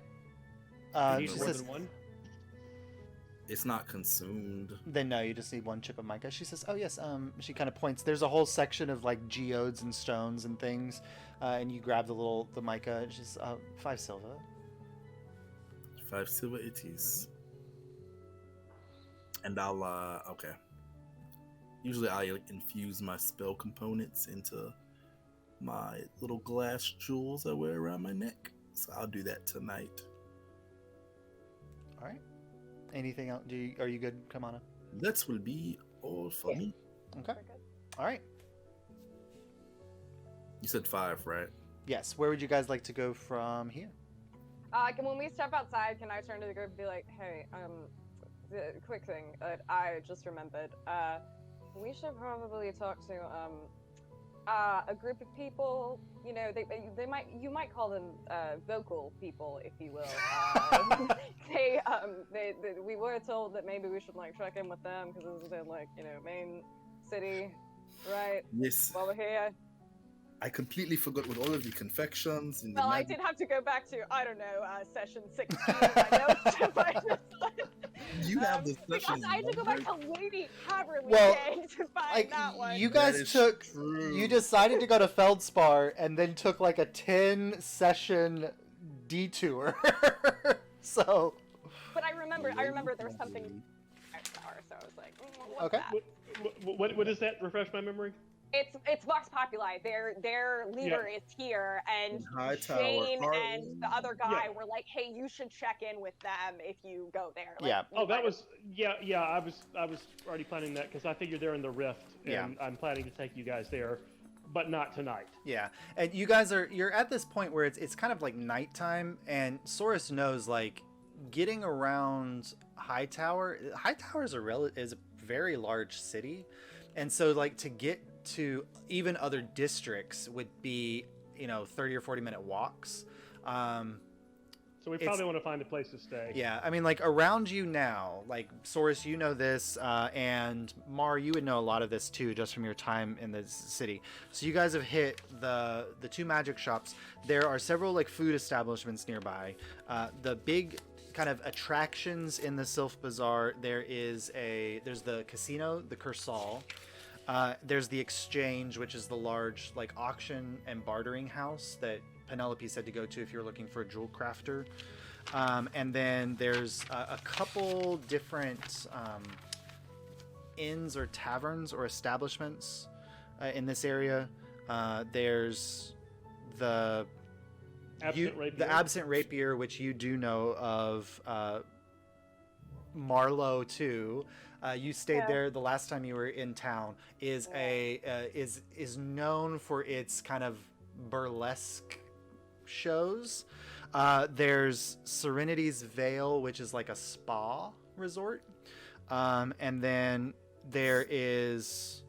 You need She more says, than one? It's not consumed. then no, you just need one chip of mica. She says, oh yes, she kind of points, there's a whole section of like geodes and stones and things, and you grab the mica, and she's 5 silver. 5 silver it is. And I'll, okay. Usually I infuse my spell components into my little glass jewels I wear around my neck. So I'll do that tonight. All right. Anything else? Are you good, Kamana? That will be all for Yeah. me. Okay. We're good. All right. You said 5, right? Yes. Where would you guys like to go from here? When we step outside, can I turn to the group and be like, hey, the quick thing that I just remembered. We should probably talk to a group of people. You know, you might call them vocal people, if you will. We were told that maybe we should like check in with them because this is in like main city, right? Yes. While we're here. I completely forgot with all of the confections and Well, the I magic. did have to go back to session 16. I know. You have the because session I had to go back numbered? to Lady Haverly Well, Gang to find Like that one. you That guys is took, true. you decided to go to Feldspar and then took like a 10 session detour. So. But I remember there was something Hightower, so I was like, what's Okay. that? What is that? Refresh my memory. It's Vox Populi. Their leader is here, and Hightower, Shane Harley. and the other guy Yeah. were like, "Hey, you should check in with them if you go there." Like, Yeah. you Oh, that might was yeah. I was already planning that because I figured they're in the Rift, and Yeah. I'm planning to take you guys there, but not tonight. Yeah, and you guys you're at this point where it's kind of like nighttime, and Saurus knows like getting around Hightower. Hightower is a very large city, and so like to get to even other districts would be 30 or 40-minute walks. So we probably want to find a place to stay. Yeah, I mean, like around you now, like Saurus, you know this, and Mar, you would know a lot of this too, just from your time in the city. So you guys have hit the 2 magic shops. There are several like food establishments nearby. The big kind of attractions in the Sylph Bazaar. There's the casino, the Cursal. There's the exchange, which is the large like auction and bartering house that Penelope said to go to if you're looking for a jewel crafter. And then there's a couple different inns or taverns or establishments in this area. There's the Absent absent rapier, which you do know of. Marlowe too. You stayed there the last time you were in town. Is is known for its kind of burlesque shows. There's Serenity's Vale, which is like a spa resort, and then there is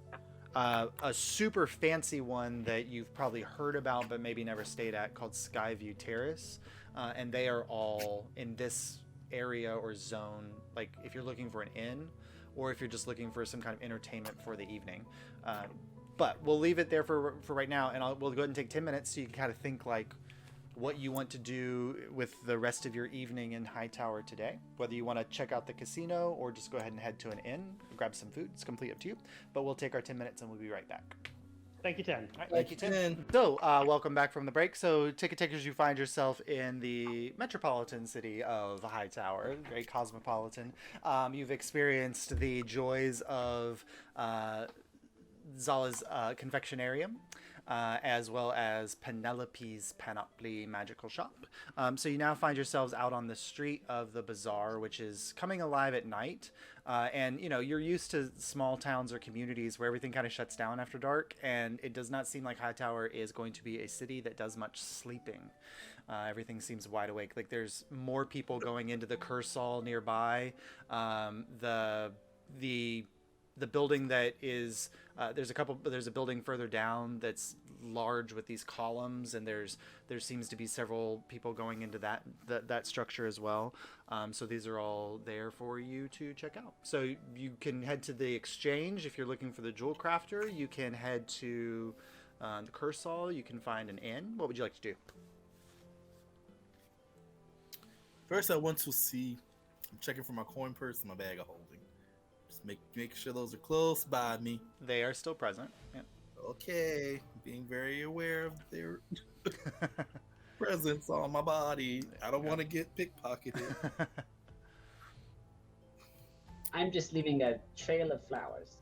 a super fancy one that you've probably heard about but maybe never stayed at, called Skyview Terrace, and they are all in this area or zone, like if you're looking for an inn or if you're just looking for some kind of entertainment for the evening. But we'll leave it there for right now, and we'll go ahead and take 10 minutes so you can kind of think like what you want to do with the rest of your evening in Hightower today. Whether you want to check out the casino or just go ahead and head to an inn, grab some food, it's completely up to you. But we'll take our 10 minutes and we'll be right back. Thank you, Ten. All right, thank you, Tim. So, welcome back from the break. So, ticket takers, you find yourself in the metropolitan city of Hightower, very cosmopolitan. You've experienced the joys of Zala's confectionarium, as well as Penelope's Panoply magical shop. So you now find yourselves out on the street of the bazaar, which is coming alive at night. And, you know, you're used to small towns or communities where everything kind of shuts down after dark, and it does not seem like Hightower is going to be a city that does much sleeping. Everything seems wide awake. Like, there's more people going into the curse hall nearby. The building that is there's a building further down that's large with these columns, and there seems to be several people going into that structure as well. So these are all there for you to check out. So you can head to the exchange if you're looking for the jewel crafter. You can head to the curse hall. You can find an inn. What would you like to do? First, I want to see. I'm checking for my coin purse and my bag of holding. Just make sure those are close by me. They are still present. Yeah. Okay, being very aware of their presence on my body. I don't want to get pickpocketed. I'm just leaving a trail of flowers.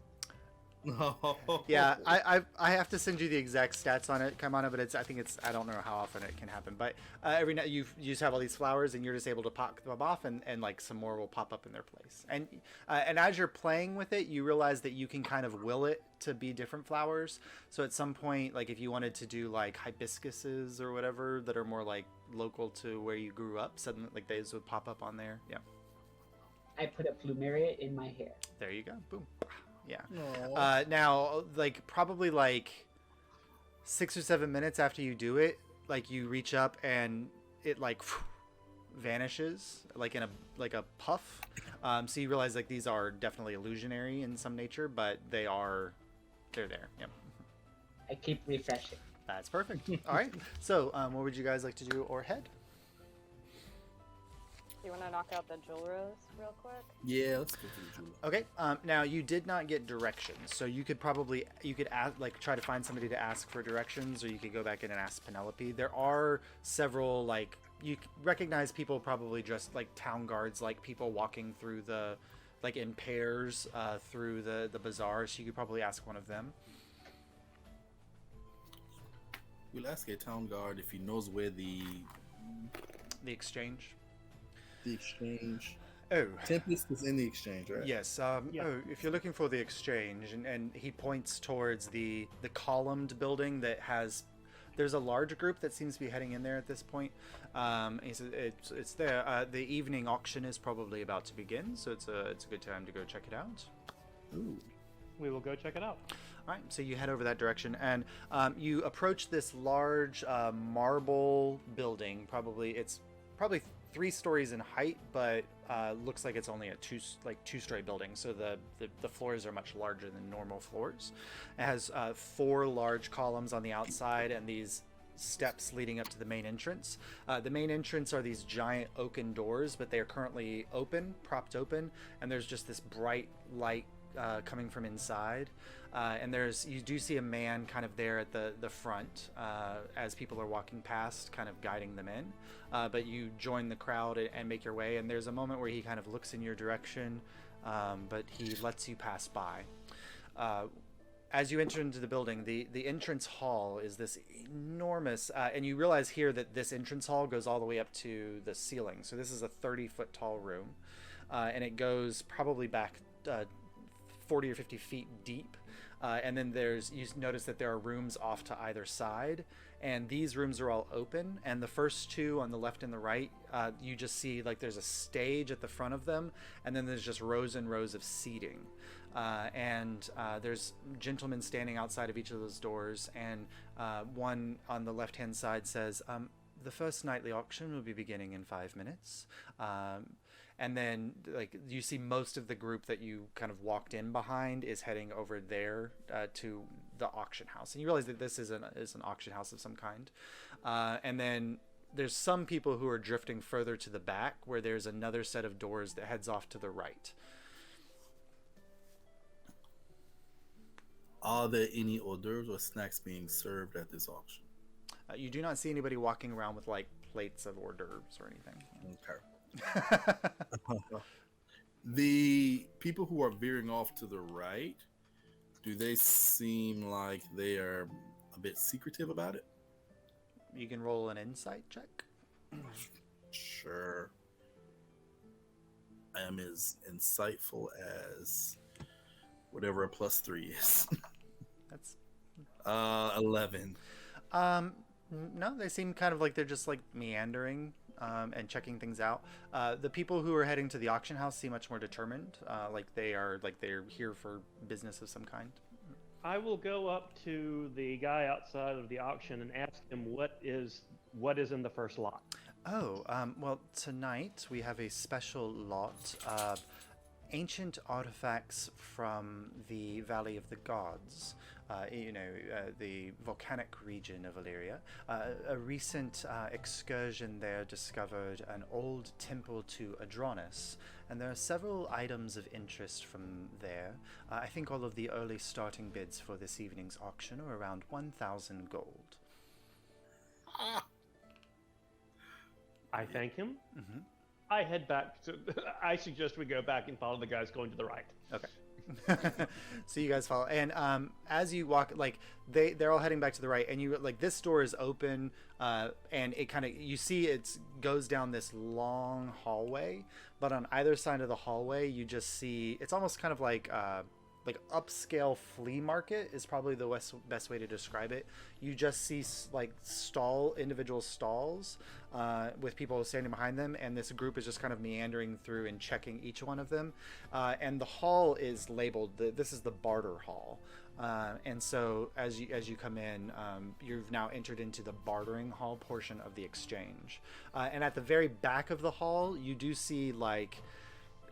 Yeah, I have to send you the exact stats on it, Kaimana, but I don't know how often it can happen, but every night you just have all these flowers and you're just able to pop them off, and like some more will pop up in their place. And as you're playing with it, you realize that you can kind of will it to be different flowers. So at some point, like if you wanted to do like hibiscuses or whatever that are more like local to where you grew up, suddenly like those would pop up on there. Yeah. I put a plumeria in my hair. There you go. Boom. Yeah. Now, like probably like 6 or 7 minutes after you do it, like you reach up and it like vanishes like in a puff. So you realize like these are definitely illusionary in some nature, but they're there. Yep. I keep refreshing. That's perfect. All right. So what would you guys like to do or head? You want to knock out the jewel rose real quick? Yeah, let's go to the jewel. Okay. Now you did not get directions, so you could ask, like try to find somebody to ask for directions, or you could go back in and ask Penelope. There are several like you recognize people probably dressed like town guards, like people walking through like in pairs through the bazaar. So you could probably ask one of them. We'll ask a town guard if he knows where the exchange. The exchange. Oh. Tempest is in the exchange, right? Yes. Yeah. Oh, if you're looking for the exchange, and he points towards the columned building that has. There's a large group that seems to be heading in there at this point. He says it's there. The evening auction is probably about to begin, so it's a good time to go check it out. Ooh. We will go check it out. All right, so you head over that direction, and you approach this large marble building. It's probably 3 stories in height, but looks like it's only a two-story building. So the floors are much larger than normal floors. It has 4 large columns on the outside and these steps leading up to the main entrance. The main entrance are these giant oaken doors, but they are currently propped open, and there's just this bright light coming from inside. And you do see a man kind of there at the front as people are walking past, kind of guiding them in. But you join the crowd and make your way, and there's a moment where he kind of looks in your direction, but he lets you pass by. as you enter into the building, the entrance hall is this enormous, and you realize here that this entrance hall goes all the way up to the ceiling. So this is a 30-foot tall room, and it goes probably back 40 or 50 feet deep. And then you notice that there are rooms off to either side, and these rooms are all open. And the first two on the left and the right, you just see like there's a stage at the front of them, and then there's just rows and rows of seating. And there's gentlemen standing outside of each of those doors, and one on the left-hand side says, the first nightly auction will be beginning in 5 minutes. And then like you see most of the group that you kind of walked in behind is heading over there to the auction house. And you realize that this is an auction house of some kind. And then there's some people who are drifting further to the back where there's another set of doors that heads off to the right. Are there any hors d'oeuvres or snacks being served at this auction? You do not see anybody walking around with like plates of hors d'oeuvres or anything. Okay. The people who are veering off to the right, do they seem like they are a bit secretive about it? You can roll an insight check. Sure. I am as insightful as whatever a +3 is. That's 11. No, they seem kind of like they're just like meandering and checking things out. The people who are heading to the auction house seem much more determined. They're here for business of some kind. I will go up to the guy outside of the auction and ask him what is in the first lot. Oh, well, tonight we have a special lot of ancient artifacts from the Valley of the Gods, the volcanic region of Alyria. A recent excursion there discovered an old temple to Adronis, and there are several items of interest from there. I think all of the early starting bids for this evening's auction are around 1,000 gold. I thank him. Mm-hmm. I head back to. I suggest we go back and follow the guys going to the right. Okay. So you guys follow, and as you walk, like they're all heading back to the right, and you like this door is open, and it kind of you see it goes down this long hallway, but on either side of the hallway you just see it's almost kind of like upscale flea market is probably the best way to describe it. You just see like individual stalls with people standing behind them, and this group is just kind of meandering through and checking each one of them. And the hall is labeled, this is the Barter Hall. And so as you come in, you've now entered into the bartering hall portion of the exchange. And at the very back of the hall, you do see like,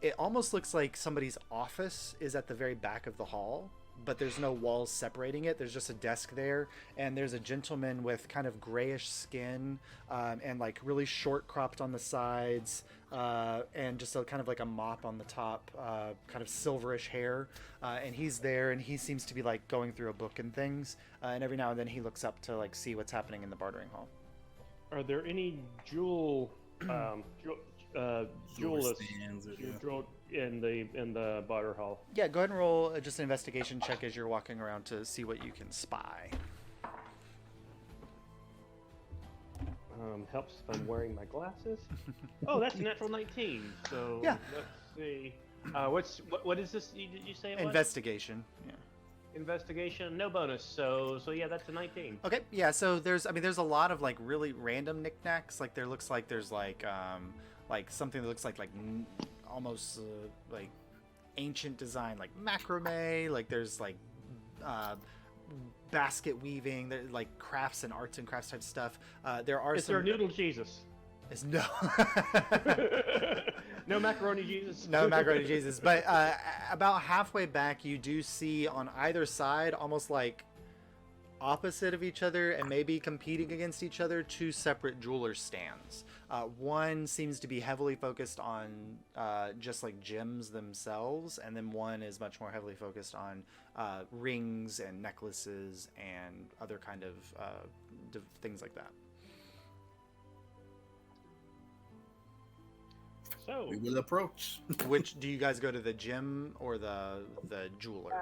it almost looks like somebody's office is at the very back of the hall, but there's no walls separating it. There's just a desk there, and there's a gentleman with kind of grayish skin and like really short cropped on the sides and just kind of like a mop on the top, kind of silverish hair. And he's there, and he seems to be like going through a book and things. And every now and then he looks up to like see what's happening in the bartering hall. Are there any jewelers in the Barter Hall? Yeah, go ahead and roll just an investigation check as you're walking around to see what you can spy. Helps if I'm wearing my glasses. Oh, that's a natural 19. So yeah. Let's see. What is this? Did you say it was? Investigation. Yeah. Investigation, no bonus. So yeah, that's a 19. Okay, yeah. So there's a lot of like really random knickknacks. Like there looks like there's like something that looks like almost like ancient design, like macrame. Like there's like basket weaving, like crafts and arts and crafts type stuff. Is there a noodle Jesus? Is no. No macaroni Jesus. No macaroni Jesus. But about halfway back, you do see on either side, almost like opposite of each other and maybe competing against each other, two separate jeweler stands. One seems to be heavily focused on just like gems themselves, and then one is much more heavily focused on rings and necklaces and other kind of things like that. So we will approach. Which do you guys go to, the gym or the jeweler?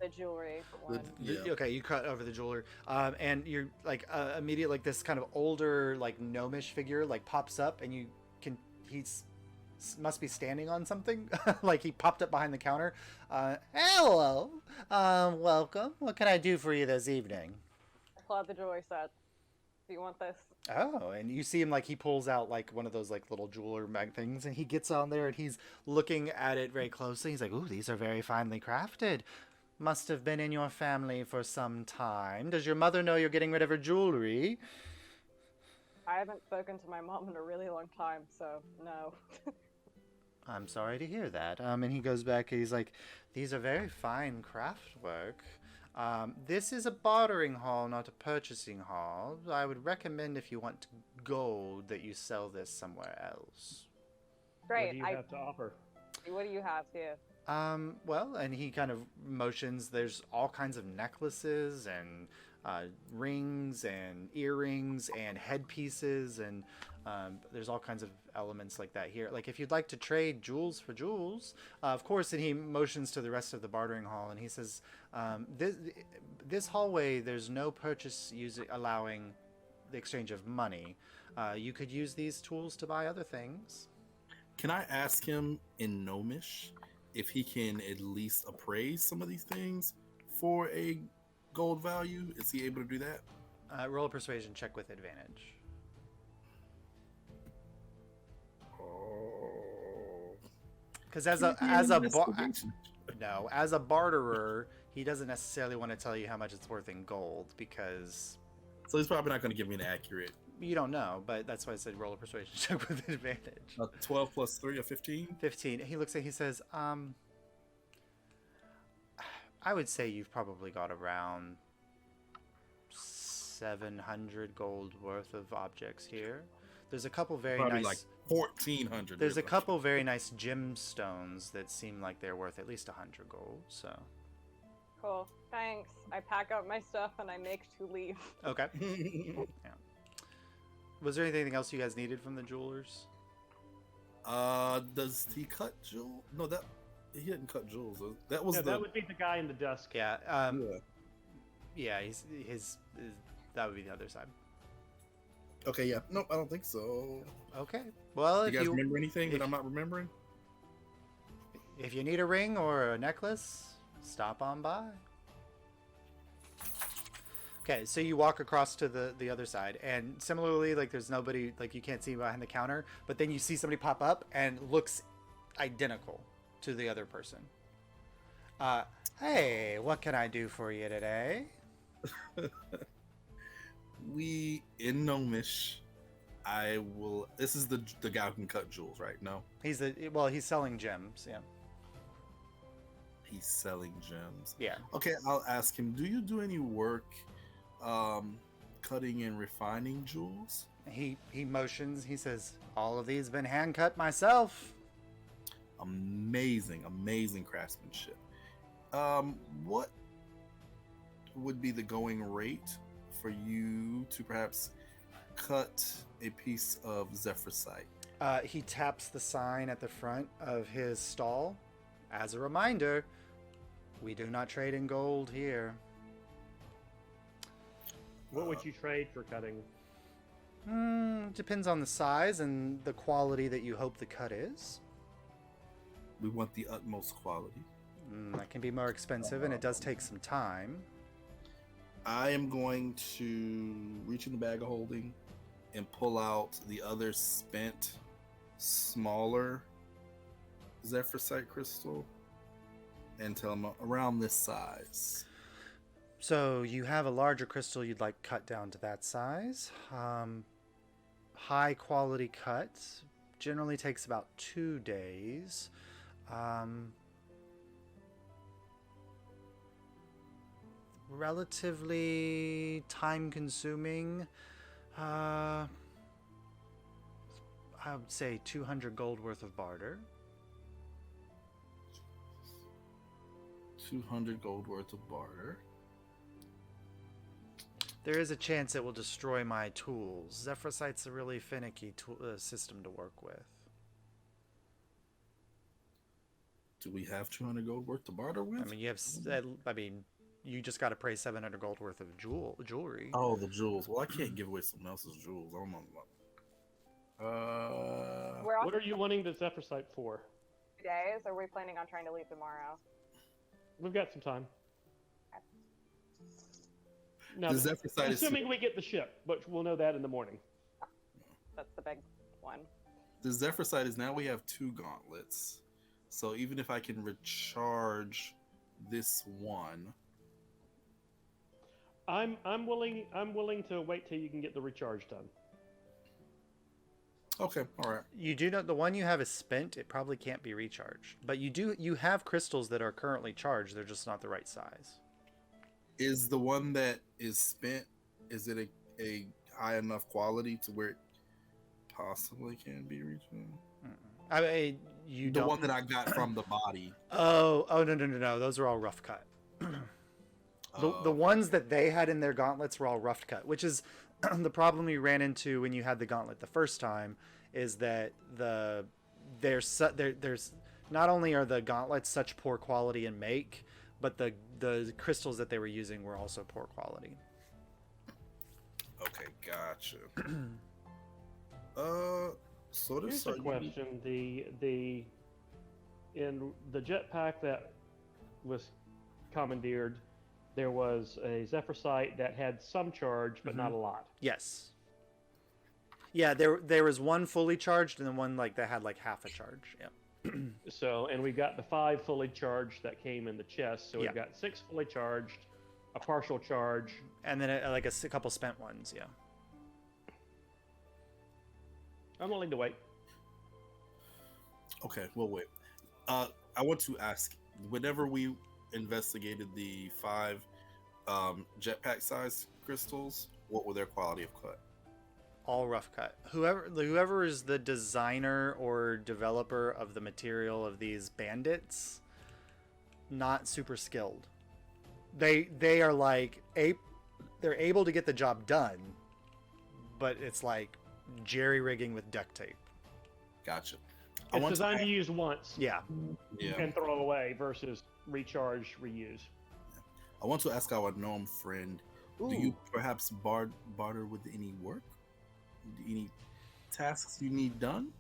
the jewelry for one. Yeah. Okay, you cut over the jeweler, and you're like immediate like this kind of older like gnomish figure like pops up, and he's must be standing on something. Like he popped up behind the counter. Hello, welcome. What can I do for you this evening? I pull out the jewelry set. Do you want this? Oh, and you see him like he pulls out like one of those like little jeweler mag things, and he gets on there and he's looking at it very closely. He's like, "Ooh, these are very finely crafted. Must have been in your family for some time. Does your mother know you're getting rid of her jewelry?" I haven't spoken to my mom in a really long time, so no. I'm sorry to hear that. And he goes back and he's like, "These are very fine craft work. This is a bartering hall, not a purchasing hall. I would recommend if you want gold that you sell this somewhere else." Great. What do you have to offer? What do you have here? Well, and he kind of motions. There's all kinds of necklaces and rings and earrings and headpieces, and there's all kinds of elements like that here. Like if you'd like to trade jewels for jewels, of course. And he motions to the rest of the bartering hall, and he says, "This hallway, there's no purchase allowing the exchange of money. You could use these tools to buy other things." Can I ask him in Gnomish if he can at least appraise some of these things for a gold value? Is he able to do that? Roll a persuasion check with advantage. Oh. Because as a barterer, he doesn't necessarily want to tell you how much it's worth in gold because So he's probably not going to give me an accurate. you don't know. But that's why I said roll a persuasion check with advantage. 12 plus 3 or 15? 15. He looks at. He says, I would say you've probably got around 700 gold worth of objects here. There's a couple very Probably nice. like 1,400. There's a couple very nice gemstones that seem like they're worth at least 100 gold. So. Cool. Thanks. I pack up my stuff and I make to leave. Okay. Yeah. Was there anything else you guys needed from the jewelers? Does he cut jewels? No, that he didn't cut jewels. That was That would be the guy in the dusk. Yeah. yeah. Yeah. His that would be the other side. Okay, yeah. Nope, I don't think so. Okay. Well, You guys remember anything that I'm not remembering? if you need a ring or a necklace, stop on by. Okay, so you walk across to the other side, and similarly, like there's nobody, like you can't see behind the counter, but then you see somebody pop up and looks identical to the other person. Hey, what can I do for you today? We in Gnomish. I will. This is the guy who can cut jewels, right? No, He's selling gems. Yeah. he's selling gems. Yeah. Okay, I'll ask him. Do you do any work, cutting and refining jewels? He motions. He says, "All of these been hand cut myself." Amazing craftsmanship. What would be the going rate for you to perhaps cut a piece of zephyrsite? He taps the sign at the front of his stall. As a reminder, we do not trade in gold here. What would you trade for cutting? Depends on the size and the quality that you hope the cut is. We want the utmost quality. That can be more expensive, and it does take some time. I am going to reach in the bag of holding and pull out the other spent, smaller zephyrsite crystal and tell him around this size. So you have a larger crystal you'd like cut down to that size. High quality cut generally takes about 2 days. Relatively time consuming. I would say 200 gold worth of barter. 200 gold worth of barter. There is a chance it will destroy my tools. Zephyrsite's a really finicky system to work with. Do we have 200 gold worth to barter with? I mean, you have. I mean, you just got to pay 700 gold worth of jewelry. Oh, the jewels. Well, I can't give away someone else's jewels. I don't know. We're on What are you wanting the Zephyr site for? 2 days. Or are we planning on trying to leave tomorrow? We've got some time. Now, The Zephyr site is assuming we get the ship, but we'll know that in the morning. That's the big one. the Zephyr site is now we have 2 gauntlets. So even if I can recharge this one, I'm willing to wait till you can get the recharge done. okay, all right. You do know the one you have is spent. It probably can't be recharged. But you have crystals that are currently charged. They're just not the right size. Is the one that is spent, is it a high enough quality to where it possibly can be reached? I mean, you The don't. one that I got from the body. Oh no. Those are all rough cut. The ones that they had in their gauntlets were all rough cut, which is the problem we ran into when you had the gauntlet the first time. Is that there's not only are the gauntlets such poor quality in make, but the crystals that they were using were also poor quality. Okay, gotcha. So this Here's a question: the in the jetpack that was commandeered, there was a Zephyr site that had some charge, but not a lot. Yes. Yeah, there was one fully charged and then one that had half a charge. Yeah. So, and we got the 5 fully charged that came in the chest. So Yeah. we've got 6 fully charged, a partial charge. And then a couple spent ones. Yeah. I'm willing to wait. Okay, we'll wait. I want to ask, whenever we investigated the 5 jetpack size crystals, what were their quality of cut? All rough cut. Whoever is the designer or developer of the material of these bandits, not super skilled. They are they're able to get the job done, but it's like jerry rigging with duct tape. Gotcha. It's designed to use once Yeah. and throw away versus recharge, reuse. I want to ask our gnome friend, do you perhaps barter with any work? Any tasks you need done?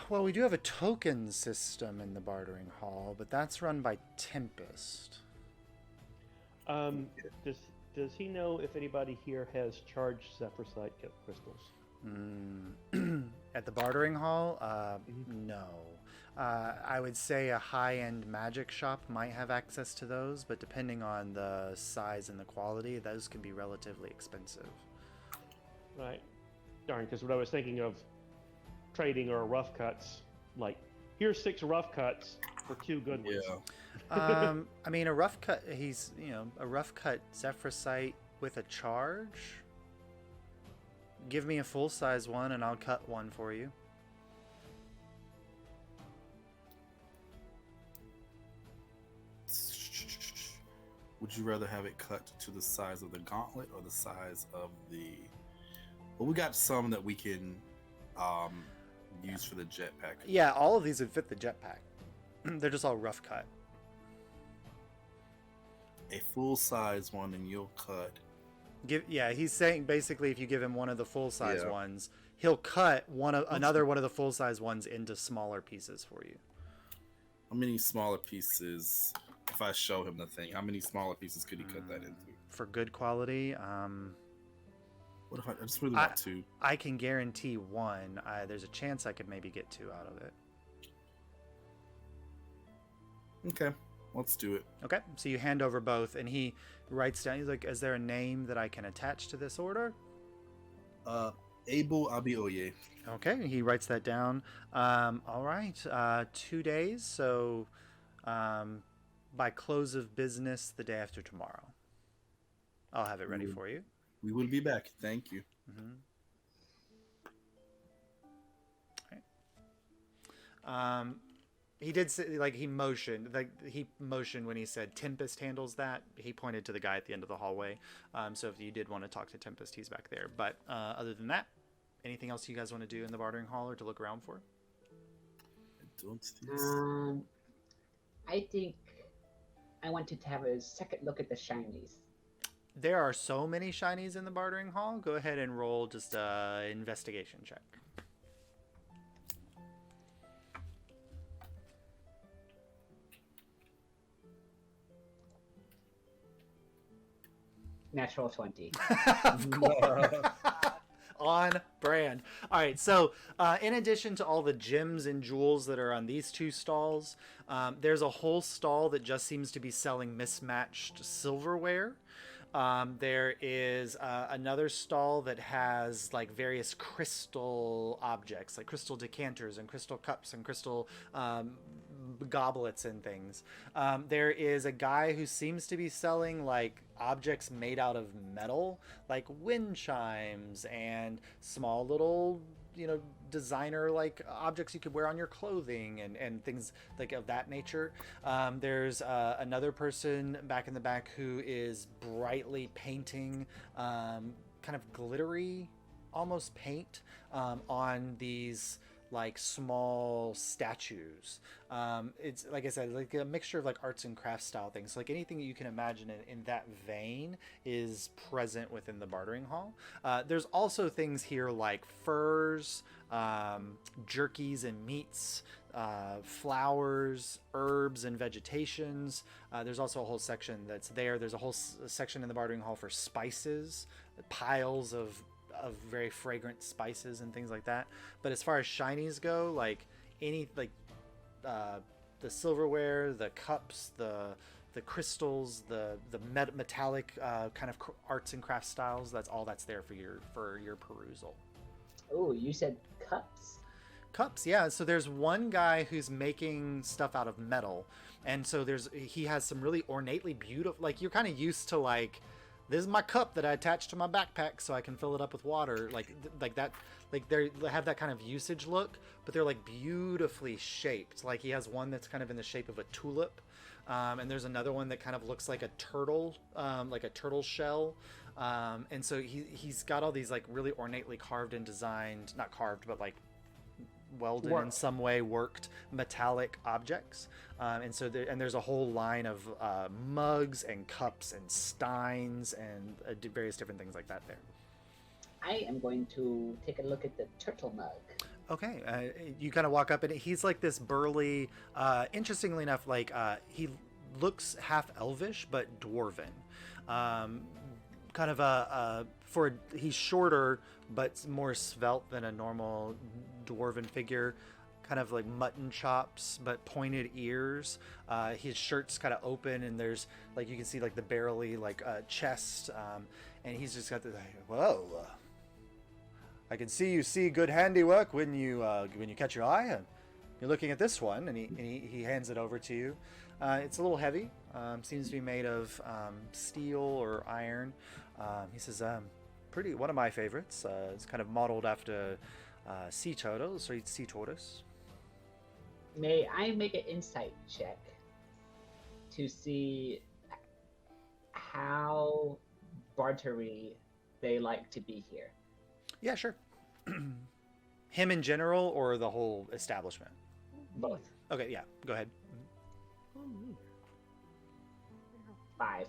Well, we do have a token system in the bartering hall, but that's run by Tempest. Does he know if anybody here has charged Zephyr site crystals? At the bartering hall, no. I would say a high-end magic shop might have access to those, but depending on the size and the quality, those can be relatively expensive. Right. Darn, because what I was thinking of trading or rough cuts, here's 6 rough cuts for 2 good ones. Yeah. I mean, a rough cut. A rough cut Zephrysite with a charge. Give me a full size one, and I'll cut one for you. Would you rather have it cut to the size of the gauntlet or the size of the... Well, we got some that we can use for the jetpack. Yeah, all of these would fit the jetpack. They're just all rough cut. A full size one, and you'll cut. He's saying basically if you give him one of the full size ones, he'll cut another one of the full size ones into smaller pieces for you. How many smaller pieces? If I show him the thing, how many smaller pieces could he cut that into? For good quality, What if I just really want 2? I can guarantee 1. There's a chance I could maybe get 2 out of it. Okay, let's do it. Okay, so you hand over both, and he writes down. He's like, "Is there a name that I can attach to this order?" Abel Abioye. Okay, he writes that down. All right, 2 days. So, by close of business the day after tomorrow, I'll have it ready for you. We will be back. Thank you. Okay. He did say, he motioned, when he said Tempest handles that. He pointed to the guy at the end of the hallway. So if you did want to talk to Tempest, he's back there. But other than that, anything else you guys want to do in the bartering hall or to look around for? I think I wanted to have a second look at the shinies. There are so many shinies in the bartering hall. Go ahead and roll just a investigation check. Natural 20. Of course. On brand. All right, so in addition to all the gems and jewels that are on these two stalls, there's a whole stall that just seems to be selling mismatched silverware. There is another stall that has like various crystal objects, like crystal decanters and crystal cups and crystal goblets and things. There is a guy who seems to be selling like objects made out of metal, like wind chimes and small little, designer like objects you could wear on your clothing and things like of that nature. There's another person back in the back who is brightly painting kind of glittery almost paint on these like small statues. It's like I said, like a mixture of like arts and crafts style things. So, like anything that you can imagine in that vein is present within the bartering hall. There's also things here like furs, jerkies and meats, flowers, herbs and vegetations. There's also a whole section that's there. There's a whole section in the bartering hall for spices, piles of very fragrant spices and things like that. But as far as shinies go, like any like the silverware, the cups, the crystals, the metallic kind of arts and crafts styles, that's there for your perusal. Oh, you said cups? Cups, yeah. So there's one guy who's making stuff out of metal, and so he has some really ornately beautiful, like you're kind of used to like, this is my cup that I attach to my backpack so I can fill it up with water, like that. Like they have that kind of usage look, but they're like beautifully shaped. Like he has one that's kind of in the shape of a tulip, and there's another one that kind of looks like a turtle shell. And so he's got all these like really ornately carved and designed, not carved, but like welded in some way, worked metallic objects. And so there's a whole line of mugs and cups and steins and various different things like that there. I am going to take a look at the turtle mug. Okay, you kind of walk up and he's like this burly, interestingly enough, like he looks half elvish but dwarven. Kind of he's shorter but more svelte than a normal dwarven figure. Kind of like mutton chops but pointed ears. His shirt's kind of open and there's like you can see like the barely like chest, and he's just got the whoa. I can see you see good handiwork when you catch your eye. You're looking at this one, and he hands it over to you. It's a little heavy. Seems to be made of steel or iron. He says, one of my favorites. It's kind of modeled after sea turtles, or sea tortoise. May I make an insight check to see how bartery they like to be here? Yeah, sure. Him in general or the whole establishment? Both. Okay, yeah, go ahead. 5.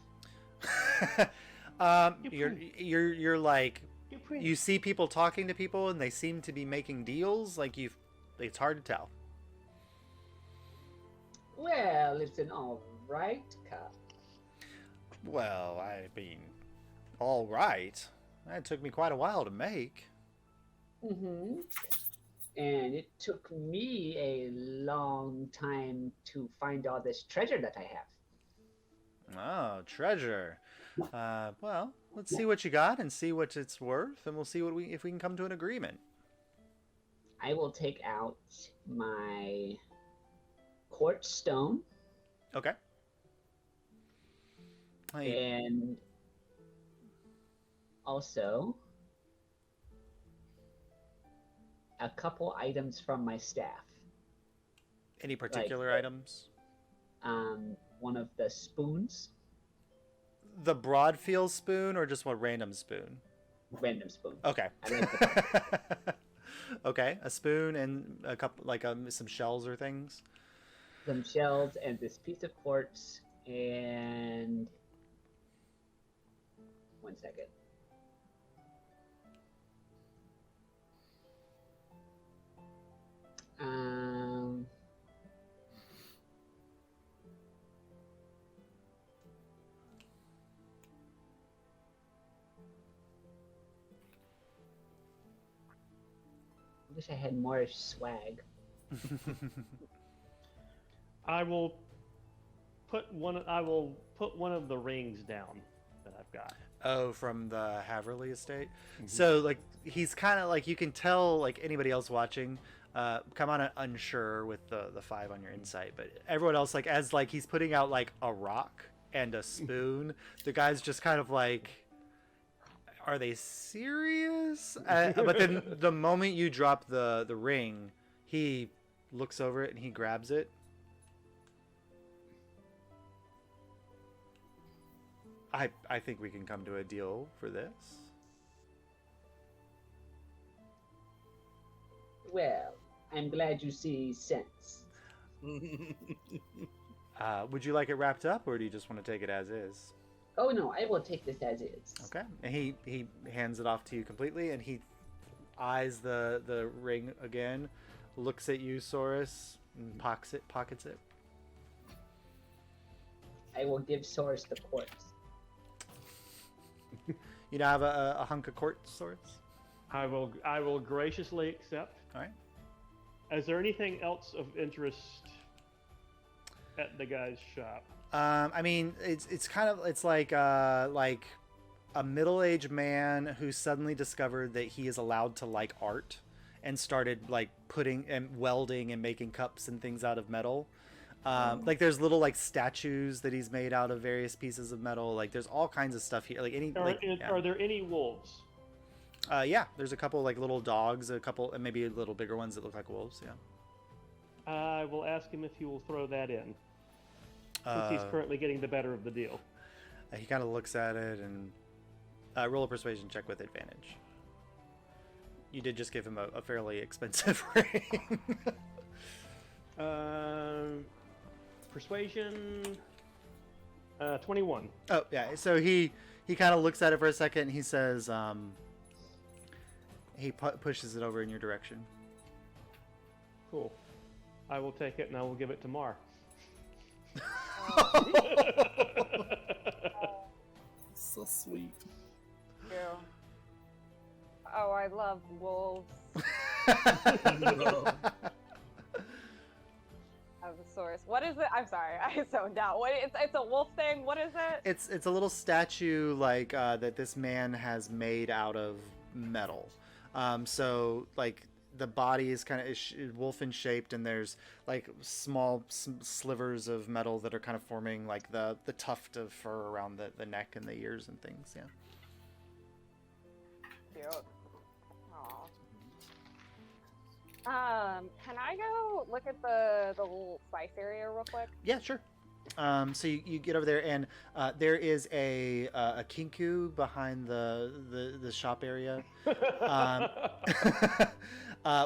You're like, you see people talking to people and they seem to be making deals. Like it's hard to tell. Well, it's an all right cup. Well, I mean, all right. That took me quite a while to make. Mm-hmm. And it took me a long time to find all this treasure that I have. Oh, treasure. Well, let's see what you got and see what it's worth, and we'll see if we can come to an agreement. I will take out my quartz stone. Okay. And also a couple items from my staff. Any particular items? One of the spoons. The Broadfield spoon or just one random spoon? Random spoon. Okay. I like the Okay, a spoon and a couple, like some shells or things. Some shells and this piece of quartz and 1 second. I wish I had more swag. I will put one of the rings down that I've got. Oh, from the Haverly estate. So like he's kind of like, you can tell like anybody else watching, come on unsure with the 5 on your insight, but everyone else, like as like he's putting out like a rock and a spoon, the guy's just kind of like, are they serious? But then the moment you drop the ring, he looks over it and he grabs it. I think we can come to a deal for this. Well, I'm glad you see sense. Would you like it wrapped up, or do you just want to take it as is? Oh no, I will take this as is. Okay. And he hands it off to you completely, and he eyes the ring again, looks at you, Saurus, and pockets it. I will give Saurus the quartz. You now have a hunk of quartz, Saurus? I will graciously accept. All right. Is there anything else of interest at the guy's shop? I mean, it's kind of, it's like a middle-aged man who suddenly discovered that he is allowed to like art and started like putting and welding and making cups and things out of metal. Like there's little like statues that he's made out of various pieces of metal. Like there's all kinds of stuff here. Like Are there any wolves? Yeah, there's a couple like little dogs, a couple, and maybe little bigger ones that look like wolves. Yeah. I will ask him if he will throw that in, since he's currently getting the better of the deal. He kind of looks at it and roll a persuasion check with advantage. You did just give him a fairly expensive ring. Persuasion 21. Oh yeah, so he kind of looks at it for a second and he says, he pushes it over in your direction. Cool. I will take it and I will give it to Mar. So sweet. Yeah. Oh, I love wolves. No. Of the source. What is it? I'm sorry, I zoned out. What? It's a wolf thing. What is it? It's a little statue like that this man has made out of metal. So like the body is kind of wolfen shaped, and there's like small slivers of metal that are kind of forming like the tuft of fur around the neck and the ears and things. Yeah. Cute. Aw. Can I go look at the little spice area real quick? Yeah, sure. So you get over there, and there is a kinku behind the shop area,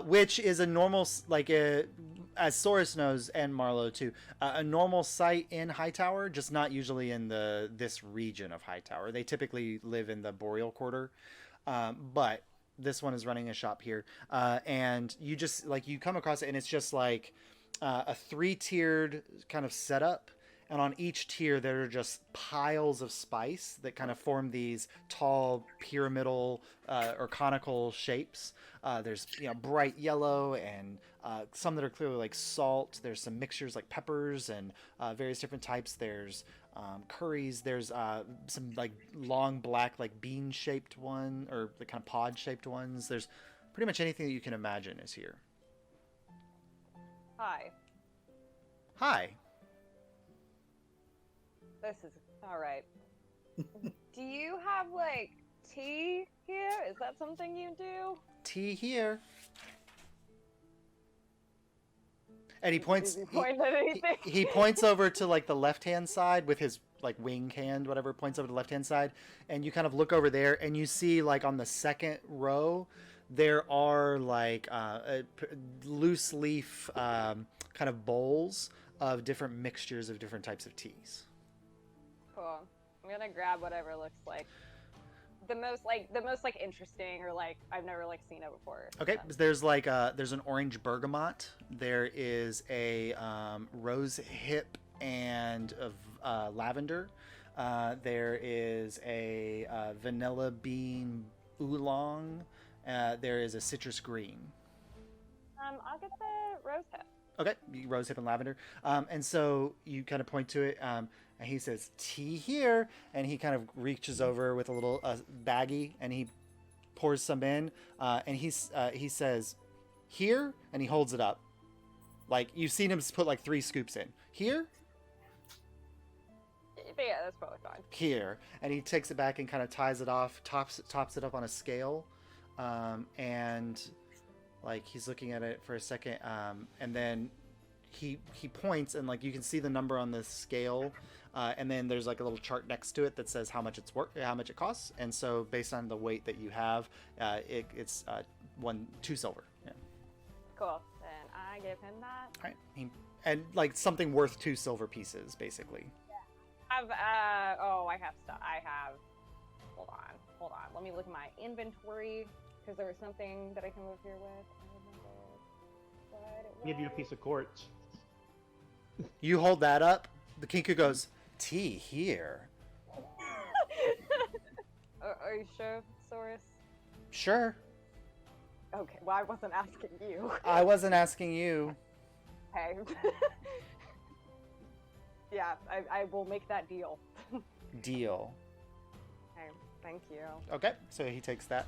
which is a normal, like as Saurus knows, and Marlowe too, a normal site in Hightower, just not usually in this region of Hightower. They typically live in the Boreal Quarter, but this one is running a shop here, and you just like you come across it, and it's just like a 3-tiered kind of setup. And on each tier, there are just piles of spice that kind of form these tall, pyramidal or conical shapes. There's bright yellow and some that are clearly like salt. There's some mixtures like peppers and various different types. There's curries. There's some like long black like bean-shaped one, or the kind of pod-shaped ones. There's pretty much anything that you can imagine is here. Hi. Hi. This is all right. Do you have like tea here? Is that something you do? Tea here. And he points. Did you point at anything? He points over to like the left-hand side with his like wing hand, whatever. Points over to the left-hand side, and you kind of look over there, and you see like on the second row, there are like loose leaf kind of bowls of different mixtures of different types of teas. Cool. I'm gonna grab whatever looks like the most interesting, or like I've never like seen it before. Okay, there's like there's an orange bergamot. There is a rose hip and lavender. There is a vanilla bean oolong. There is a citrus green. I'll get the rose hip. Okay, rose hip and lavender. And so you kind of point to it, and he says, "Tea here," and he kind of reaches over with a little baggie, and he pours some in, and he says, "Here," and he holds it up. Like, you've seen him put like 3 scoops in. Here? Yeah, that's probably fine. Here. And he takes it back and kind of ties it off, tops it up on a scale, and like he's looking at it for a second, and then he points, and like you can see the number on the scale, and then there's like a little chart next to it that says how much how much it costs, and so based on the weight that you have, it's 2 silver. Yeah. Cool. Then I give him that. All right. And like something worth 2 silver pieces, basically. I have stuff. Hold on. Let me look at my inventory, because there was something that I can move here with. I remember what it was. Give you a piece of quartz. You hold that up. The Kinku goes, "Tea here." Are you sure, Saurus? Sure. Okay. Well, I wasn't asking you. I wasn't asking you. Hey. Yeah, I will make that deal. Deal. Okay, thank you. Okay, so he takes that.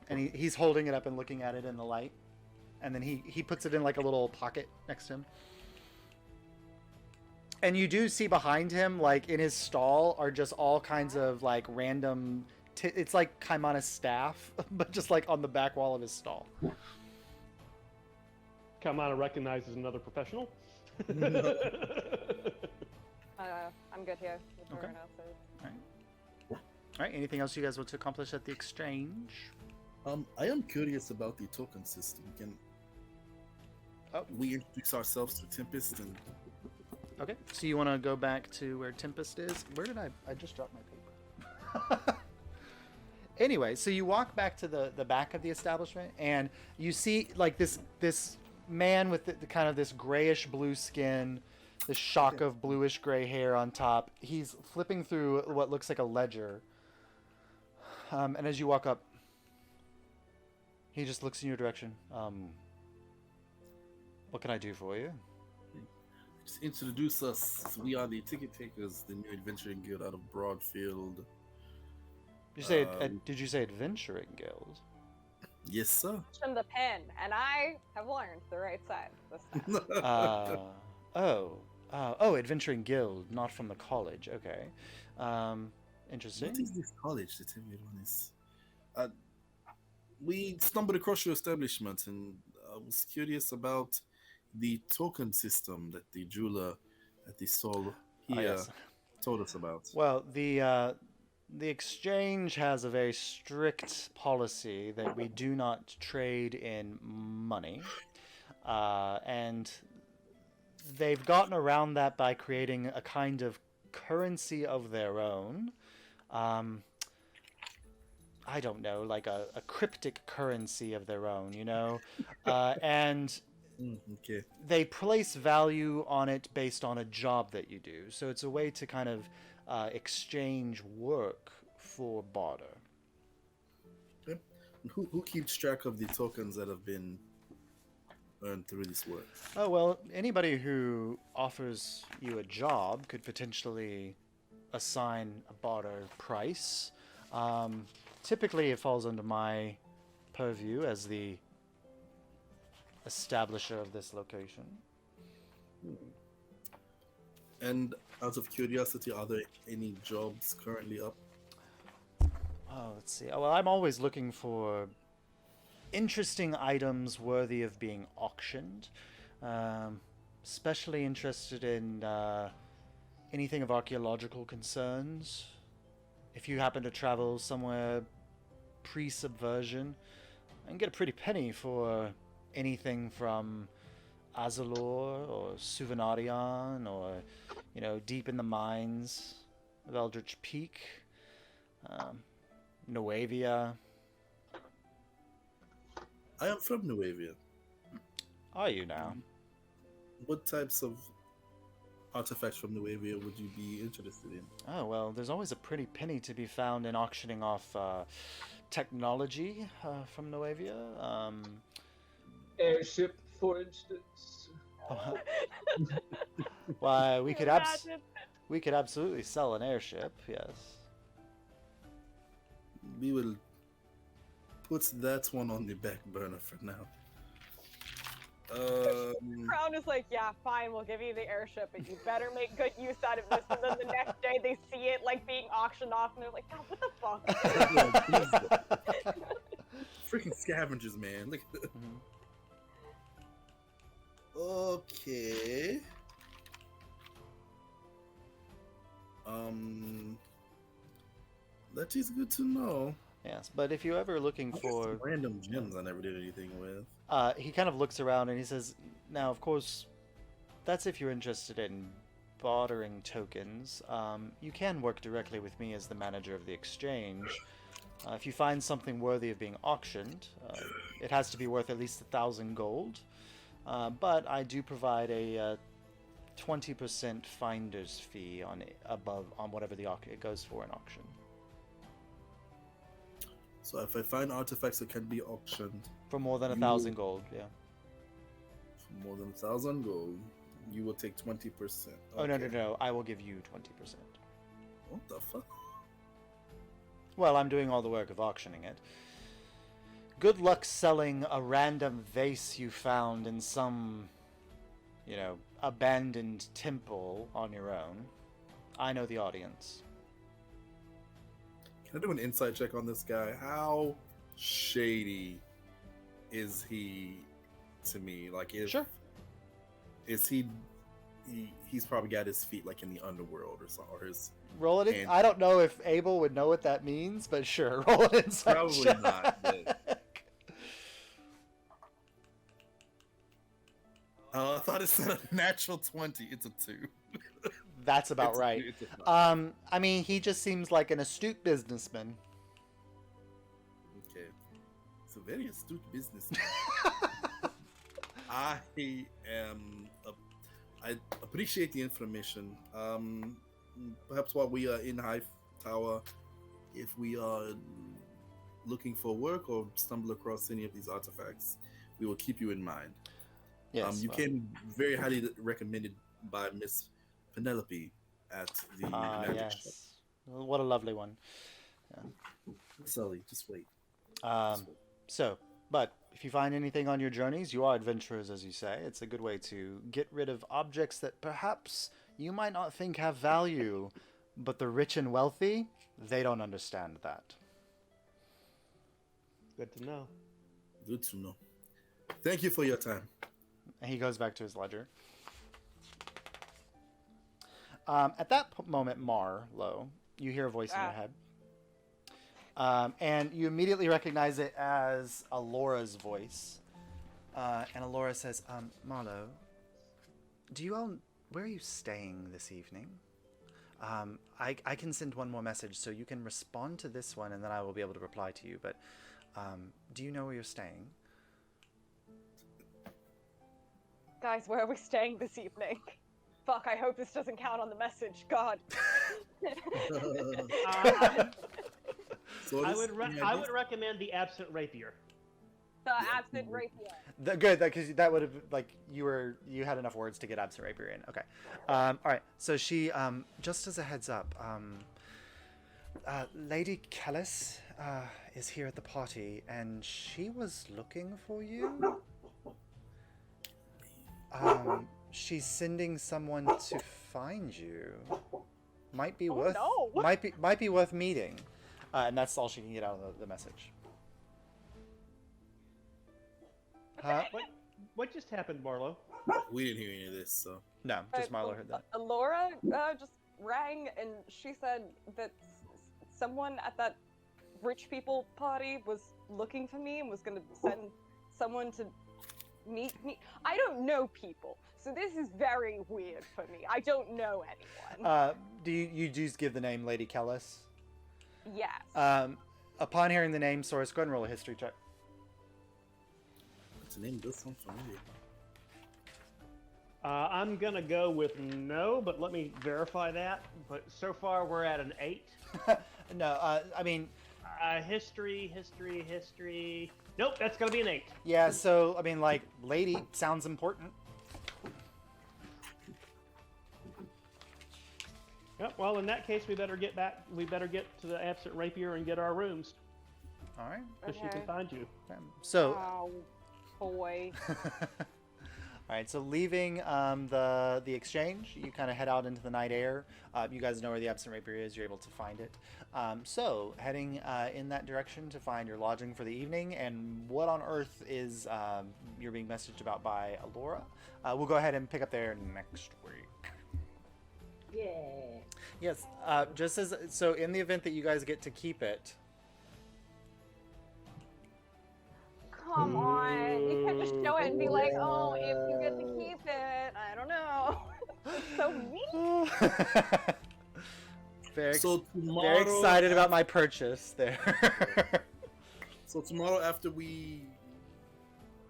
And he's holding it up and looking at it in the light. And then he puts it in like a little pocket next to him. And you do see behind him, like in his stall, are just all kinds of like random... it's like Kaimana's staff, but just like on the back wall of his stall. Kaimana recognizes another professional. I'm good here. With Okay. everyone else's. All right, anything else you guys want to accomplish at the exchange? I am curious about the token system. Can we introduce ourselves to Tempest? And Okay, so you want to go back to where Tempest is? Where did I just dropped my paper. Anyway, so you walk back to the back of the establishment, and you see like this man with the kind of this grayish blue skin, this shock of bluish gray hair on top. He's flipping through what looks like a ledger. And as you walk up, he just looks in your direction. What can I do for you? just introduce us. We are the Ticket Takers, the new adventuring guild out of Broadfield. Did you say adventuring guild? Yes, sir. From the pen, and I have learned the right side this time. Adventuring guild, not from the college. Okay, interesting. What is this college? The Timid one is. We stumbled across your establishment, and I was curious about the token system that the jeweler at the stall here told us about. Well, the exchange has a very strict policy that we do not trade in money, and they've gotten around that by creating a kind of currency of their own. I don't know, like a cryptic currency of their own, you know? And Okay. they place value on it based on a job that you do. So it's a way to kind of exchange work for barter. Okay. Who keeps track of the tokens that have been earned through this work? Oh, well, anybody who offers you a job could potentially assign a barter price. Typically, it falls under my purview as the establisher of this location. And out of curiosity, are there any jobs currently up? Oh, let's see. Well, I'm always looking for interesting items worthy of being auctioned. Especially interested in anything of archaeological concerns. if you happen to travel somewhere pre-subversion, I can get a pretty penny for anything from Azalor or Suvenarion or, deep in the mines of Eldritch Peak, Nuevia. I am from Nuevia. Are you now? What types of artifacts from Nuevia would you be interested in? Oh, well, there's always a pretty penny to be found in auctioning off technology from Nuevia. Airship, for instance. Why, Imagine. we could absolutely sell an airship, yes. We will put that one on the back burner for now. Crown is like, yeah, fine, we'll give you the airship, but you better make good use out of this. And then the next day they see it like being auctioned off, and they're like, God, what the fuck? Freaking scavengers, man. Look at that. Okay. That is good to know. Yes, but if you're ever looking I got for... some random gems I never did anything with. he kind of looks around and he says, now, of course, that's if you're interested in bartering tokens. You can work directly with me as the manager of the exchange. If you find something worthy of being auctioned, it has to be worth at least 1,000 gold. But I do provide a 20% finder's fee on whatever it goes for in auction. So if I find artifacts that can be auctioned For more than 1,000 gold, yeah. for more than 1,000 gold, you will take 20%. Oh, no, Okay. no. I will give you 20%. What the fuck? Well, I'm doing all the work of auctioning it. Good luck selling a random vase you found in some, abandoned temple on your own. I know the audience. Can I do an insight check on this guy? How shady is he to me? Like, Sure. Is he's probably got his feet like in the underworld or something, or his Roll it in. And- I don't know if Abel would know what that means, but sure, roll it inside. Probably check. not, but- I thought it said a natural 20. It's a 2. That's about It's a right. 2, it's a 5. I mean, he just seems like an astute businessman. Okay. It's a very astute businessman. I appreciate the information. Perhaps while we are in Hightower, if we are looking for work or stumble across any of these artifacts, we will keep you in mind. Yes. You came very highly recommended by Miss Penelope at the magic shop. Yes. What a lovely one. Sully, just wait. But if you find anything on your journeys, you are adventurers, as you say. It's a good way to get rid of objects that perhaps you might not think have value, but the rich and wealthy, they don't understand that. Good to know. Good to know. Thank you for your time. And he goes back to his ledger. At that moment, Marlo, you hear a voice in your head. And you immediately recognize it as Alora's voice. And Alora says, Marlo, where are you staying this evening? I can send one more message, so you can respond to this one, and then I will be able to reply to you. But do you know where you're staying? Guys, where are we staying this evening? Fuck, I hope this doesn't count on the message. God. So I this- would recommend the absent rapier. The absent rapier. Good, because that would have you had enough words to get absent rapier in. Okay, all right. So she, just as a heads up, Lady Kellis is here at the party, and she was looking for you. She's sending someone to find you. Might be worth. no. Might be worth meeting. And that's all she can get out of the message. Huh? What just happened, Marlo? We didn't hear any of this, so No, just Marlo heard that. Laura just rang and she said that someone at that rich people party was looking for me and was gonna send someone to meet me. I don't know people, so this is very weird for me. I don't know anyone. Do you just give the name Lady Kellis? Yes. Upon hearing the name, Source, go ahead and roll a history check. What's the name? This one familiar. I'm gonna go with no, but let me verify that. But so far we're at an 8. No, I mean, History. Nope, that's gonna be an 8. yeah. So I mean, like, lady sounds important. Yep. Well, in that case, we better get back. We better get to the absent rapier and get our rooms, All right. because she can find you. So. Oh, boy. All right, so leaving the exchange, you kind of head out into the night air. You guys know where the absent rapier is. You're able to find it. So heading in that direction to find your lodging for the evening. And what on earth is you're being messaged about by Alyria? We'll go ahead and pick up there next week. Yeah. Yes, just as so in the event that you guys get to keep it. Come on. You can't just show it and be like, oh, if you get to keep it. I don't know. It's so mean. Very, So very excited about my purchase there. So tomorrow, after we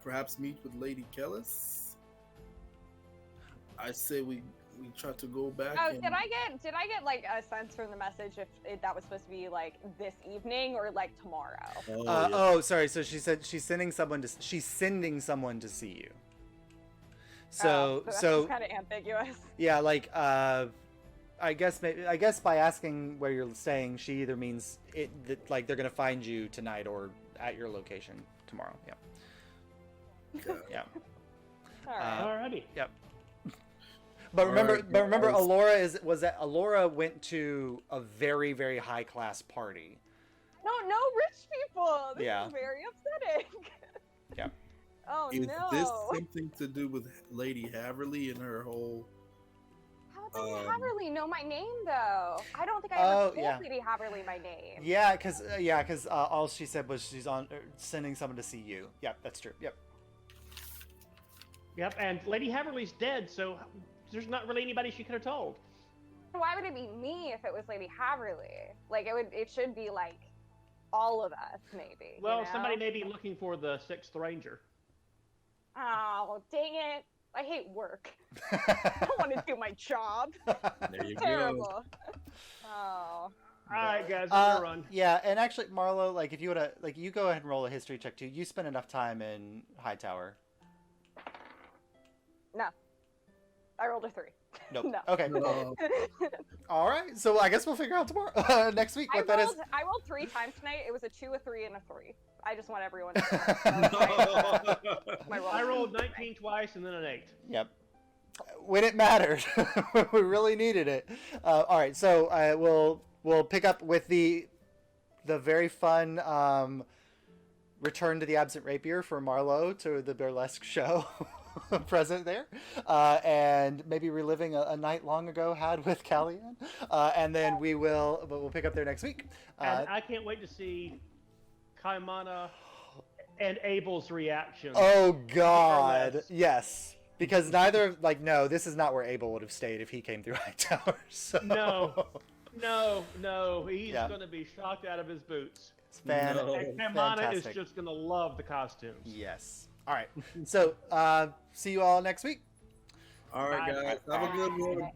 perhaps meet with Lady Kellis, I say we try to go back. Oh, and... did I get like a sense from the message if that was supposed to be like this evening or like tomorrow? Oh, Oh, sorry. So she said she's sending someone to see you. So that's so kind of ambiguous. yeah, like I guess by asking where you're staying, she either means that like they're gonna find you tonight or at your location tomorrow. Yeah. Yeah. All right. Alrighty. Yep. But remember, Alright, guys. Alyria went to a very, very high class party. No rich people. This Yeah. is very upsetting. Yeah. Oh Is no. this something to do with Lady Haverly and her whole? How does Lady Haverly know my name though? I don't think I ever told yeah. Lady Haverly my name. Yeah, because all she said was she's sending someone to see you. Yep, that's true. Yep. Yep. And Lady Haverly's dead, so there's not really anybody she could have told. Why would it be me if it was Lady Haverly? Like it should be like all of us maybe. Well, you know? somebody may be looking for the 6th Ranger. Oh, dang it. I hate work. I don't want to do my job. There you Terrible. go. Oh. Alright, guys, we're gonna run. Yeah, and actually, Marlo, like if you would like, you go ahead and roll a history check too. You spent enough time in Hightower. No. I rolled a 3. Nope. No. Okay. No. All right. So I guess we'll figure out tomorrow, next week, what that is. I rolled 3 times tonight. It was a 2, a 3, and a 3. I just want everyone to know. My roll. I rolled 19 twice and then an 8. Yep. When it mattered, we really needed it. All right. So we'll pick up with the very fun return to the absent rapier for Marlo to the burlesque show. Present there, and maybe reliving a night long ago had with Callian, and then we'll pick up there next week. And I can't wait to see Kaimana and Abel's reactions. Oh God, Burlesque. yes, because no, this is not where Abel would have stayed if he came through Hightower. So No, he's Yeah. gonna be shocked out of his boots. it's No. And Kaimana is fantastic. just gonna love the costumes. Yes. All right. So see you all next week. All right, guys. Have a good one.